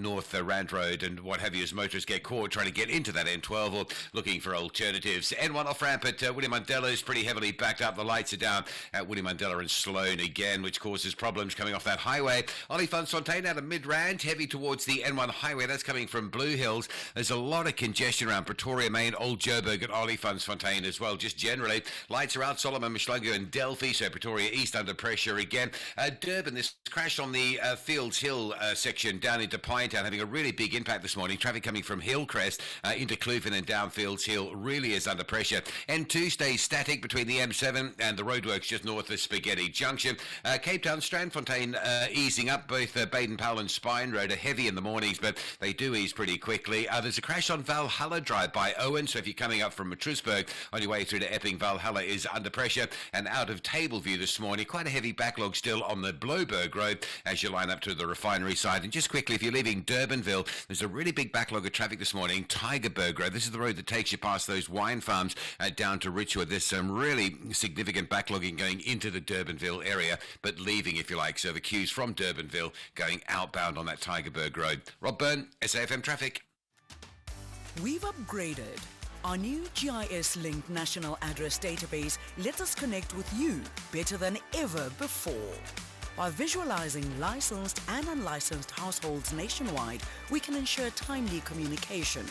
M: North Rand Road and what have you, as motorists get caught trying to get into that N12 or looking for alternatives. N1 off ramp at William Mandela is pretty heavily backed up. The lights are down at William Mandela and Sloane again, which causes problems coming off that highway. Olifantsfontein out of Midrand, heavy towards the N1 highway. That's coming from Blue Hills. There's a lot of congestion around Pretoria Main, Old Joburg and Olifantsfontein as well. Just generally, lights are out, Solomon, Mishlangu and Delphi, so Pretoria East under pressure again. Durban, this crash on the Fields Hill section down into Pinetown, having a really big impact this morning. Traffic coming from Hillcrest into Kloof and then down Fields Hill really is under pressure. N2 stays static between the M7 and the roadworks just north of Spaghetti Junction. Cape Town, Strandfontein easing up. Both Baden-Powell and Spine Road are heavy in the mornings, but they do ease pretty quickly. There's a crash on Valhalla Drive by Owen, so if you're coming up from Matroosburg on your way through to Epping, Valhalla is under pressure. And out of Tableview this morning, quite a heavy backlog still on the Bloberg Road as you line up to the refinery side. And just quickly, if you're leaving Durbanville, there's a really big backlog of traffic this morning. Tygerberg Road, this is the road that takes you past those wine farms down to Richwood. There's some really significant backlogging going into the Durbanville area, but leaving, if you like. So the queues from Durbanville going outbound on that Tygerberg Road. Rob Byrne, SAFM Traffic.
E: We've upgraded. Our new GIS-linked national address database lets us connect with you better than ever before. By visualizing licensed and unlicensed households nationwide, we can ensure timely communication.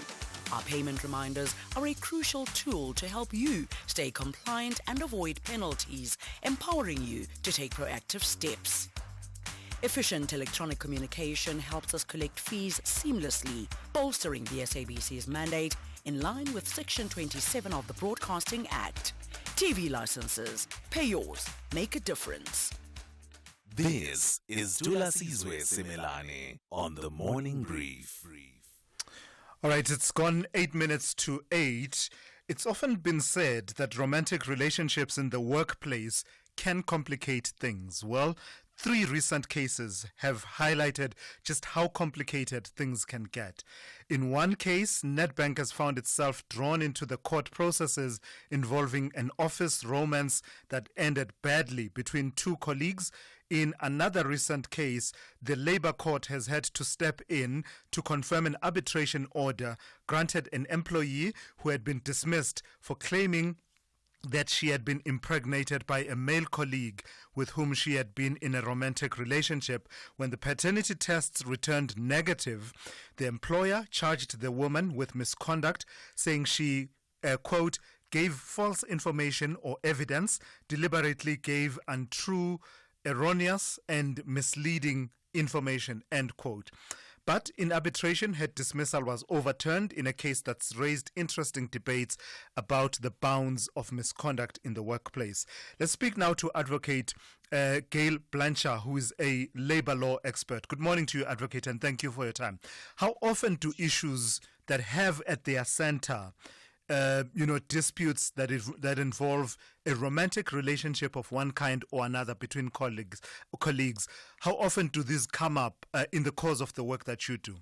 E: Our payment reminders are a crucial tool to help you stay compliant and avoid penalties, empowering you to take proactive steps. Efficient electronic communication helps us collect fees seamlessly, bolstering the SABC's mandate in line with Section 27 of the Broadcasting Act. TV licenses, pay yours, make a difference.
G: This is Thulasizwe Simelane on the Morning Brief.
A: All right, it's gone 8 minutes to 8. It's often been said that romantic relationships in the workplace can complicate things. Well, 3 recent cases have highlighted just how complicated things can get. In one case, Nedbank has found itself drawn into the court processes involving an office romance that ended badly between 2 colleagues. In another recent case, the Labour Court has had to step in to confirm an arbitration order granted an employee who had been dismissed for claiming that she had been impregnated by a male colleague with whom she had been in a romantic relationship. When the paternity tests returned negative, the employer charged the woman with misconduct, saying she, quote, gave false information or evidence, deliberately gave untrue, erroneous and misleading information, end quote. But in arbitration, her dismissal was overturned in a case that's raised interesting debates about the bounds of misconduct in the workplace. Let's speak now to Advocate Gail Blanchard, who is a labor law expert. Good morning to you, Advocate, and thank you for your time. How often do issues that have at their center disputes that involve a romantic relationship of one kind or another between colleagues, how often do these come up in the course of the work that you do?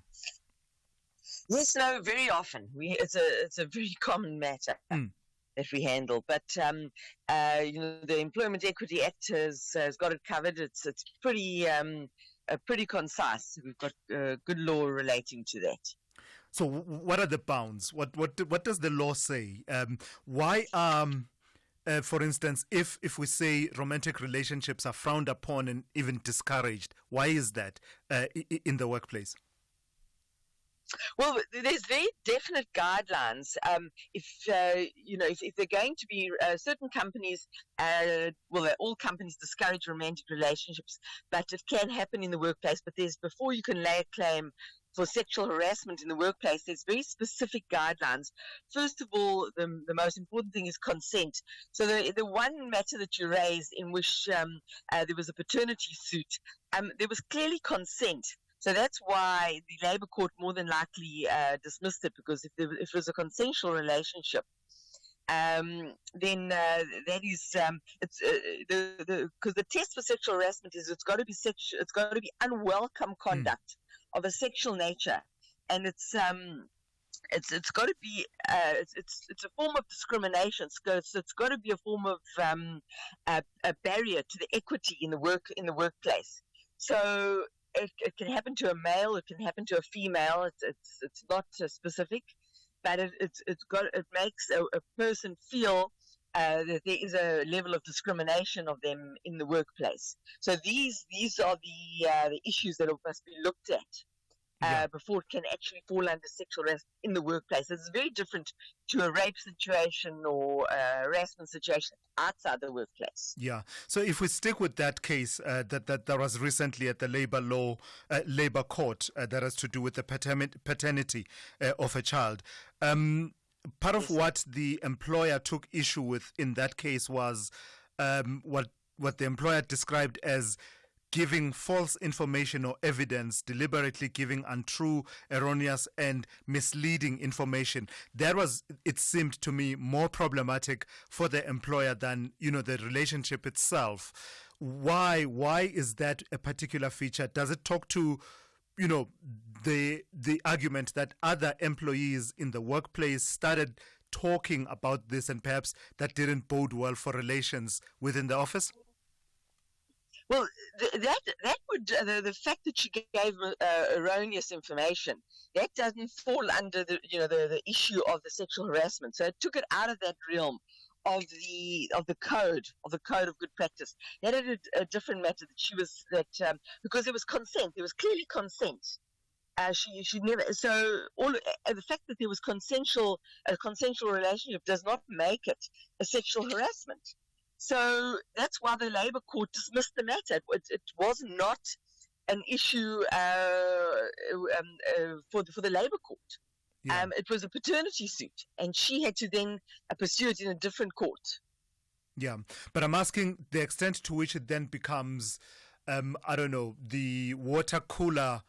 U: Yes, no, very often. It's a very common matter that we handle. But the Employment Equity Act has got it covered. It's pretty concise. We've got good law relating to that.
A: So what are the bounds? What does the law say? Why for instance, if we say romantic relationships are frowned upon and even discouraged, why is that in the workplace?
U: Well, there's very definite guidelines. If they're going to be certain companies, all companies discourage romantic relationships, but it can happen in the workplace. But before you can lay a claim for sexual harassment in the workplace, there's very specific guidelines. First of all, the most important thing is consent. So the one matter that you raised in which there was a paternity suit, there was clearly consent. So that's why the Labour Court more than likely dismissed it, because if it was a consensual relationship, then that is because the test for sexual harassment is it's got to be unwelcome conduct of a sexual nature, and it's got to be it's a form of discrimination. So it's got to be a form of a barrier to the equity in the workplace. So it can happen to a male, it can happen to a female. It's not specific, but it makes a person feel that there is a level of discrimination of them in the workplace. So these are the issues that must be looked at before it can actually fall under sexual harassment in the workplace. It's very different to a rape situation or a harassment situation outside the workplace.
A: Yeah. So if we stick with that case that was recently at the labor court that has to do with the paternity of a child. Part of what the employer took issue with in that case was what the employer described as giving false information or evidence, deliberately giving untrue, erroneous, and misleading information. That was, it seemed to me, more problematic for the employer than, the relationship itself. Why is that a particular feature? Does it talk to, the argument that other employees in the workplace started talking about this, and perhaps that didn't bode well for relations within the office?
U: Well, that would the fact that she gave erroneous information, that doesn't fall under the issue of the sexual harassment. So it took it out of that realm of the code of good practice. That had a different matter because there was consent. There was clearly consent. She never. So the fact that there was a consensual relationship does not make it a sexual harassment. So that's why the Labour Court dismissed the matter. It was not an issue for the Labour Court. Yeah. It was a paternity suit, and she had to then pursue it in a different court.
A: Yeah, but I'm asking the extent to which it then becomes, the water cooler,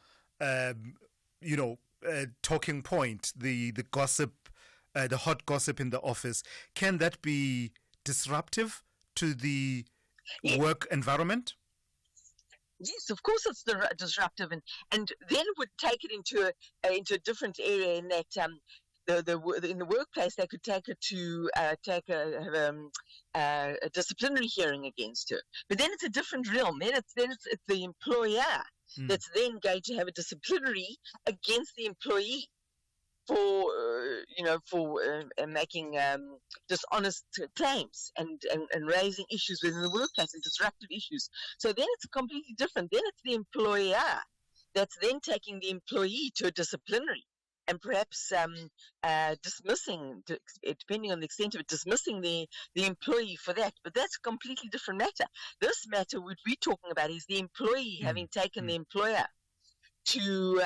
A: talking point, the gossip, the hot gossip in the office. Can that be disruptive to the work environment?
U: Yes, of course it's disruptive, and then it would take it into a different area in that in the workplace they could take it to a disciplinary hearing against her. But then it's a different realm. Then it's the employer that's then going to have a disciplinary against the employee for making dishonest claims and raising issues within the workplace and disruptive issues. So then it's completely different. Then it's the employer that's then taking the employee to a disciplinary and perhaps dismissing, depending on the extent of it, dismissing the employee for that. But that's a completely different matter. This matter what we're talking about is the employee having taken the employer to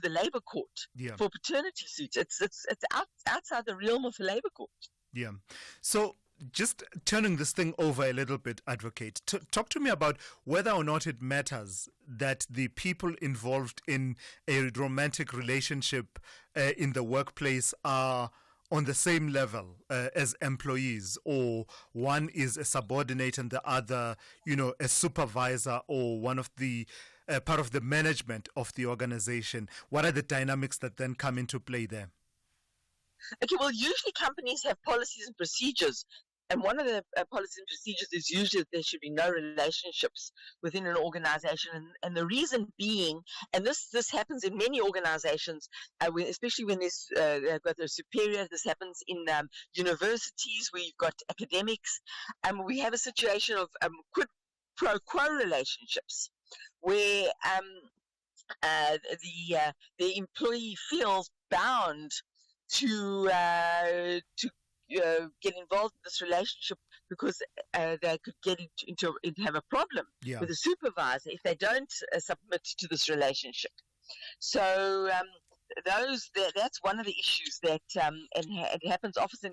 U: the Labour Court for paternity suits. It's outside the realm of the Labour Court.
A: Yeah. So just turning this thing over a little bit, Advocate, talk to me about whether or not it matters that the people involved in a romantic relationship in the workplace are on the same level as employees, or one is a subordinate and the other, a supervisor or one of the part of the management of the organization. What are the dynamics that then come into play there?
U: Okay, well, usually companies have policies and procedures, and one of the policies and procedures is usually that there should be no relationships within an organization, and the reason being, and this happens in many organizations, especially when they've got their superior. This happens in universities where you've got academics, and we have a situation of quid pro quo relationships, where the employee feels bound to get involved in this relationship because they could get into have a problem with the supervisor if they don't submit to this relationship. So that's one of the issues that and it happens often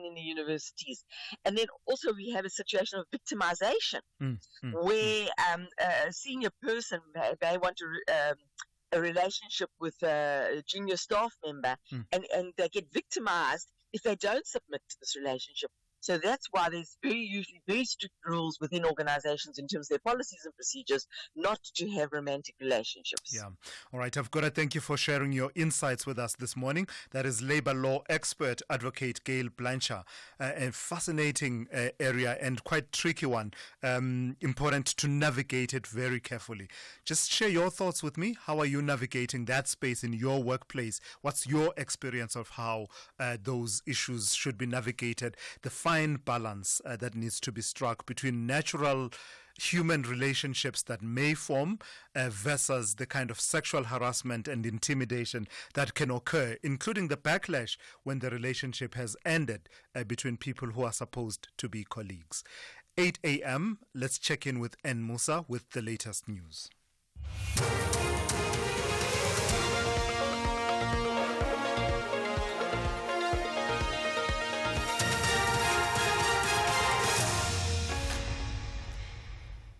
U: in the universities. And then also we have a situation of victimization where a senior person may want a relationship with a junior staff member and they get victimized if they don't submit to this relationship. So that's why there's usually very strict rules within organizations in terms of their policies and procedures not to have romantic relationships.
A: Yeah. All right. I've got to thank you for sharing your insights with us this morning. That is labor law expert advocate Gail Blanchard. A fascinating area and quite tricky one. Important to navigate it very carefully. Just share your thoughts with me. How are you navigating that space in your workplace? What's your experience of how those issues should be navigated? The fine balance that needs to be struck between natural human relationships that may form versus the kind of sexual harassment and intimidation that can occur, including the backlash when the relationship has ended between people who are supposed to be colleagues. 8 a.m., let's check in with N. Musa with the latest news.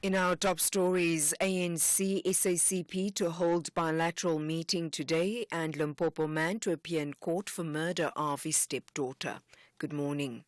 H: In our top stories, ANC SACP to hold bilateral meeting today and Limpopo man to appear in court for murder of his stepdaughter. Good morning.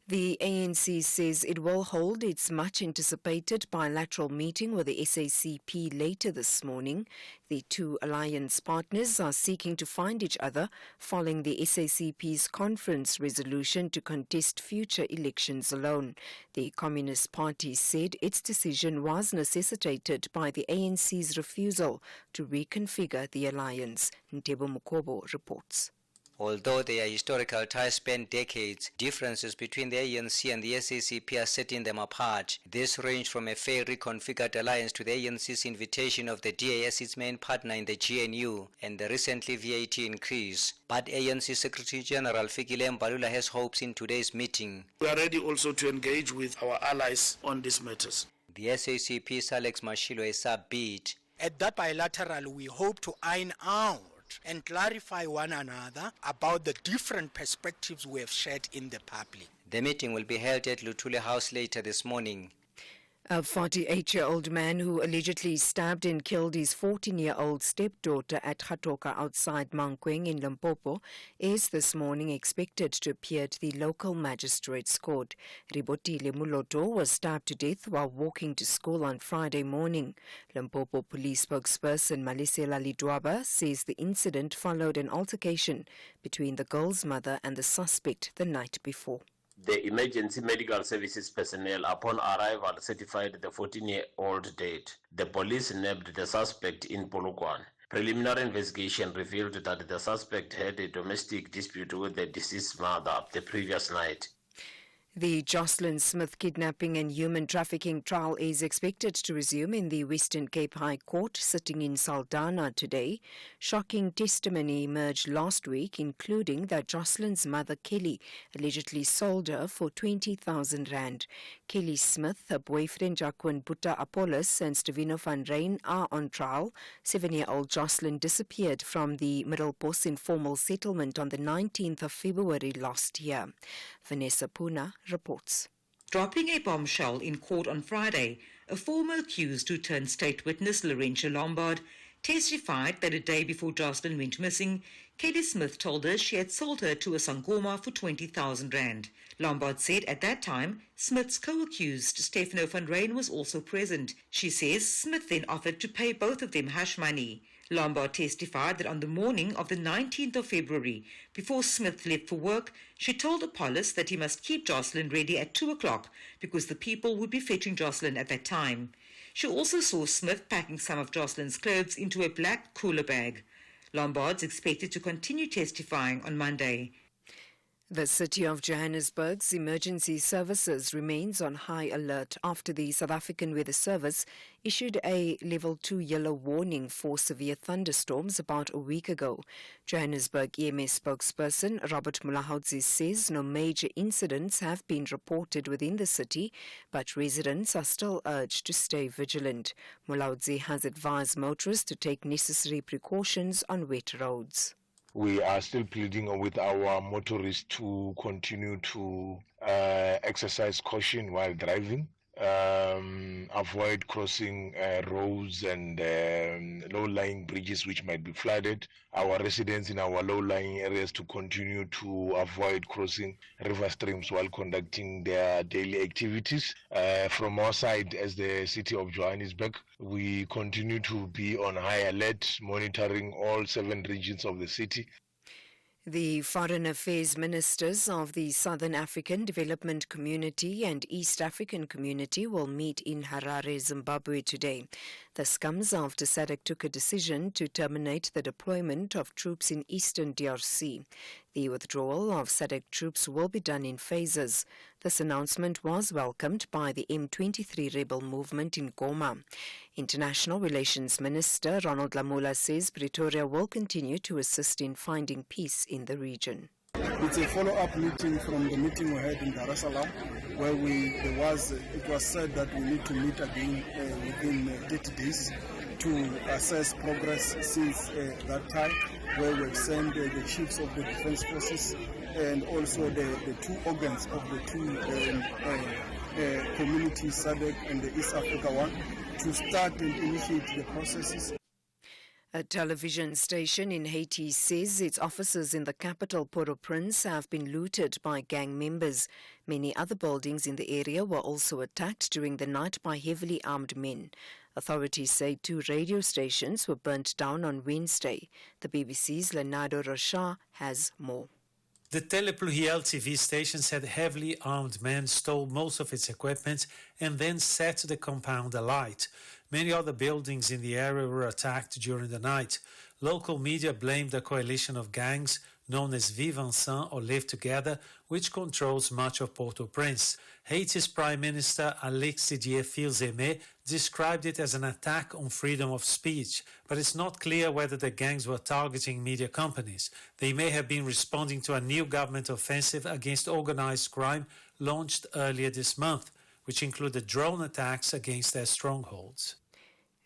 H: The ANC says it will hold its much-anticipated bilateral meeting with the SACP later this morning. The two alliance partners are seeking to find each other following the SACP's conference resolution to contest future elections alone. The Communist Party said its decision was necessitated by the ANC's refusal to reconfigure the alliance. Ntebo Mukobo reports.
F: Although their historical ties span decades, differences between the ANC and the SACP are setting them apart. This ranged from a fair reconfigured alliance to the ANC's invitation of the DAS, its main partner in the GNU, and the recently VAT increase. But ANC Secretary General Fikile Mbalula has hopes in today's meeting.
L: We are ready also to engage with our allies on these matters.
F: The SACP's Alex Mashilo is upbeat.
V: At that bilateral, we hope to iron out and clarify one another about the different perspectives we have shared in the public.
F: The meeting will be held at Luthuli House later this morning.
H: A 48-year-old man who allegedly stabbed and killed his 14-year-old stepdaughter at Khatoka outside Mankweng in Limpopo is this morning expected to appear at the local magistrate's court. Ribotile Muloto was stabbed to death while walking to school on Friday morning. Limpopo police spokesperson Malisela Lidwaba says the incident followed an altercation between the girl's mother and the suspect the night before.
W: The emergency medical services personnel, upon arrival, certified the 14-year-old dead. The police nabbed the suspect in Polokwane. Preliminary investigation revealed that the suspect had a domestic dispute with the deceased mother the previous night.
H: The Jocelyn Smith kidnapping and human trafficking trial is expected to resume in the Western Cape High Court sitting in Saldanha today. Shocking testimony emerged last week, including that Jocelyn's mother Kelly allegedly sold her for 20,000 rand. Kelly Smith, her boyfriend Jacqueline Buta Apollos and Stevino van Rijn are on trial. 7-year-old Jocelyn disappeared from the Middelbos informal settlement on the 19th of February last year. Vanessa Puna reports.
Y: Dropping a bombshell in court on Friday, a former accused who turned state witness Laurentia Lombard testified that a day before Jocelyn went missing, Kelly Smith told her she had sold her to a Sangoma for 20,000 rand. Lombard said at that time, Smith's co-accused, Stefano van Rijn, was also present. She says Smith then offered to pay both of them hush money. Lombard testified that on the morning of the 19th of February, before Smith left for work, she told Apollos that he must keep Jocelyn ready at 2 o'clock because the people would be fetching Jocelyn at that time. She also saw Smith packing some of Jocelyn's clothes into a black cooler bag. Lombard's expected to continue testifying on Monday.
H: The city of Johannesburg's emergency services remains on high alert after the South African Weather Service issued a level 2 yellow warning for severe thunderstorms about a week ago. Johannesburg EMS spokesperson Robert Mulaudzi says no major incidents have been reported within the city, but residents are still urged to stay vigilant. Mulaudzi has advised motorists to take necessary precautions on wet roads.
Z: We are still pleading with our motorists to continue to exercise caution while driving. avoid crossing roads and low-lying bridges which might be flooded. Our residents in our low-lying areas to continue to avoid crossing river streams while conducting their daily activities. From our side, as the city of Johannesburg, we continue to be on high alert, monitoring all 7 regions of the city.
H: The Foreign Affairs Ministers of the Southern African Development Community and East African Community will meet in Harare, Zimbabwe today. This comes after SADC took a decision to terminate the deployment of troops in eastern DRC. The withdrawal of SADC troops will be done in phases. This announcement was welcomed by the M23 rebel movement in Goma. International Relations Minister Ronald Lamola says Pretoria will continue to assist in finding peace in the region.
C: It's a follow-up meeting from the meeting we had in Dar es Salaam, where it was said that we need to meet again within 30 days to assess progress since that time, where we sent the chiefs of the defense forces and also the 2 organs of the 2 communities, SADC and the East Africa one, to start and initiate the processes.
H: A television station in Haiti says its offices in the capital, Port-au-Prince, have been looted by gang members. Many other buildings in the area were also attacked during the night by heavily armed men. Authorities say 2 radio stations were burnt down on Wednesday. The BBC's Leonardo Rocha has more.
J: The Telepluhiel TV station said heavily armed men stole most of its equipment and then set the compound alight. Many other buildings in the area were attacked during the night. Local media blamed a coalition of gangs known as Vive Ensemble or Live Together, which controls much of Port-au-Prince. Haiti's Prime Minister Alex Didier-Fils-Aimé described it as an attack on freedom of speech, but it's not clear whether the gangs were targeting media companies. They may have been responding to a new government offensive against organized crime launched earlier this month, which included drone attacks against their strongholds.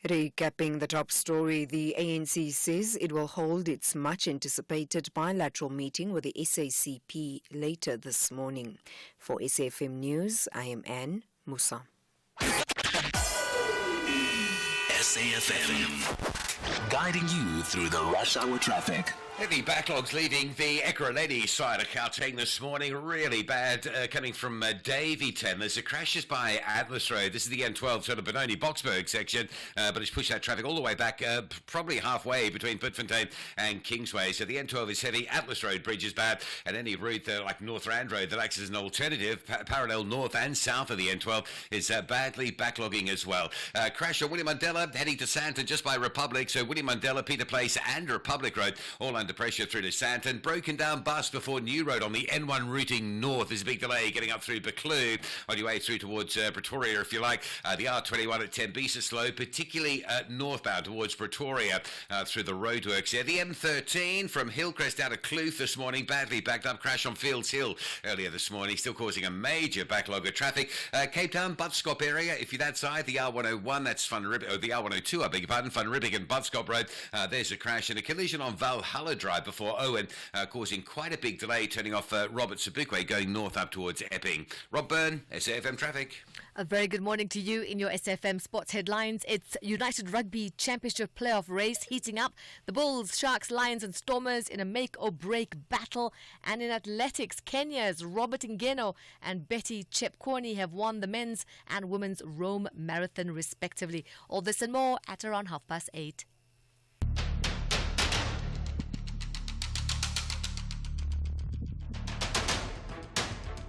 H: Recapping the top story, the ANC says it will hold its much-anticipated bilateral meeting with the SACP later this morning. For SAFM News, I am Anne Musa.
G: SAFM, guiding you through the rush hour traffic.
M: Heavy backlogs leaving the Ekurhuleni side of Gauteng this morning. Really bad coming from Davyton. There's a crashes by Atlas Road. This is the N12 sort of Benoni-Boksburg section, but it's pushed that traffic all the way back, probably halfway between Pitfontein and Kingsway. So the N12 is heavy. Atlas Road bridge is bad, and any route like North Rand Road that acts as an alternative, parallel north and south of the N12, is badly backlogging as well. Crash on William Mandela heading to Sandton just by Republic. So William Mandela, Peter Place and Republic Road all under pressure through to Sandton. Broken down bus before New Road on the N1 routing north. There's a big delay getting up through Buccleuch on your way through towards Pretoria, if you like. The R21 at Tembisa slow, particularly northbound towards Pretoria through the roadworks there. The M13 from Hillcrest down to Kloof this morning, badly backed up. Crash on Fields Hill earlier this morning, still causing a major backlog of traffic. Cape Town, Buttskop area, if you're that side, the R101, that's the R102, I beg your pardon, Van Riebeek and Buttskop Road. There's a crash and a collision on Valhalla Drive before Owen, causing quite a big delay turning off Robert Sobukwe going north up towards Epping. Rob Byrne, SAFM Traffic.
I: A very good morning to you in your SFM Sports Headlines. It's United Rugby Championship playoff race heating up. The Bulls, Sharks, Lions and Stormers in a make-or-break battle. And in athletics, Kenya's Robert Ngeno and Betty Chepkwony have won the men's and women's Rome Marathon respectively. All this and more at around 8:30.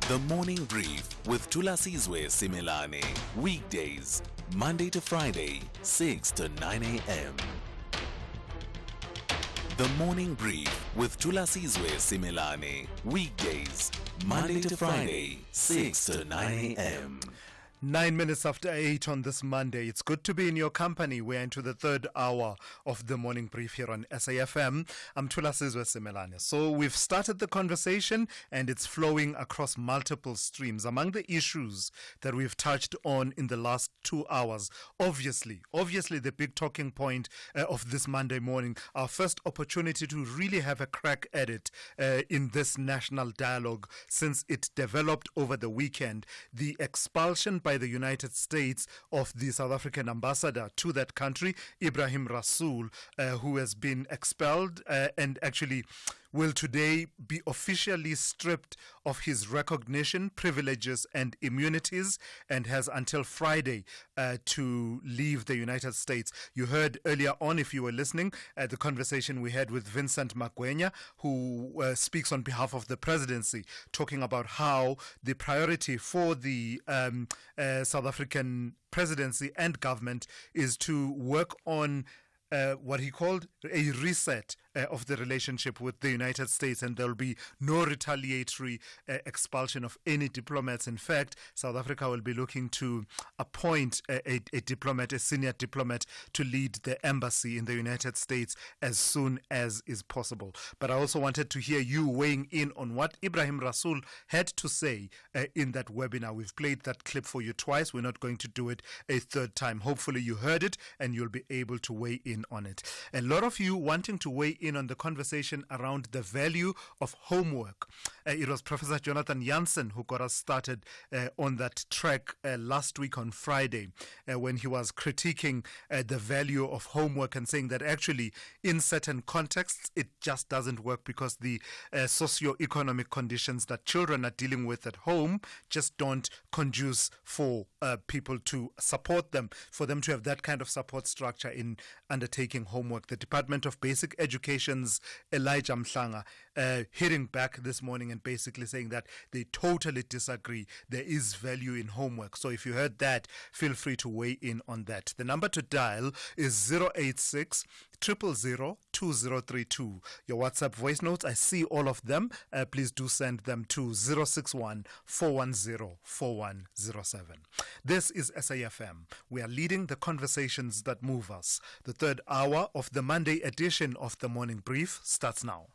G: The Morning Brief with Thulasizwe Simelane. Weekdays, Monday to Friday, 6 to 9 a.m. The Morning Brief with Thulasizwe Simelane. Weekdays, Monday to Friday, 6 to 9 a.m.
A: 9 minutes after 8 on this Monday. It's good to be in your company. We're into the third hour of the morning brief here on SAFM. I'm Thulasizwe Simelane. So we've started the conversation and it's flowing across multiple streams. Among the issues that we've touched on in the last 2 hours, obviously the big talking point of this Monday morning, our first opportunity to really have a crack at it in this national dialogue since it developed over the weekend, the expulsion by by the United States of the South African ambassador to that country, Ibrahim Rasool, who has been expelled and actually will today be officially stripped of his recognition, privileges and immunities, and has until Friday to leave the United States. You heard earlier on, if you were listening, the conversation we had with Vincent Magwenya, who speaks on behalf of the presidency, talking about how the priority for the South African presidency and government is to work on what he called a reset of the relationship with the United States, and there will be no retaliatory expulsion of any diplomats. In fact, South Africa will be looking to appoint a diplomat, a senior diplomat, to lead the embassy in the United States as soon as is possible. But I also wanted to hear you weighing in on what Ibrahim Rasool had to say in that webinar. We've played that clip for you twice. We're not going to do it a third time. Hopefully you heard it and you'll be able to weigh in on it. A lot of you wanting to weigh in on the conversation around the value of homework. It was Professor Jonathan Jansen who got us started on that track last week on Friday when he was critiquing the value of homework and saying that actually in certain contexts it just doesn't work because the socio-economic conditions that children are dealing with at home just don't conduce for people to support them, for them to have that kind of support structure in undertaking homework. The Department of Basic Education's Elijah Mhlanga hitting back this morning and basically saying that they totally disagree. There is value in homework. So if you heard that, feel free to weigh in on that. The number to dial is 086 000 2032. Your WhatsApp voice notes, I see all of them. Please do send them to 061 410 4107. This is SAFM. We are leading the conversations that move us. The third hour of the Monday edition of the Morning Brief starts now.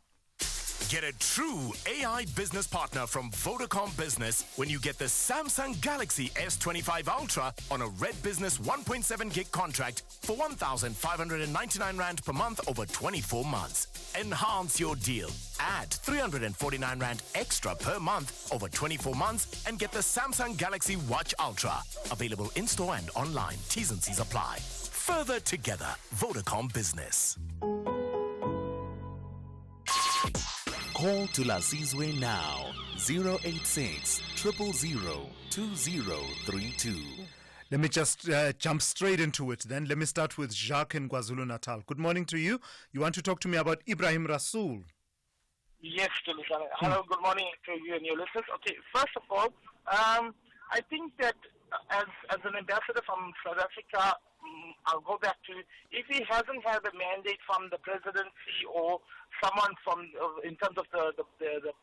N: Get a true AI business partner from Vodacom Business when you get the Samsung Galaxy S25 Ultra on a Red Business 1.7 gig contract for 1,599 Rand per month over 24 months. Enhance your deal. Add 349 Rand extra per month over 24 months and get the Samsung Galaxy Watch Ultra. Available in-store and online. T's and C's apply. Further together, Vodacom Business.
G: Call Thulasizwe now, 086 000 2032.
A: Let me just jump straight into it then. Let me start with Jacques in KwaZulu-Natal. Good morning to you. You want to talk to me about Ibrahim Rasool?
L: Yes, hello, good morning to you and your listeners. Okay, first of all, I think that as an ambassador from South Africa, I'll go back to, if he hasn't had a mandate from the presidency or someone from, in terms of the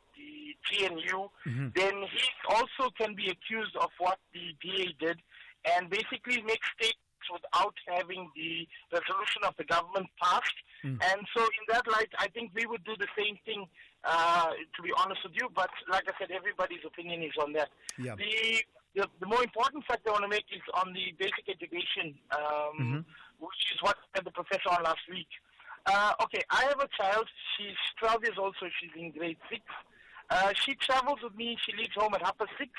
L: GNU, then he also can be accused of what the DA did and basically make statements without having the resolution of the government passed. And so in that light, I think we would do the same thing, to be honest with you. But like I said, everybody's opinion is on that.
A: Yeah.
L: The more important fact I want to make is on the basic education, which is what I had the professor on last week. Okay, I have a child. She's 12 years old, so she's in grade 6. She travels with me. She leaves home at 6:30,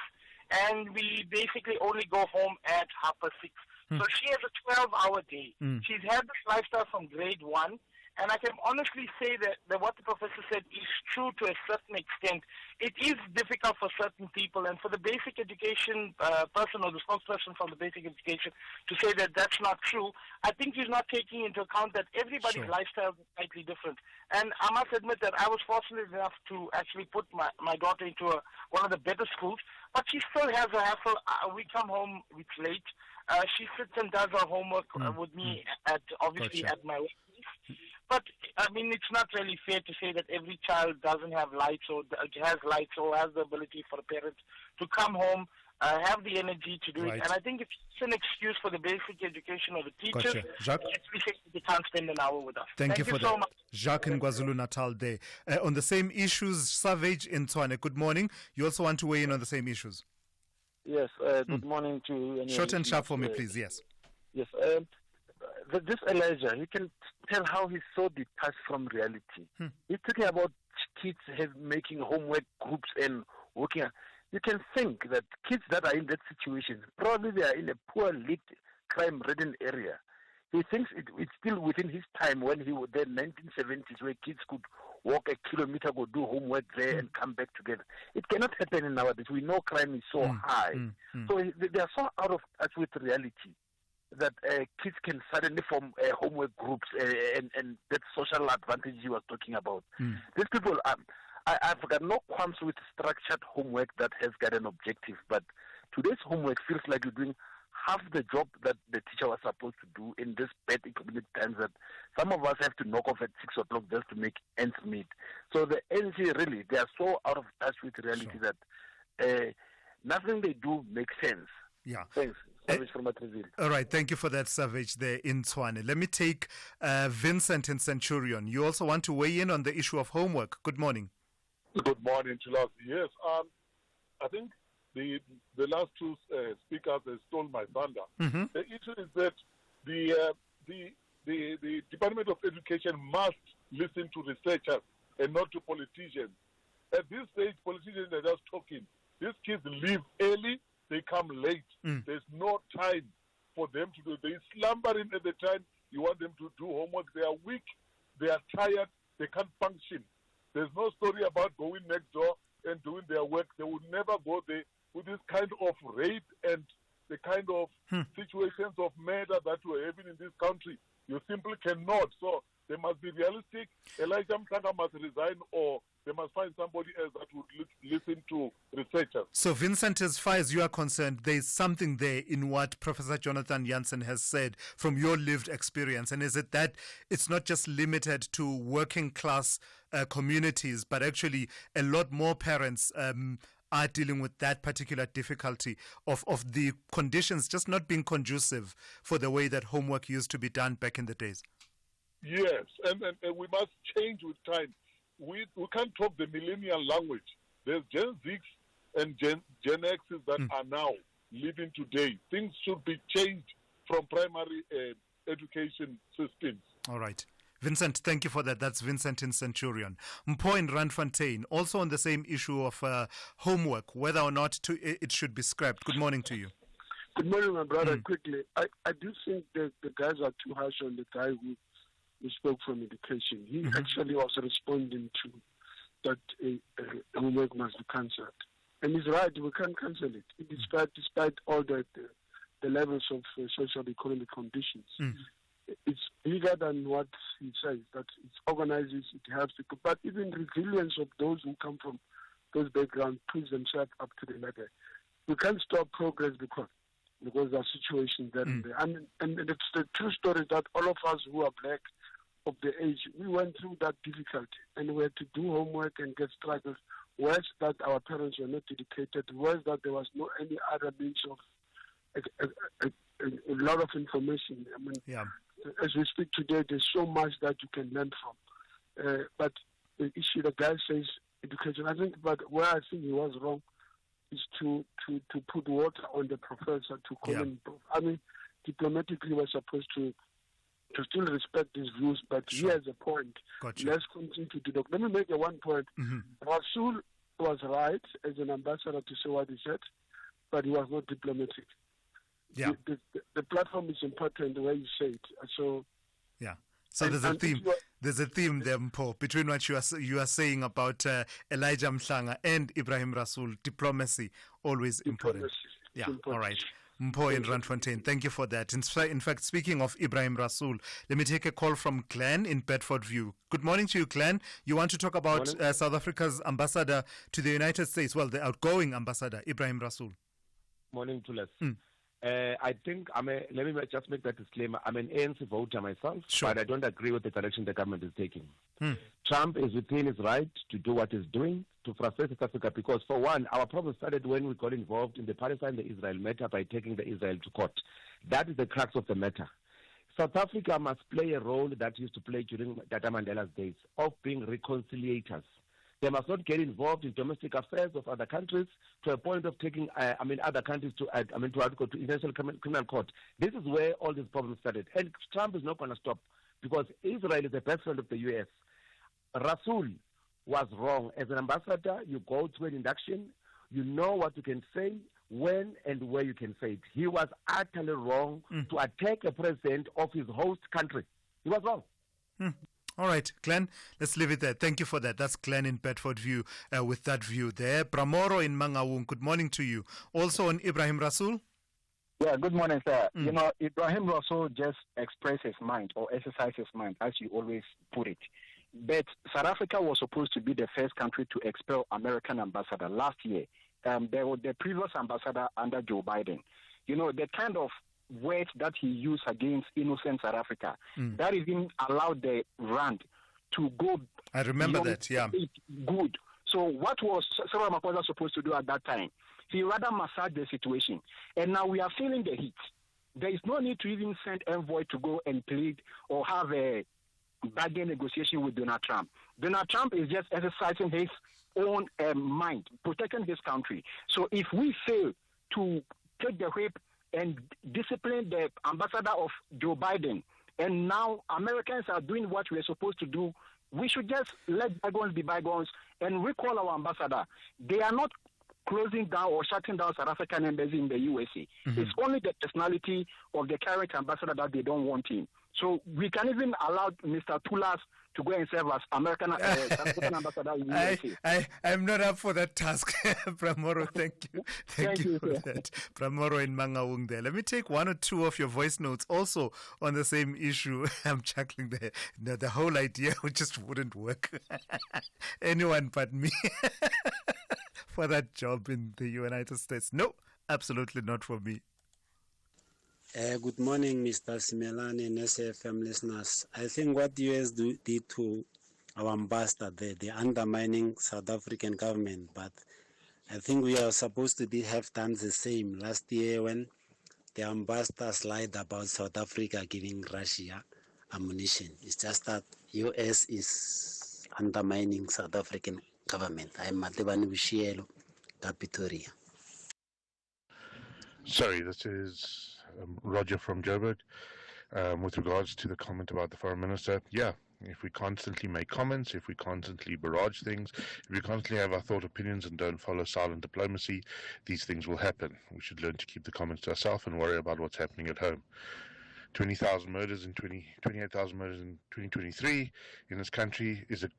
L: and we basically only go home at 6:30. So she has a 12-hour day. She's had this lifestyle from grade 1. And I can honestly say that what the professor said is true to a certain extent. It is difficult for certain people, and for the basic education person or the spokesperson from the basic education to say that that's not true, I think he's not taking into account that everybody's lifestyle is slightly different. And I must admit that I was fortunate enough to actually put my daughter into one of the better schools, but she still has a hassle. We come home, it's late. She sits and does her homework with me at my workplace. But, I mean, it's not really fair to say that every child doesn't have lights or has lights or has the ability for a parent to come home, have the energy to do it. And I think it's an excuse for the basic education of the teachers.
A: Jacques?
L: Actually say they can't spend an hour with us.
A: Thank you for
L: so
A: that.
L: much.
A: Jacques in KwaZulu-Natal Day. On the same issues, Savage in Tshwane, good morning. You also want to weigh in on the same issues?
O: Yes, good morning to you. And
A: short and sharp for me, please, yes.
O: Yes, this Elijah, he can tell how he's so detached from reality. He's talking about kids making homework groups and working. you can think that kids that are in that situation, probably they are in a poor lit, crime-ridden area. He thinks it's still within his time when he was there in 1970s, where kids could walk a kilometer, go do homework there and come back together. It cannot happen nowadays. We know crime is so high. So they are so out of touch with reality that kids can suddenly form homework groups and that social advantage you were talking about. These people, I've got no qualms with structured homework that has got an objective, but today's homework feels like you're doing half the job that the teacher was supposed to do in this bad economic times that some of us have to knock off at 6 o'clock just to make ends meet. So the NC really, they are so out of touch with reality that nothing they do makes sense.
A: Yeah.
O: Thanks. Savage from Matreville.
A: All right, thank you for that, Savage, there in Tshwane. Let me take Vincent in Centurion. You also want to weigh in on the issue of homework. Good morning.
K: Good morning, Thulasizwe. Yes, I think the last two speakers stole my thunder. The issue is that the Department of Education must listen to researchers and not to politicians. At this stage, politicians are just talking. These kids leave early, they come late. There's no time for them to do. They're slumbering at the time you want them to do homework. They are weak, they are tired, they can't function. There's no story about going next door and doing their work. They would never go there with this kind of rape and the kind of situations of murder that we're having in this country. You simply cannot. So they must be realistic. Elijah Mhlanga must resign, or they must find somebody else that would listen to researchers.
A: So, Vincent, as far as you are concerned, there's something there in what Professor Jonathan Jansen has said from your lived experience. And is it that it's not just limited to working class communities, but actually a lot more parents are dealing with that particular difficulty of the conditions just not being conducive for the way that homework used to be done back in the days?
K: Yes, and we must change with time. We can't talk the millennial language. There's Gen Z and Gen X's that are now living today. Things should be changed from primary education systems.
A: All right. Vincent, thank you for that. That's Vincent in Centurion. Mpho in Randfontein, also on the same issue of homework, whether or not it should be scrapped. Good morning to you.
C: Good morning, my brother. Quickly, I do think that the guys are too harsh on the guy who spoke from education. He actually was responding to that homework must be cancelled. And he's right, we can't cancel it, despite all the levels of social economic conditions. It's bigger than what he says, that it organizes, it helps people. But even resilience of those who come from those backgrounds push themselves up to the ladder. We can't stop progress because there are situations there and there. And it's the true story that all of us who are black of the age, we went through that difficulty and we had to do homework and get struggles. Worse that our parents were not dedicated, worse that there was no any other means of a lot of information. I mean, as we speak today, there's so much that you can learn from. But the issue, the guy says education, I think, but where I think he was wrong is to put water on the professor to call him. I mean, diplomatically, we're supposed to still respect his views, but he has a point. Let's continue to do that. Let me make one point. Rasool was right as an ambassador to say what he said, but he was not diplomatic.
A: Yeah.
C: The platform is important the way you say it. So
A: there's a theme. There's a theme there, Mpho, between what you are saying about Elijah Mhlanga and Ibrahim Rasool. Diplomacy always important. All right. Mpho in Randfontein, thank you for that. In fact, speaking of Ibrahim Rasool, let me take a call from Glenn in Bedford View. Good morning to you, Glenn. You want to talk about South Africa's ambassador to the United States, well, the outgoing ambassador, Ibrahim Rasool.
Q: Morning, Thulas. I think, let me just make that disclaimer. I'm an ANC voter myself, but I don't agree with the direction the government is taking. Trump is within his right to do what he's doing to frustrate South Africa because, for one, our problem started when we got involved in the Palestine-Israel matter by taking the Israel to court. That is the crux of the matter. South Africa must play a role that used to play during Tata Mandela's days of being reconciliators. They must not get involved in domestic affairs of other countries to a point of taking, other countries to International Criminal Court. This is where all these problems started. And Trump is not going to stop because Israel is the best friend of the U.S. Rasool was wrong. As an ambassador, you go to an induction You know what you can say, when and where you can say it. He was utterly wrong to attack a president of his host country. He was wrong.
A: All right, Glenn, let's leave it there. Thank you for that. That's Glenn in Bedford View with that view there. Pramoro in Mangaung, good morning to you. Also on Ibrahim Rasool.
D: Yeah, good morning, sir. You know, Ibrahim Rasool just expressed his mind or exercised his mind, as you always put it. But South Africa was supposed to be the first country to expel American ambassador last year. There was the previous ambassador under Joe Biden. You know, the kind of words that he used against innocent South Africa, that even allowed the rand to go.
A: I remember that, yeah.
D: Good. So what was Cyril Ramaphosa supposed to do at that time? He rather massaged the situation. And now we are feeling the heat. There is no need to even send envoy to go and plead or have a bargain negotiation with Donald Trump. Donald Trump is just exercising his own mind, protecting this country. So if we fail to take the whip and discipline the ambassador of Joe Biden, and now Americans are doing what we're supposed to do, we should just let bygones be bygones and recall our ambassador. They are not closing down or shutting down South African embassy in the USA. It's only the personality of the current ambassador that they don't want him. So we can even allow Mr. Thulas to go and serve as American ambassador in the USA.
A: I'm not up for that task, Pramoro. Thank you. Thank you for that. Pramoro in Mangaung there. Let me take one or two of your voice notes also on the same issue. I'm chuckling there. No, the whole idea just wouldn't work. Anyone but me for that job in the United States. No, absolutely not for me.
P: Good morning, Mr. Simelane and SAFM listeners. I think what the US did to our ambassador there, they're undermining South African government, but I think we are supposed to have done the same last year when the ambassador lied about South Africa giving Russia ammunition. It's just that US is undermining South African government. I'm Matebani Bushielo, Capitoria.
Z: Sorry, this is Roger from Joburg. With regards to the comment about the foreign minister, yeah, if we constantly make comments, if we constantly barrage things, if we constantly have our thought opinions and don't follow silent diplomacy, these things will happen. We should learn to keep the comments to ourselves and worry about what's happening at home. 28,000 murders in 2023 in this country is an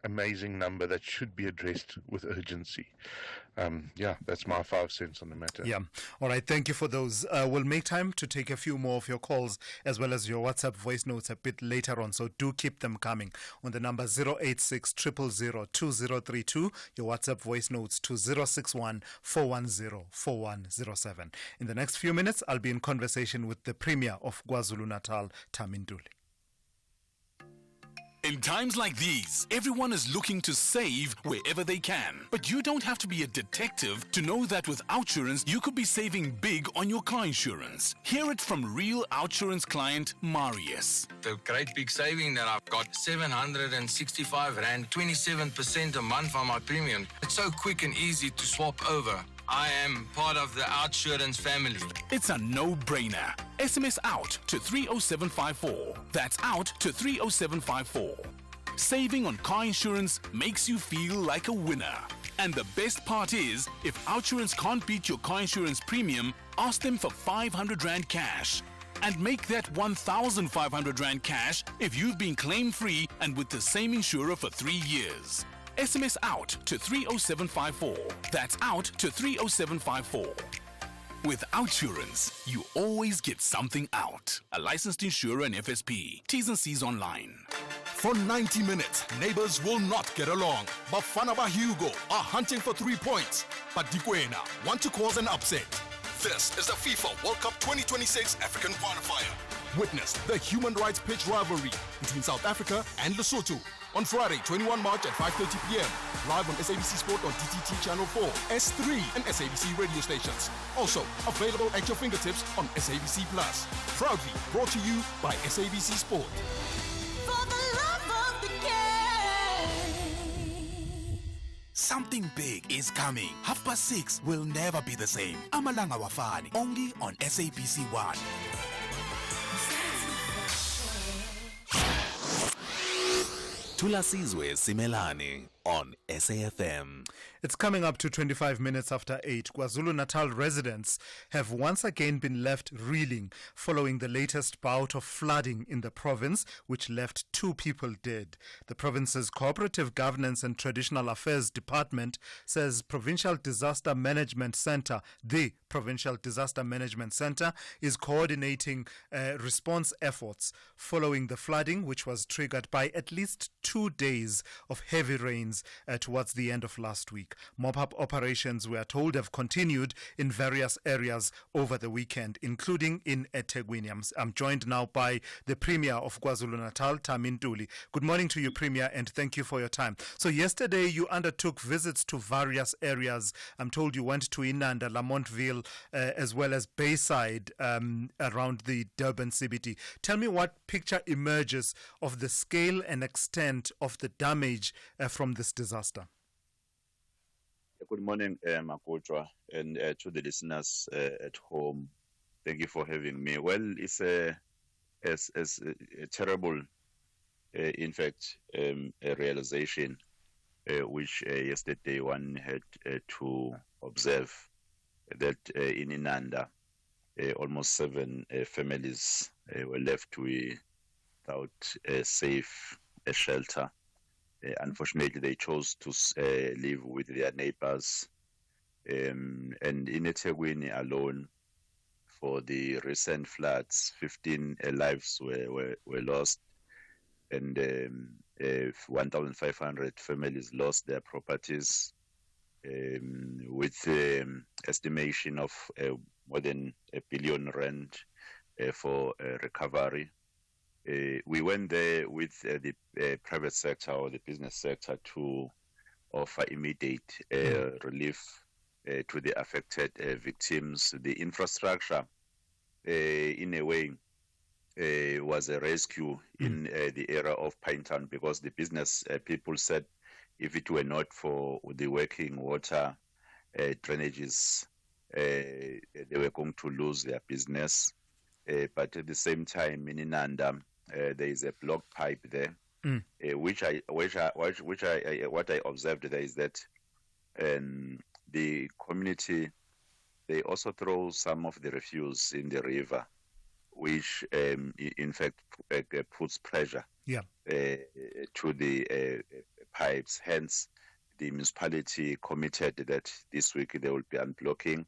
Z: amazing number that should be addressed with urgency. Yeah, that's my 5 cents on the matter.
A: Yeah. All right. Thank you for those. We'll make time to take a few more of your calls as well as your WhatsApp voice notes a bit later on. So do keep them coming on the number 086 000 2032. Your WhatsApp voice notes to 061 410 4107. In the next few minutes, I'll be in conversation with the Premier of KwaZulu-Natal, Taminduli.
B: In times like these, everyone is looking to save wherever they can. But you don't have to be a detective to know that with OUTsurance, you could be saving big on your car insurance. Hear it from real OUTsurance client Marius.
R: The great big saving that I've got, 765 Rand, 27% a month on my premium. It's so quick and easy to swap over. I am part of the OUTsurance family.
B: It's a no-brainer. SMS out to 30754. That's out to 30754. Saving on car insurance makes you feel like a winner. And the best part is, if OUTsurance can't beat your car insurance premium, ask them for 500 Rand cash. And make that 1,500 Rand cash if you've been claim-free and with the same insurer for 3 years. SMS out to 30754. That's out to 30754. With OUTsurance, you always get something out. A licensed insurer and FSP. T's and C's online.
S: For 90 minutes, neighbors will not get along. Bafana Hugo are hunting for 3 points. But Dikwena want to cause an upset. This is the FIFA World Cup 2026 African qualifier. Witness the human rights pitch rivalry between South Africa and Lesotho on Friday, 21 March at 5:30 p.m. Live on SABC Sport on DTT Channel 4, S3 and SABC radio stations. Also available at your fingertips on SABC Plus. Proudly brought to you by SABC Sport.
T: For the love of the game.
X: Something big is coming. 6:30 will never be the same. Amalanga Wafani, only on SABC 1.
G: Thulasizwe Simelane on SAFM.
A: It's coming up to 25 minutes after 8. KwaZulu-Natal residents have once again been left reeling following the latest bout of flooding in the province, which left 2 people dead. The province's Cooperative Governance and Traditional Affairs Department says the Provincial Disaster Management Center is coordinating response efforts following the flooding, which was triggered by at least 2 days of heavy rains towards the end of last week. Mop-up operations, we are told, have continued in various areas over the weekend, including in eThekwini. I'm joined now by the Premier of KwaZulu-Natal, Tami Ntuli. Good morning to you, Premier, and thank you for your time. So yesterday you undertook visits to various areas. I'm told you went to Inanda, Lamontville, as well as Bayside around the Durban CBD. Tell me what picture emerges of the scale and extent of the damage from this disaster.
E: Good morning, Makochwa, and to the listeners at home. Thank you for having me. Well, it's a terrible, in fact, a realization which yesterday one had to observe that in Inanda, almost 7 families were left without a safe shelter. Unfortunately, they chose to live with their neighbors. And in eThekwini alone, for the recent floods, 15 lives were lost, and 1,500 families lost their properties, with estimation of more than R1 billion for recovery. We went there with the private sector or the business sector to offer immediate relief to the affected victims. The infrastructure, in a way, was a rescue in the area of Pinetown, because the business people said if it were not for the working water drainages, they were going to lose their business. But at the same time, in Inanda, there is a blocked pipe there, what I observed there is that the community, they also throw some of the refuse in the river, which in fact puts pressure to the pipes. Hence, the municipality committed that this week they will be unblocking.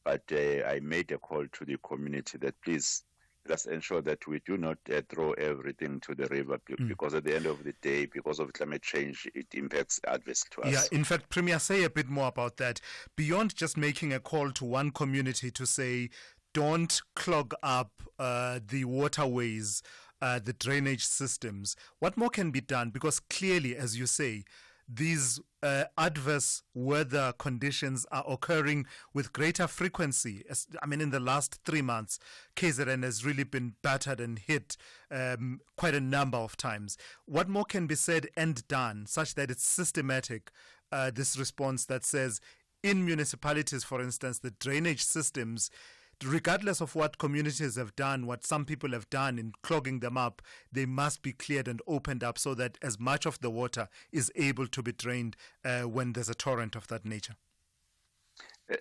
E: But I made a call to the community that please, let's ensure that we do not throw everything to the river, because at the end of the day, because of climate change, it impacts adversely to us.
A: Yeah, in fact, Premier, say a bit more about that. Beyond just making a call to one community to say, don't clog up the waterways, the drainage systems, what more can be done? Because clearly, as you say, these adverse weather conditions are occurring with greater frequency. I mean, in the last 3 months, KZN has really been battered and hit quite a number of times. What more can be said and done such that it's systematic, this response that says in municipalities, for instance, the drainage systems, regardless of what communities have done, what some people have done in clogging them up, they must be cleared and opened up so that as much of the water is able to be drained when there's a torrent of that nature?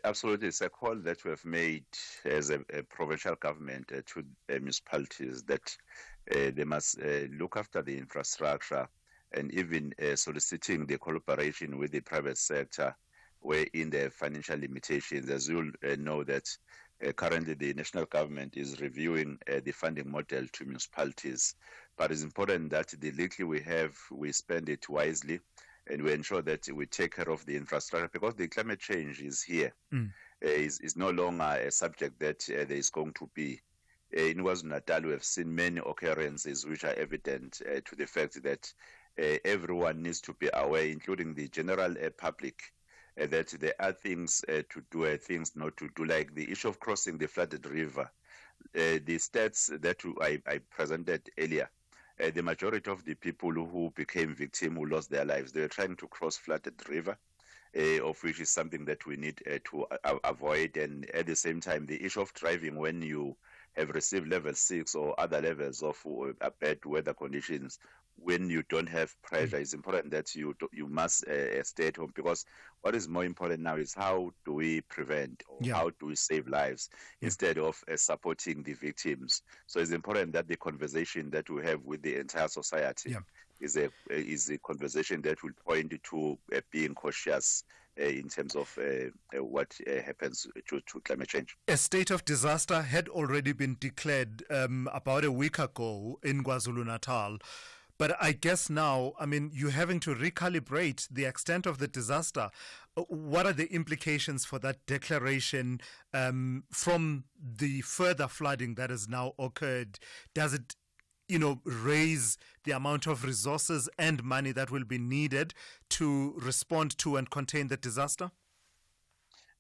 E: Absolutely. It's a call that we have made as a provincial government to municipalities that they must look after the infrastructure, and even soliciting the cooperation with the private sector where in the financial limitations. As you know that currently, the national government is reviewing the funding model to municipalities, but it's important that the little we have, we spend it wisely, and we ensure that we take care of the infrastructure, because the climate change is here. Is no longer a subject that there is going to be. In KwaZulu-Natal, we have seen many occurrences which are evident to the fact that everyone needs to be aware, including the general public, that there are things to do, things not to do, like the issue of crossing the flooded river. The stats that I presented earlier, the majority of the people who became victims, who lost their lives, they were trying to cross flooded river, of which is something that we need to avoid. And at the same time, the issue of driving when you have received level 6 or other levels of bad weather conditions, when you don't have pressure, it's important that you must stay at home, because what is more important now is how do we prevent, or how do we save lives instead of supporting the victims. So it's important that the conversation that we have with the entire society is a conversation that will point to being cautious in terms of what happens to climate change.
A: A state of disaster had already been declared about a week ago in KwaZulu-Natal. But I guess now, I mean, you're having to recalibrate the extent of the disaster. What are the implications for that declaration from the further flooding that has now occurred? Does it, raise the amount of resources and money that will be needed to respond to and contain the disaster?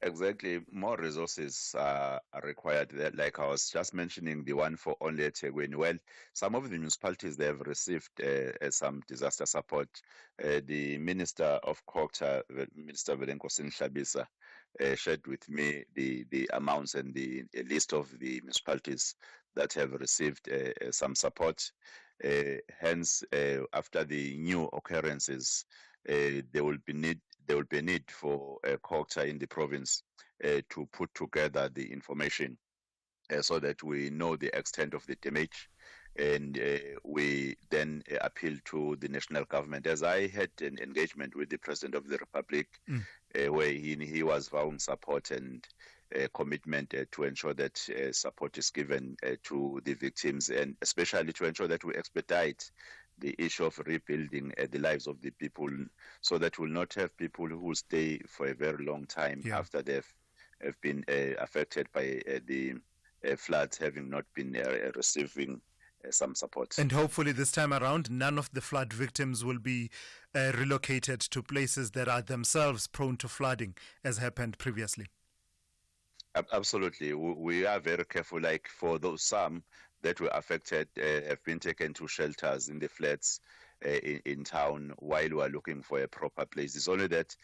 E: Exactly. More resources are required. Like I was just mentioning, the one for only eThekwini. Well, some of the municipalities, they have received some disaster support. The Minister of Culture, Minister Velenkosin Shabisa, shared with me the amounts and the list of the municipalities that have received some support. Hence, after the new occurrences, there will be a need for culture in the province to put together the information so that we know the extent of the damage, and we then appeal to the national government. As I had an engagement with the President of the Republic, where he was vowing support and commitment to ensure that support is given to the victims, and especially to ensure that we expedite the issue of rebuilding the lives of the people, so that we'll not have people who stay for a very long time after they have been affected by the floods, having not been receiving some support.
A: And hopefully this time around, none of the flood victims will be relocated to places that are themselves prone to flooding, as happened previously.
E: Absolutely. We are very careful, like for those some that were affected have been taken to shelters in the flats in town while we are looking for a proper place. It's only that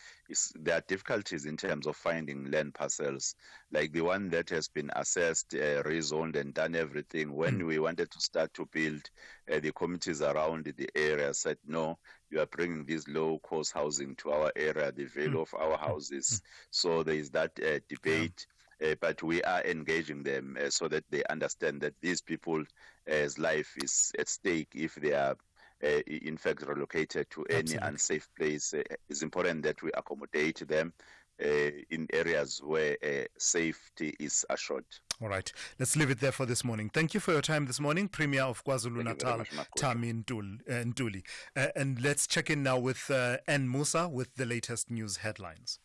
E: there are difficulties in terms of finding land parcels, like the one that has been assessed, rezoned and done everything. When we wanted to start to build, the communities around the area said, no, you are bringing this low-cost housing to our area, the value of our houses. So there is that debate. But we are engaging them so that they understand that these people's life is at stake if they are in fact relocated to any unsafe place. It's important that we accommodate them in areas where safety is assured.
A: All right, let's leave it there for this morning. Thank you for your time this morning, Premier of KwaZulu-Natal, Tami Ntuli. And let's check in now with Ann Musa with the latest news headlines.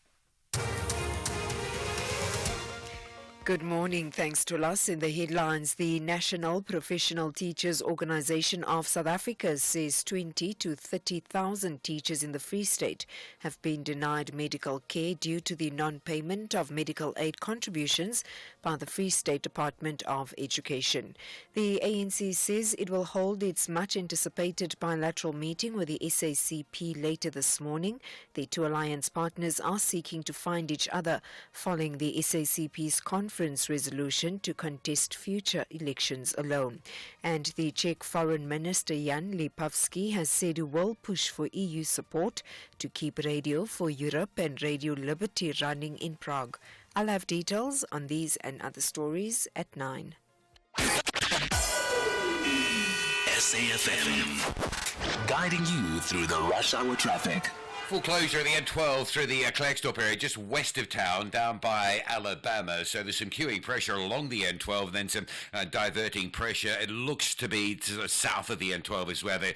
H: Good morning. Thanks to us. In the headlines, the National Professional Teachers Organisation of South Africa says 20 to 30,000 teachers in the Free State have been denied medical care due to the non-payment of medical aid contributions by the Free State Department of Education. The ANC says it will hold its much-anticipated bilateral meeting with the SACP later this morning. The two alliance partners are seeking to find each other following the SACP's conference resolution to contest future elections alone. And the Czech Foreign Minister Jan Lipavsky has said he will push for EU support to keep Radio for Europe and Radio Liberty running in Prague. I'll have details on these and other stories at 9.
G: SAFM, guiding you through the rush hour traffic.
M: Full closure of the N12 through the Klerksdorp area, just west of town, down by Alabama. So there's some queuing pressure along the N12, and then some diverting pressure. It looks to be to the south of the N12 is where the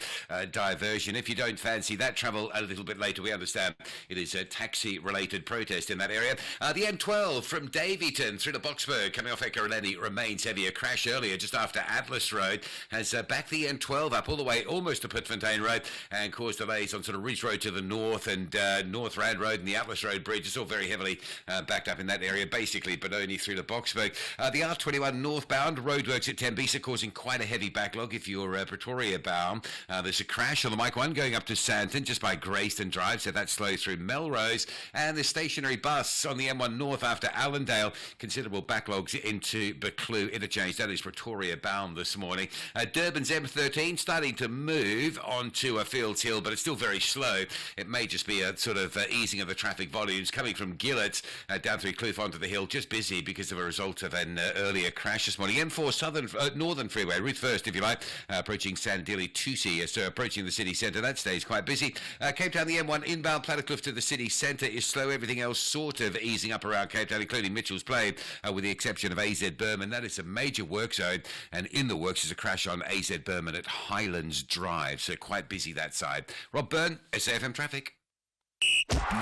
M: diversion. If you don't fancy that, travel a little bit later. We understand it is a taxi-related protest in that area. The N12 from Davyton through to Boksburg, coming off Ekurhuleni, remains heavy. A crash earlier just after Atlas Road has backed the N12 up all the way almost to Pitfontein Road and caused delays on sort of Ridge Road to the north. North and North Rand Road and the Atlas Road Bridge is all very heavily backed up in that area, basically Benoni through to Boksburg. The R21 northbound roadworks at Tembisa causing quite a heavy backlog if you're Pretoria bound. There's a crash on the Mike 1 going up to Sandton just by Grayston Drive, so that's slow through Melrose. And the stationary bus on the M1 North after Allendale, considerable backlogs into Buccleuch interchange. That is Pretoria bound this morning. Durban's M13 starting to move onto Fields Hill, but it's still very slow. It may just be a sort of easing of the traffic volumes coming from Gillett down through Kloof onto the hill, just busy because of a result of an earlier crash this morning. M4 Northern Freeway, Ruth First, if you like, approaching Sandili Tusi, so approaching the city centre. That stays quite busy. Cape Town, the M1 inbound Plattekloof to the city centre is slow. Everything else sort of easing up around Cape Town, including Mitchell's Plain, with the exception of AZ Berman. That is a major work zone, and in the works is a crash on AZ Berman at Highlands Drive, so quite busy that side. Rob Byrne, SAFM Traffic.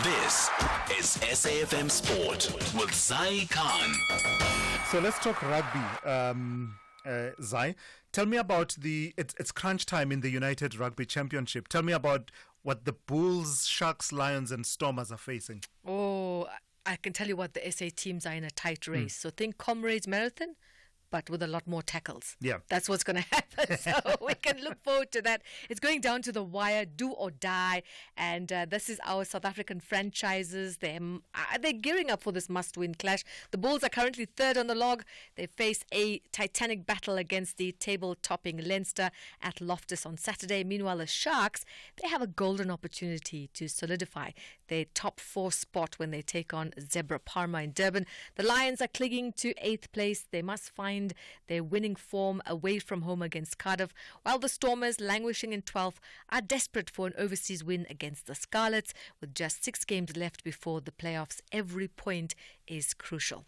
G: This is SAFM Sport with Zai Khan.
A: So let's talk rugby, Zai. Tell me about it's crunch time in the United Rugby Championship. Tell me about what the Bulls, Sharks, Lions and Stormers are facing.
I: Oh, I can tell you what, the SA teams are in a tight race. So think Comrades Marathon, but with a lot more tackles.
A: Yeah.
I: That's what's going to happen. So we can look forward to that. It's going down to the wire, do or die. And this is our South African franchises. They're gearing up for this must-win clash. The Bulls are currently third on the log. They face a titanic battle against the table-topping Leinster at Loftus on Saturday. Meanwhile, the Sharks, they have a golden opportunity to solidify their top 4 spot when they take on Zebra Parma in Durban. The Lions are clinging to 8th place. They must find their winning form away from home against Cardiff, while the Stormers, languishing in 12th, are desperate for an overseas win against the Scarlets. With just 6 games left before the playoffs, every point is crucial.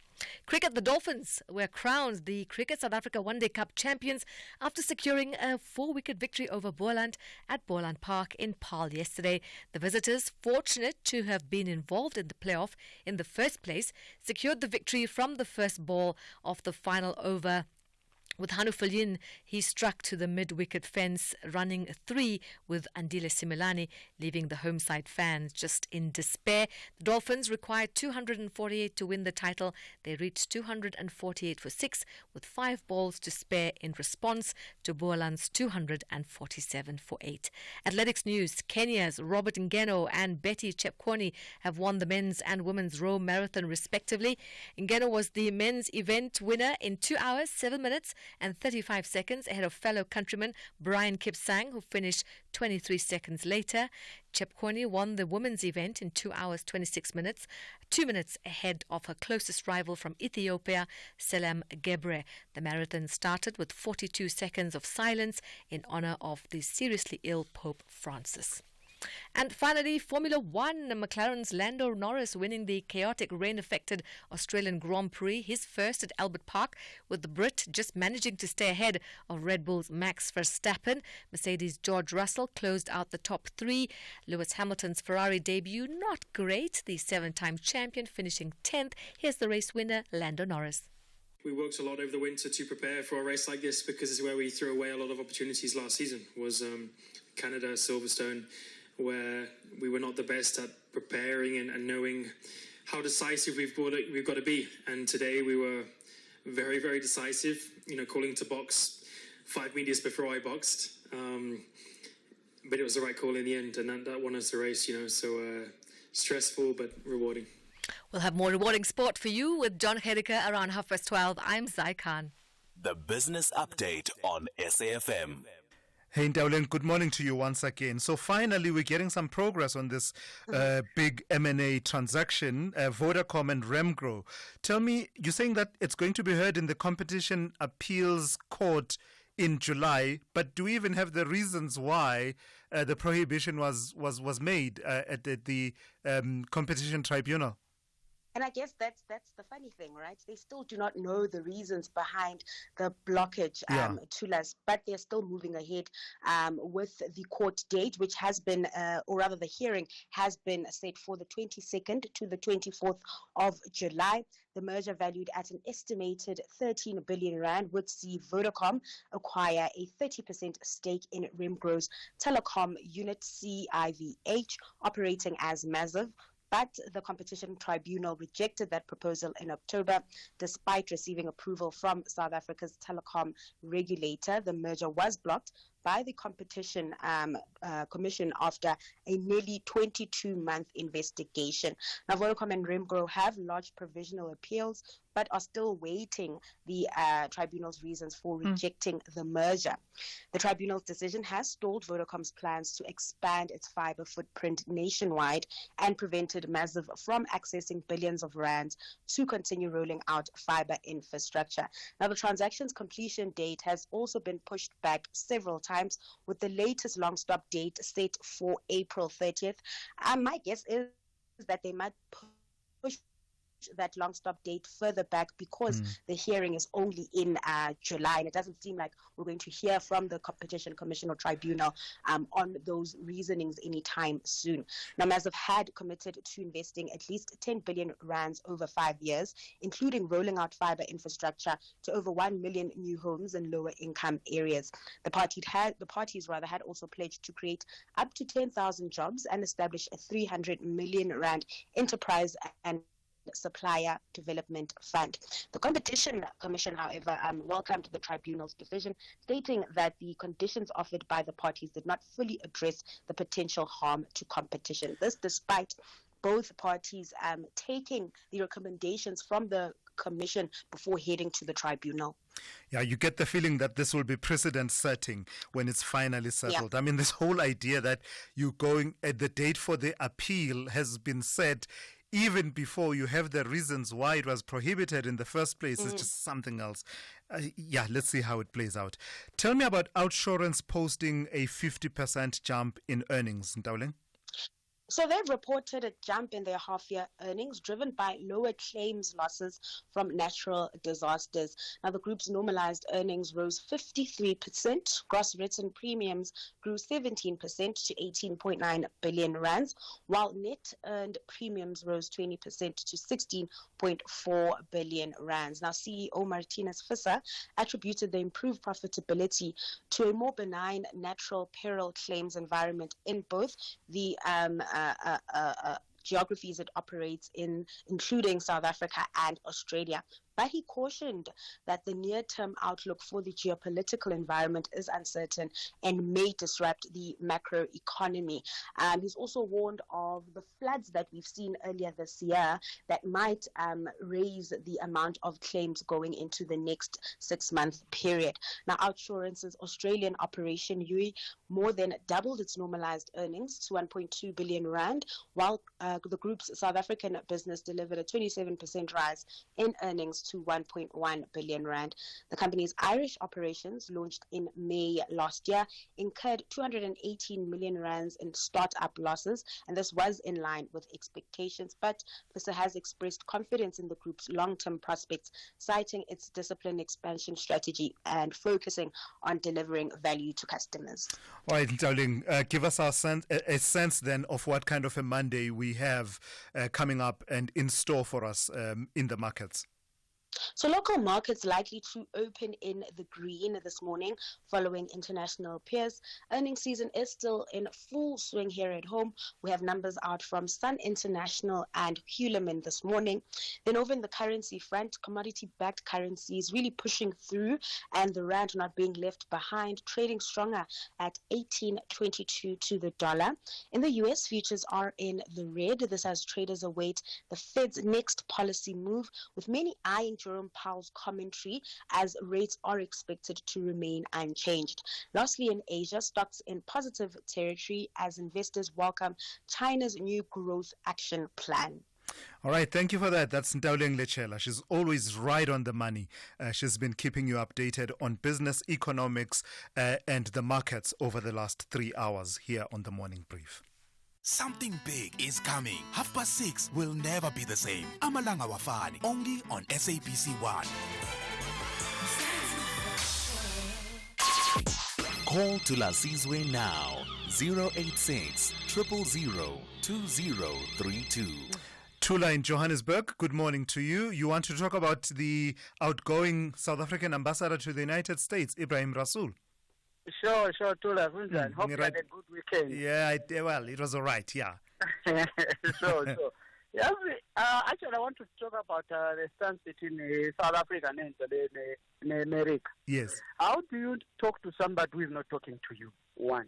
I: Cricket, the Dolphins were crowned the Cricket South Africa One Day Cup champions after securing a 4-wicket victory over Boland at Boland Park in Paarl yesterday. The visitors, fortunate to have been involved in the playoff in the first place, secured the victory from the first ball of the final over. With Hanu Viljoen, he struck to the mid-wicket fence, running 3 with Andile Simelane, leaving the home side fans just in despair. The Dolphins required 248 to win the title. They reached 248 for 6, with 5 balls to spare in response to Boland's 247 for 8. Athletics news, Kenya's Robert Ngeno and Betty Chepkwony have won the men's and women's row marathon respectively. Ngeno was the men's event winner in 2 hours, 7 minutes and 35 seconds ahead of fellow countryman Brian Kipsang, who finished 23 seconds later. Chepkwony won the women's event in 2 hours, 26 minutes, 2 minutes ahead of her closest rival from Ethiopia, Selam Gebre. The marathon started with 42 seconds of silence in honor of the seriously ill Pope Francis. And finally, Formula One, McLaren's Lando Norris winning the chaotic rain-affected Australian Grand Prix, his first at Albert Park, with the Brit just managing to stay ahead of Red Bull's Max Verstappen. Mercedes' George Russell closed out the top 3. Lewis Hamilton's Ferrari debut, not great. The 7-time champion finishing 10th. Here's the race winner, Lando Norris.
F: We worked a lot over the winter to prepare for a race like this because it's where we threw away a lot of opportunities last season, was Canada, Silverstone, where we were not the best at preparing and knowing how decisive we've got to be. And today we were very, very decisive, calling to box 5 meters before I boxed. But it was the right call in the end, and that won us the race, so stressful but rewarding.
I: We'll have more rewarding sport for you with John Hediker around 12:30. I'm Zai Khan.
G: The Business Update on SAFM.
A: Hey, Ndaulen, good morning to you once again. So finally, we're getting some progress on this big M&A transaction, Vodacom and Remgro. Tell me, you're saying that it's going to be heard in the Competition Appeals Court in July, but do we even have the reasons why the prohibition was made at the Competition Tribunal?
J: And I guess that's the funny thing, right? They still do not know the reasons behind the blockage, Thulas, but they're still moving ahead with the court date, which has been, or rather the hearing has been set for the 22nd to the 24th of July. The merger, valued at an estimated 13 billion rand, would see Vodacom acquire a 30% stake in Remgro's telecom unit CIVH, operating as Massive. But the Competition Tribunal rejected that proposal in October. Despite receiving approval from South Africa's telecom regulator, the merger was blocked by the Competition Commission after a nearly 22-month investigation. Now, Vodacom and Remgro have lodged provisional appeals, but are still waiting the tribunal's reasons for rejecting the merger. The tribunal's decision has stalled Vodacom's plans to expand its fiber footprint nationwide and prevented Massive from accessing billions of rands to continue rolling out fiber infrastructure. Now, the transaction's completion date has also been pushed back several times, with the latest long stop date set for April 30th. My guess is that they might push that long stop date further back because the hearing is only in July, and it doesn't seem like we're going to hear from the Competition Commission or Tribunal on those reasonings anytime soon. Now, Massive had committed to investing at least 10 billion rands over 5 years, including rolling out fiber infrastructure to over 1 million new homes in lower income areas. The parties had also pledged to create up to 10,000 jobs and establish a 300 million rand enterprise and supplier development fund. The Competition Commission, however, welcomed the tribunal's decision, stating that the conditions offered by the parties did not fully address the potential harm to competition. This despite both parties taking the recommendations from the commission before heading to the tribunal.
A: Yeah, you get the feeling that this will be precedent setting when it's finally settled. Yeah. I mean, this whole idea that you going at the date for the appeal has been set even before you have the reasons why it was prohibited in the first place. It's just something else. Let's see how it plays out. Tell me about Outsurance posting a 50% jump in earnings, Ntauling.
J: So they've reported a jump in their half-year earnings driven by lower claims losses from natural disasters. Now, the group's normalized earnings rose 53%. Gross written premiums grew 17% to 18.9 billion rands, while net earned premiums rose 20% to 16.4 billion rands. Now, CEO Martinez Visser attributed the improved profitability to a more benign natural peril claims environment in both the geographies it operates in, including South Africa and Australia. But he cautioned that the near-term outlook for the geopolitical environment is uncertain and may disrupt the macro economy. He's also warned of the floods that we've seen earlier this year that might raise the amount of claims going into the next 6-month period. Now, Outsurance's Australian operation, Yui, more than doubled its normalized earnings to 1.2 billion rand, while the group's South African business delivered a 27% rise in earnings to 1.1 billion rand. The company's Irish operations, launched in May last year, incurred 218 million rands in start-up losses, and this was in line with expectations. But Visser has expressed confidence in the group's long-term prospects, citing its disciplined expansion strategy and focusing on delivering value to customers.
A: All right, Ntauling, give us a sense then of what kind of a Monday we have coming up and in store for us in the markets.
J: So local markets likely to open in the green this morning following international peers. Earnings season is still in full swing here at home. We have numbers out from Sun International and Hulamin this morning. Then over in the currency front, commodity-backed currencies really pushing through and the rand not being left behind, trading stronger at 18.22 to the dollar. In the US, futures are in the red. This as traders await the Fed's next policy move, with many eyeing Jerome Powell's commentary as rates are expected to remain unchanged. Lastly, in Asia, stocks in positive territory as investors welcome China's new growth action plan.
A: All right, thank you for that. That's Ntauling Lechela. She's always right on the money. She's been keeping you updated on business, economics, and the markets over the last 3 hours here on the Morning Brief.
X: Something big is coming. 6:30 will never be the same. Amalanga Wafani, only on SABC 1.
G: Call Thulasizwe now. 086 000 2032.
A: Tula in Johannesburg, good morning to you. You want to talk about the outgoing South African ambassador to the United States, Ibrahim Rasool.
L: Sure, Tula. Hope you had a good weekend.
A: Yeah, well, it was all right, yeah.
L: Sure. Yeah, actually, I want to talk about the stance between South Africa and America.
A: Yes.
L: How do you talk to somebody who is not talking to you? One.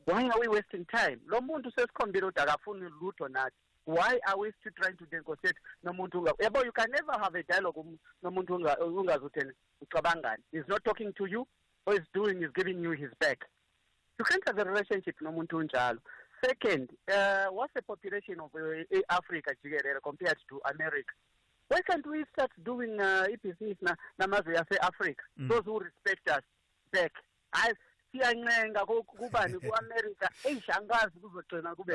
L: Why are we wasting time? Lo muntu sesikhondile ukuthi akafuni lutho nathi. Why are we still trying to negotiate nomuntu unga? You can never have a dialogue nomuntu ungazutheni ucabangani. He's not talking to you. All he's doing is giving you his back. You can't have a relationship nomuntu unjalo. Second, what's the population of Africa compared to America? Why can't we start doing business namazwe yase Africa? Those who respect us back. All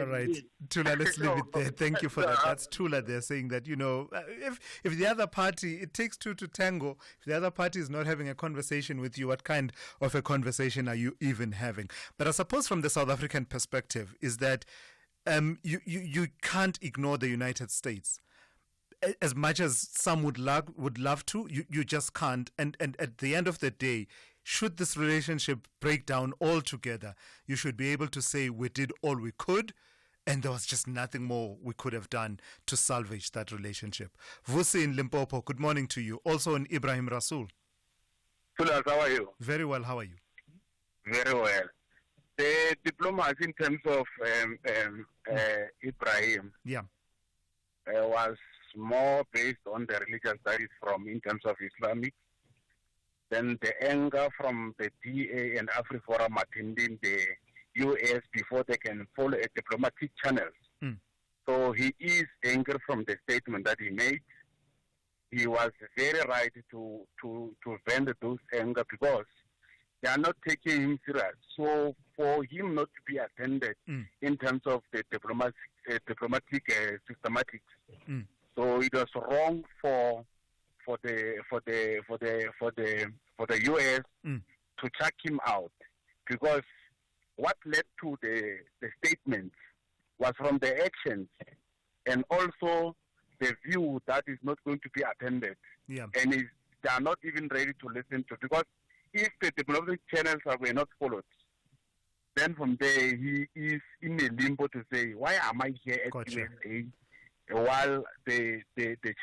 A: right, Tula, let's leave it there. Thank you for that. That's Tula there saying that, if the other party, it takes two to tango. If the other party is not having a conversation with you, what kind of a conversation are you even having? But I suppose from the South African perspective is that you can't ignore the United States. As much as some would love to, you just can't. And at the end of the day, should this relationship break down altogether, you should be able to say we did all we could and there was just nothing more we could have done to salvage that relationship. Vusi in Limpopo, good morning to you. Also in Ibrahim Rasool.
N: Thulas, how are you?
A: Very well, how are you?
N: Very well. The diplomacy in terms of Ibrahim was more based on the religious studies in terms of Islamic. Then the anger from the DA and AfriForum attending the US before they can follow a diplomatic channels. So he is angry from the statement that he made. He was very right to vent those anger because they are not taking him serious. So for him not to be attended in terms of the diplomatic systematics. So it was wrong for the US to check him out, because what led to the statement was from the actions and also the view that is not going to be attended, and they are not even ready to listen to, because if the diplomatic channels were not followed, then from there he is in a limbo to say, why am I here at USA? While the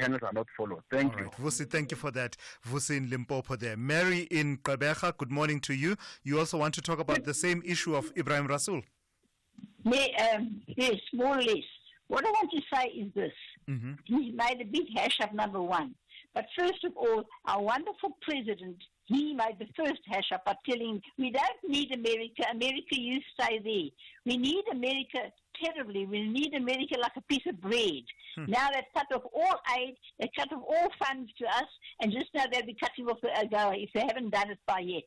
N: channels are not followed. Thank you.
A: Right. Vusi, thank you for that. Vusi in Limpopo there. Mary in Gqeberha, good morning to you. You also want to talk about the same issue of Ibrahim Rasool.
U: Yes, more or less. What I want to say is this. He made a big hash up, number one. But first of all, our wonderful president, he made the first hash up by telling, we don't need America. America, you stay there. We need America terribly. We need America like a piece of bread. Now they've cut off all aid, they've cut off all funds to us, and just now they'll be cutting off the AGOA if they haven't done it by yet.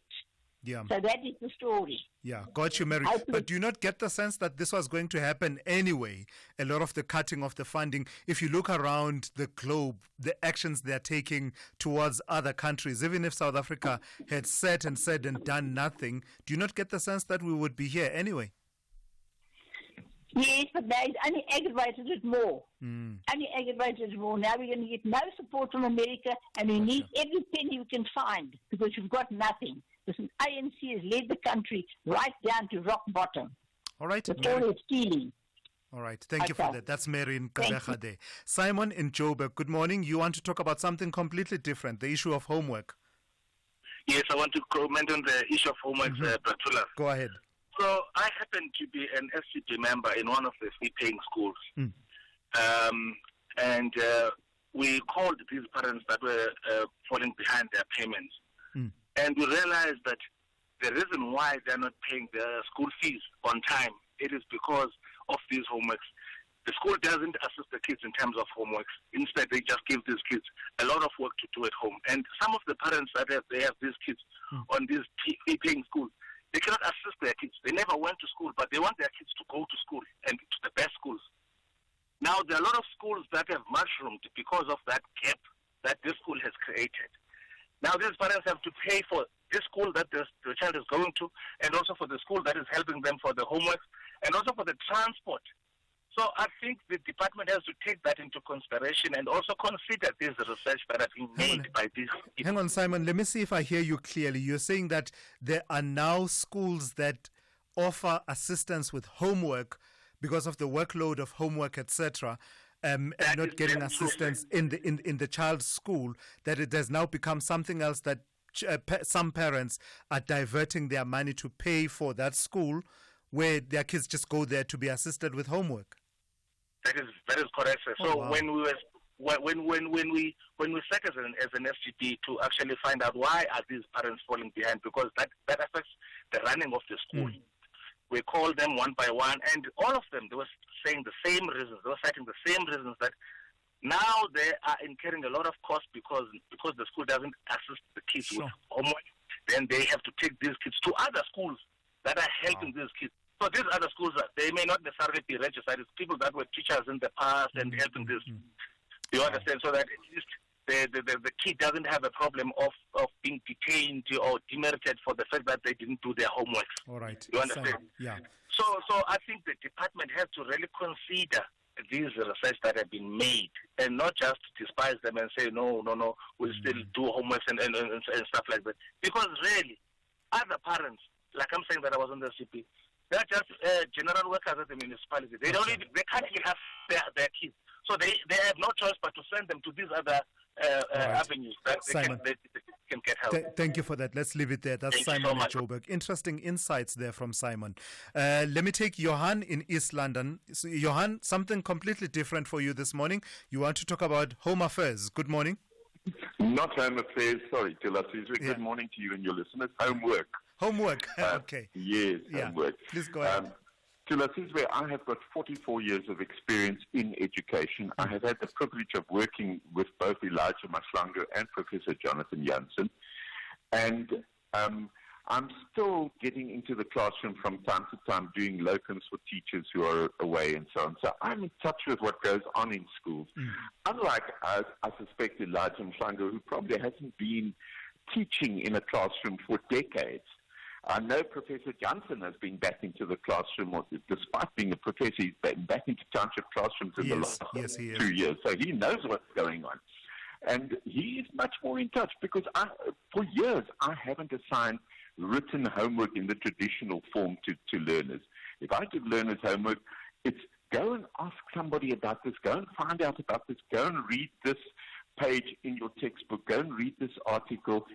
A: Yeah.
U: So that is the story.
A: Yeah, got you, Mary. But do you not get the sense that this was going to happen anyway? A lot of the cutting of the funding, if you look around the globe, the actions they're taking towards other countries, even if South Africa had said and done nothing, do you not get the sense that we would be here anyway?
U: Yes, but they only aggravated it more. Only aggravated it more. Now we're going to get no support from America, and we need every penny we can find, because we've got nothing. The ANC has led the country right down to rock bottom.
A: All right.
U: That's all they're stealing.
A: All right. Thank you for that. That's Mary in Gqeberha. Simon in Joburg, good morning. You want to talk about something completely different, the issue of homework.
V: Yes, I want to comment on the issue of homework, Patula.
A: Go ahead.
V: So I happen to be an SCP member in one of the fee-paying schools. And we called these parents that were falling behind their payments. And we realized that the reason why they're not paying their school fees on time, it is because of these homeworks. The school doesn't assist the kids in terms of homeworks. Instead, they just give these kids a lot of work to do at home. And some of the parents that have these kids on these fee-paying schools, They cannot assist their kids. They never went to school, but they want their kids to go to school and to the best schools. Now, there are a lot of schools that have mushroomed because of that gap that this school has created. Now, these parents have to pay for this school that the child is going to, and also for the school that is helping them for the homework, and also for the transport. So I think the department has to take that into consideration and also consider this research that has been made by these people.
A: Hang on, Simon. Let me see if I hear you clearly. You're saying that there are now schools that offer assistance with homework because of the workload of homework, etc., and not getting assistance in the child's school, that it has now become something else that some parents are diverting their money to pay for that school where their kids just go there to be assisted with homework.
V: That is correct, sir. So when we set as an SGP to actually find out why are these parents falling behind, because that affects the running of the school. We called them one by one, and all of them, they were saying the same reasons. They were citing the same reasons that now they are incurring a lot of cost because the school doesn't assist the kids with homework. Then they have to take these kids to other schools that are helping these kids. So these other schools, they may not necessarily be registered. It's people that were teachers in the past and helping this. You understand? So that at least the kid doesn't have a problem of being detained or demerted for the fact that they didn't do their homework.
A: All right.
V: You understand?
A: Yeah.
V: So I think the department has to really consider these research that have been made and not just despise them and say, no, we'll still do homework and stuff like that. Because really, other parents, like I'm saying that I was on the CP, they're just general workers at the municipality. They can't even have their kids. So they have no choice but to send them to these other avenues that they can get help.
A: Thank you for that. Let's leave it there. That's
V: Thank
A: Simon
V: you so
A: Joburg. Interesting insights there from Simon. Let me take Johan in East London. So, Johan, something completely different for you this morning. You want to talk about home affairs. Good morning.
C: Not home affairs, sorry, Thulasizwe. Good morning to you and your listeners. Homework.
A: Homework, okay.
C: Yes, homework.
A: Please go ahead.
C: Thulasizwe, I have got 44 years of experience in education. I have had the privilege of working with both Elijah Mahlangu and Professor Jonathan Jansen. And I'm still getting into the classroom from time to time doing locums for teachers who are away and so on. So I'm in touch with what goes on in schools. Unlike, I suspect, Elijah Mahlangu, who probably hasn't been teaching in a classroom for decades. I know Professor Johnson has been back into the classroom, despite being a professor, he's been back into township classrooms in the last 2 years. So he knows what's going on. And he is much more in touch because for years I haven't assigned written homework in the traditional form to learners. If I give learners homework, it's go and ask somebody about this, go and find out about this, go and read this page in your textbook, go and read this article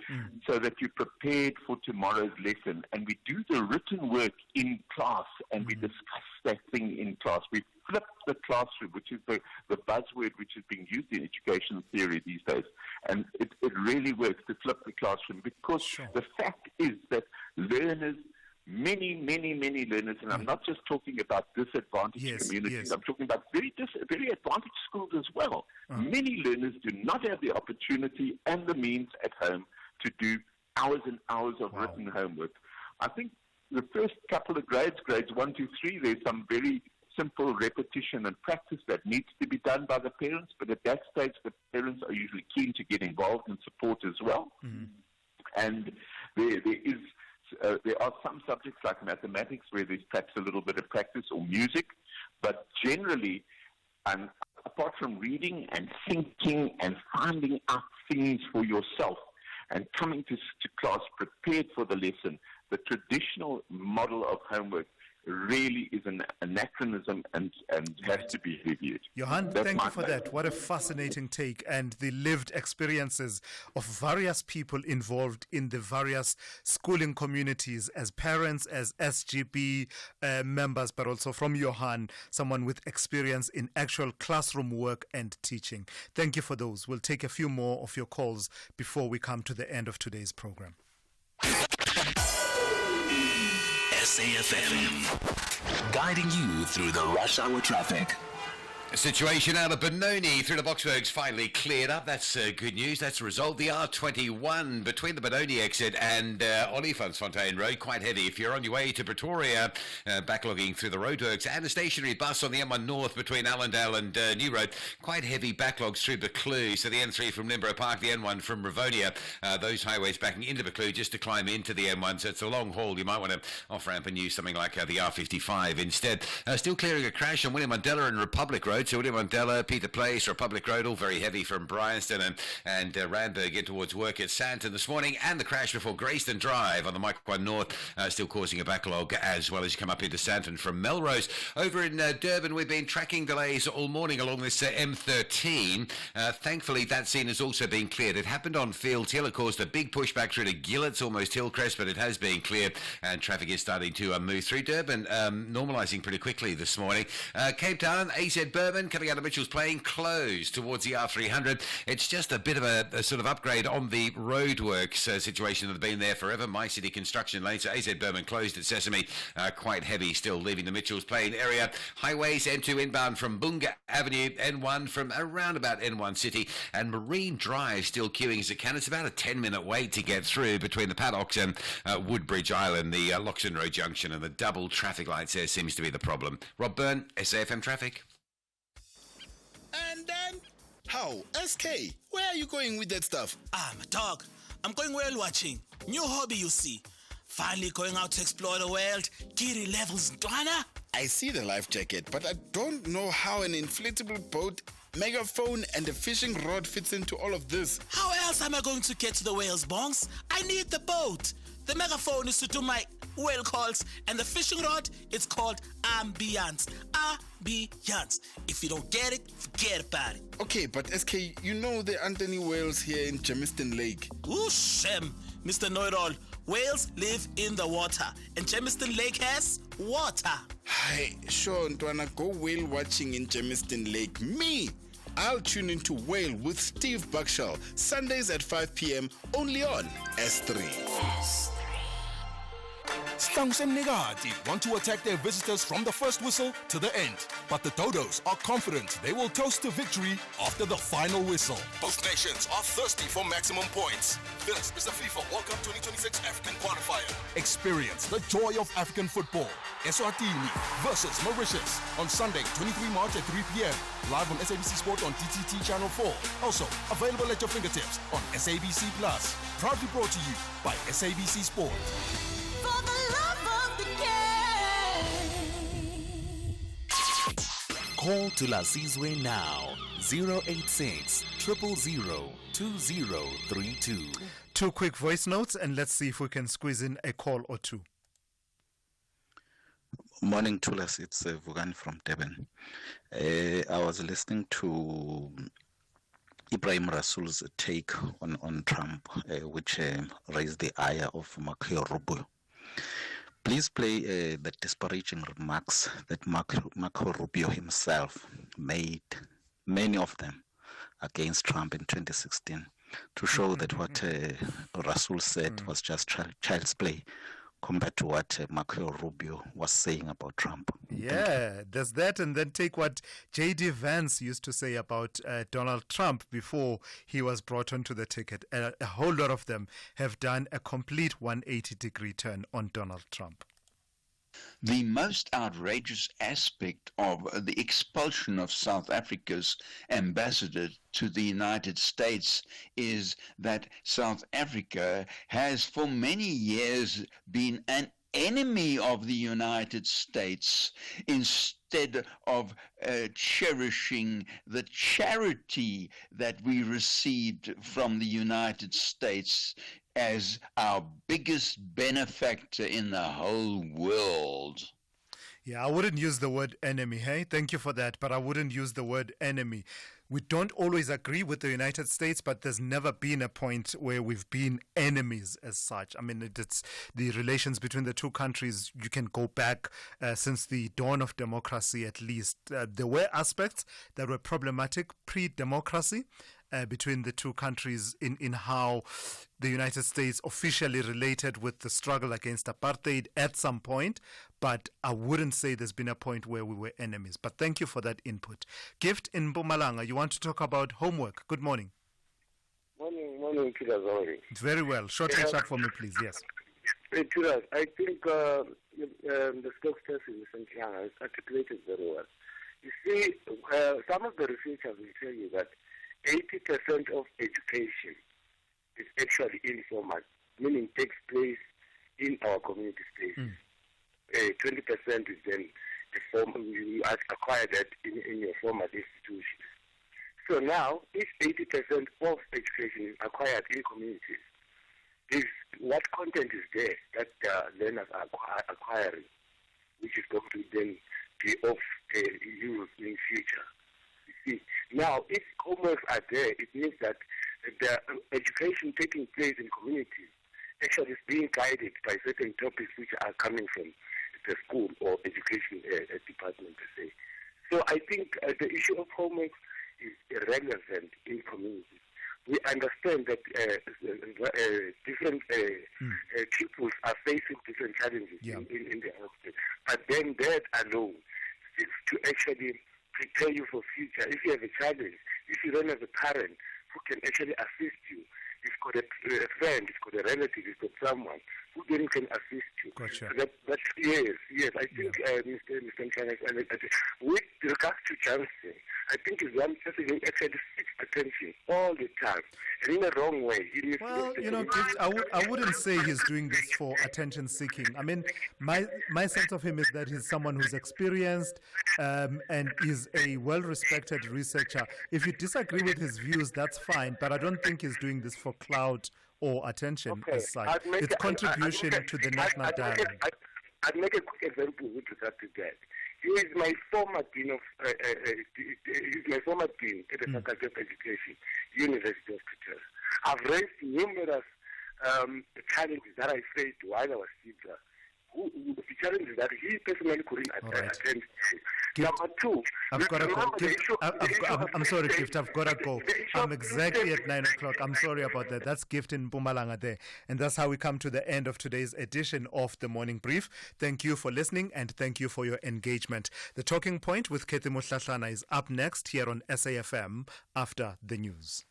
C: so that you're prepared for tomorrow's lesson. And we do the written work in class and we discuss that thing in class. We flip the classroom, which is the buzzword which is being used in education theory these days. And it really works to flip the classroom because the fact is that learners, many learners, and I'm not just talking about disadvantaged communities, I'm talking about very advantaged schools as well. Many learners do not have the opportunity and the means at home to do hours and hours of written homework. I think the first couple of grades 1 to 3, there's some very simple repetition and practice that needs to be done by the parents, but at that stage the parents are usually keen to get involved and support as well. And there are some subjects like mathematics where there's perhaps a little bit of practice, or music, but generally, apart from reading and thinking and finding out things for yourself and coming to class prepared for the lesson, the traditional model of homework really is an anachronism and has to be reviewed.
A: Johan, thank you for that. What a fascinating take, and the lived experiences of various people involved in the various schooling communities as parents, as SGB members, but also from Johan, someone with experience in actual classroom work and teaching. Thank you for those. We'll take a few more of your calls before we come to the end of today's program.
G: SAFM, guiding you through the rush hour traffic.
M: Situation out of Benoni through the Boksburg's finally cleared up. That's good news. That's a result. The R21 between the Benoni exit and Olifantsfontein Road, quite heavy. If you're on your way to Pretoria, backlogging through the roadworks, and a stationary bus on the M1 North between Allendale and New Road, quite heavy backlogs through Buccleuch. So the N3 from Limborough Park, the N1 from Rivonia, those highways backing into Buccleuch just to climb into the M1. So it's a long haul. You might want to off-ramp and use something like the R55 instead. Still clearing a crash on William Mandela and Republic Road. So William Mandela, Peter Place, Republic Road, all very heavy from Bryanston and Randburg in towards work at Sandton this morning. And the crash before Greyston Drive on the Mike 1 North, still causing a backlog as well as you come up into Sandton from Melrose. Over in Durban, we've been tracking delays all morning along this M13. Thankfully, that scene has also been cleared. It happened on Fields Hill. It caused a big pushback through to Gillett's, almost Hillcrest, but it has been cleared and traffic is starting to move through Durban, normalising pretty quickly this morning. Cape Town, AZ Bourbon, coming out of Mitchell's Plain, closed towards the R300. It's just a bit of a sort of upgrade on the roadworks situation that have been there forever. My City Construction Lane, so AZ Bourbon closed at Sesame, quite heavy still leaving the Mitchell's Plain area. Highways, N2 inbound from Bunga Avenue, N1 from around about N1 City, and Marine Drive still queuing as it can. It's about a 10-minute wait to get through between the Paddocks and Woodbridge Island, the Loxton Road Junction, and the double traffic lights there seems to be the problem. Rob Byrne, SAFM Traffic.
D: And then, how? SK, where are you going with that stuff?
K: I'm a dog. I'm going whale watching. New hobby, you see. Finally going out to explore the world. Giri levels, Dwana.
D: I see the life jacket, but I don't know how an inflatable boat, megaphone, and a fishing rod fits into all of this.
K: How else am I going to get to the whales, Bongs? I need the boat. The megaphone is to do my whale calls, and the fishing rod is called ambiance. Ambiance. If you don't get it, forget about it.
D: Okay, but SK, you know there aren't any whales here in Germiston Lake.
K: Ooh, Shem, Mr. Know-it-all. Whales live in the water, and Germiston Lake has water.
D: Hi, sure, Ntwana, go whale watching in Germiston Lake. Me! I'll tune into Whale with Steve Buckshall, Sundays at 5 p.m. only on S3.
S: Stangs and Negati want to attack their visitors from the first whistle to the end. But the Dodos are confident they will toast to victory after the final whistle. Both nations are thirsty for maximum points. This is the FIFA World Cup 2026 African qualifier. Experience the joy of African football. Eswatini versus Mauritius on Sunday, 23 March at 3 p.m. Live on SABC Sport on DTT Channel 4. Also available at your fingertips on SABC Plus. Proudly brought to you by SABC Sport.
T: For the love of the game.
G: Call Thulasizwe now. 086 000 2032.
A: Two quick voice notes, and let's see if we can squeeze in a call or two.
O: Morning, Thulas. It's Vugan from Durban. I was listening to Ibrahim Rasool's take on Trump, which raised the ire of Makeo Rubio. Please play the disparaging remarks that Marco Rubio himself made, many of them, against Trump in 2016, to show that what Rasool said was just child's play compared to what Marco Rubio was saying about Trump.
A: Yeah, there's that, and then take what J.D. Vance used to say about Donald Trump before he was brought onto the ticket. A whole lot of them have done a complete 180-degree turn on Donald Trump.
Q: The most outrageous aspect of the expulsion of South Africa's ambassador to the United States is that South Africa has for many years been an enemy of the United States instead of cherishing the charity that we received from the United States as our biggest benefactor in the whole world.
A: Yeah, I wouldn't use the word enemy, hey? Thank you for that, but I wouldn't use the word enemy. We don't always agree with the United States, but there's never been a point where we've been enemies as such. I mean, it's the relations between the two countries, you can go back since the dawn of democracy at least. There were aspects that were problematic pre-democracy, between the two countries in how the United States officially related with the struggle against apartheid at some point, but I wouldn't say there's been a point where we were enemies. But thank you for that input. Gift in Mpumalanga, you want to talk about homework. Good morning.
B: Morning, Thulasizwe.
A: Very well. Short and sharp for me, please. Yes.
B: Thulasizwe, I think the spokesperson, Vincent Magwenya, has articulated very well. You see, some of the researchers will tell you that 80% of education is actually informal, meaning takes place in our community space. 20% is then you acquire that in your formal institutions. So now, if 80% of education is acquired in communities, is what content is there that learners are acquiring, which is going to then be of use in future. You see, now if homeworks are there, it means that the education taking place in communities actually is being guided by certain topics which are coming from the school or education department per se. So I think the issue of homework is relevant in communities. We understand that different pupils are facing different challenges in their hostel. But then that alone is to actually prepare you for future. If you have a challenge, if you don't have a parent who can actually assist you, you've got a friend, you've got a relative, you've got someone who then can assist you.
A: Gotcha.
B: So yes. I think Mr. Magwenya, with regards to Johnson, I think he's one person who actually seeks attention all the time, and in a wrong way.
A: Well, Gift, I wouldn't say he's doing this for attention seeking. I mean, my sense of him is that he's someone who's experienced and is a well-respected researcher. If you disagree with his views, that's fine, but I don't think he's doing this for clout or attention as such. It's contribution to the national dialogue.
B: I'd make a quick example with regard to that. He is my former dean of at the Faculty of Education, University of Pretoria. I've raised numerous challenges that I faced while I was teacher. The challenges that he personally couldn't attend to. Number two,
A: I've got to go. I'm sorry, Gift. I've got to go. I'm exactly at 9 o'clock. I'm sorry about that. That's Gift in Mpumalanga there. And that's how we come to the end of today's edition of the Morning Brief. Thank you for listening and thank you for your engagement. The Talking Point with Kethi Mohlahlana is up next here on SAFM after the news.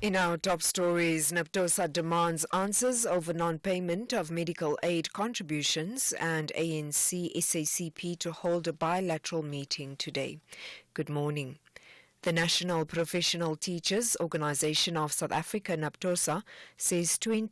H: In our top stories, NAPTOSA demands answers over non-payment of medical aid contributions, and ANC SACP to hold a bilateral meeting today. Good morning. The National Professional Teachers Organisation of South Africa, NAPTOSA, says 20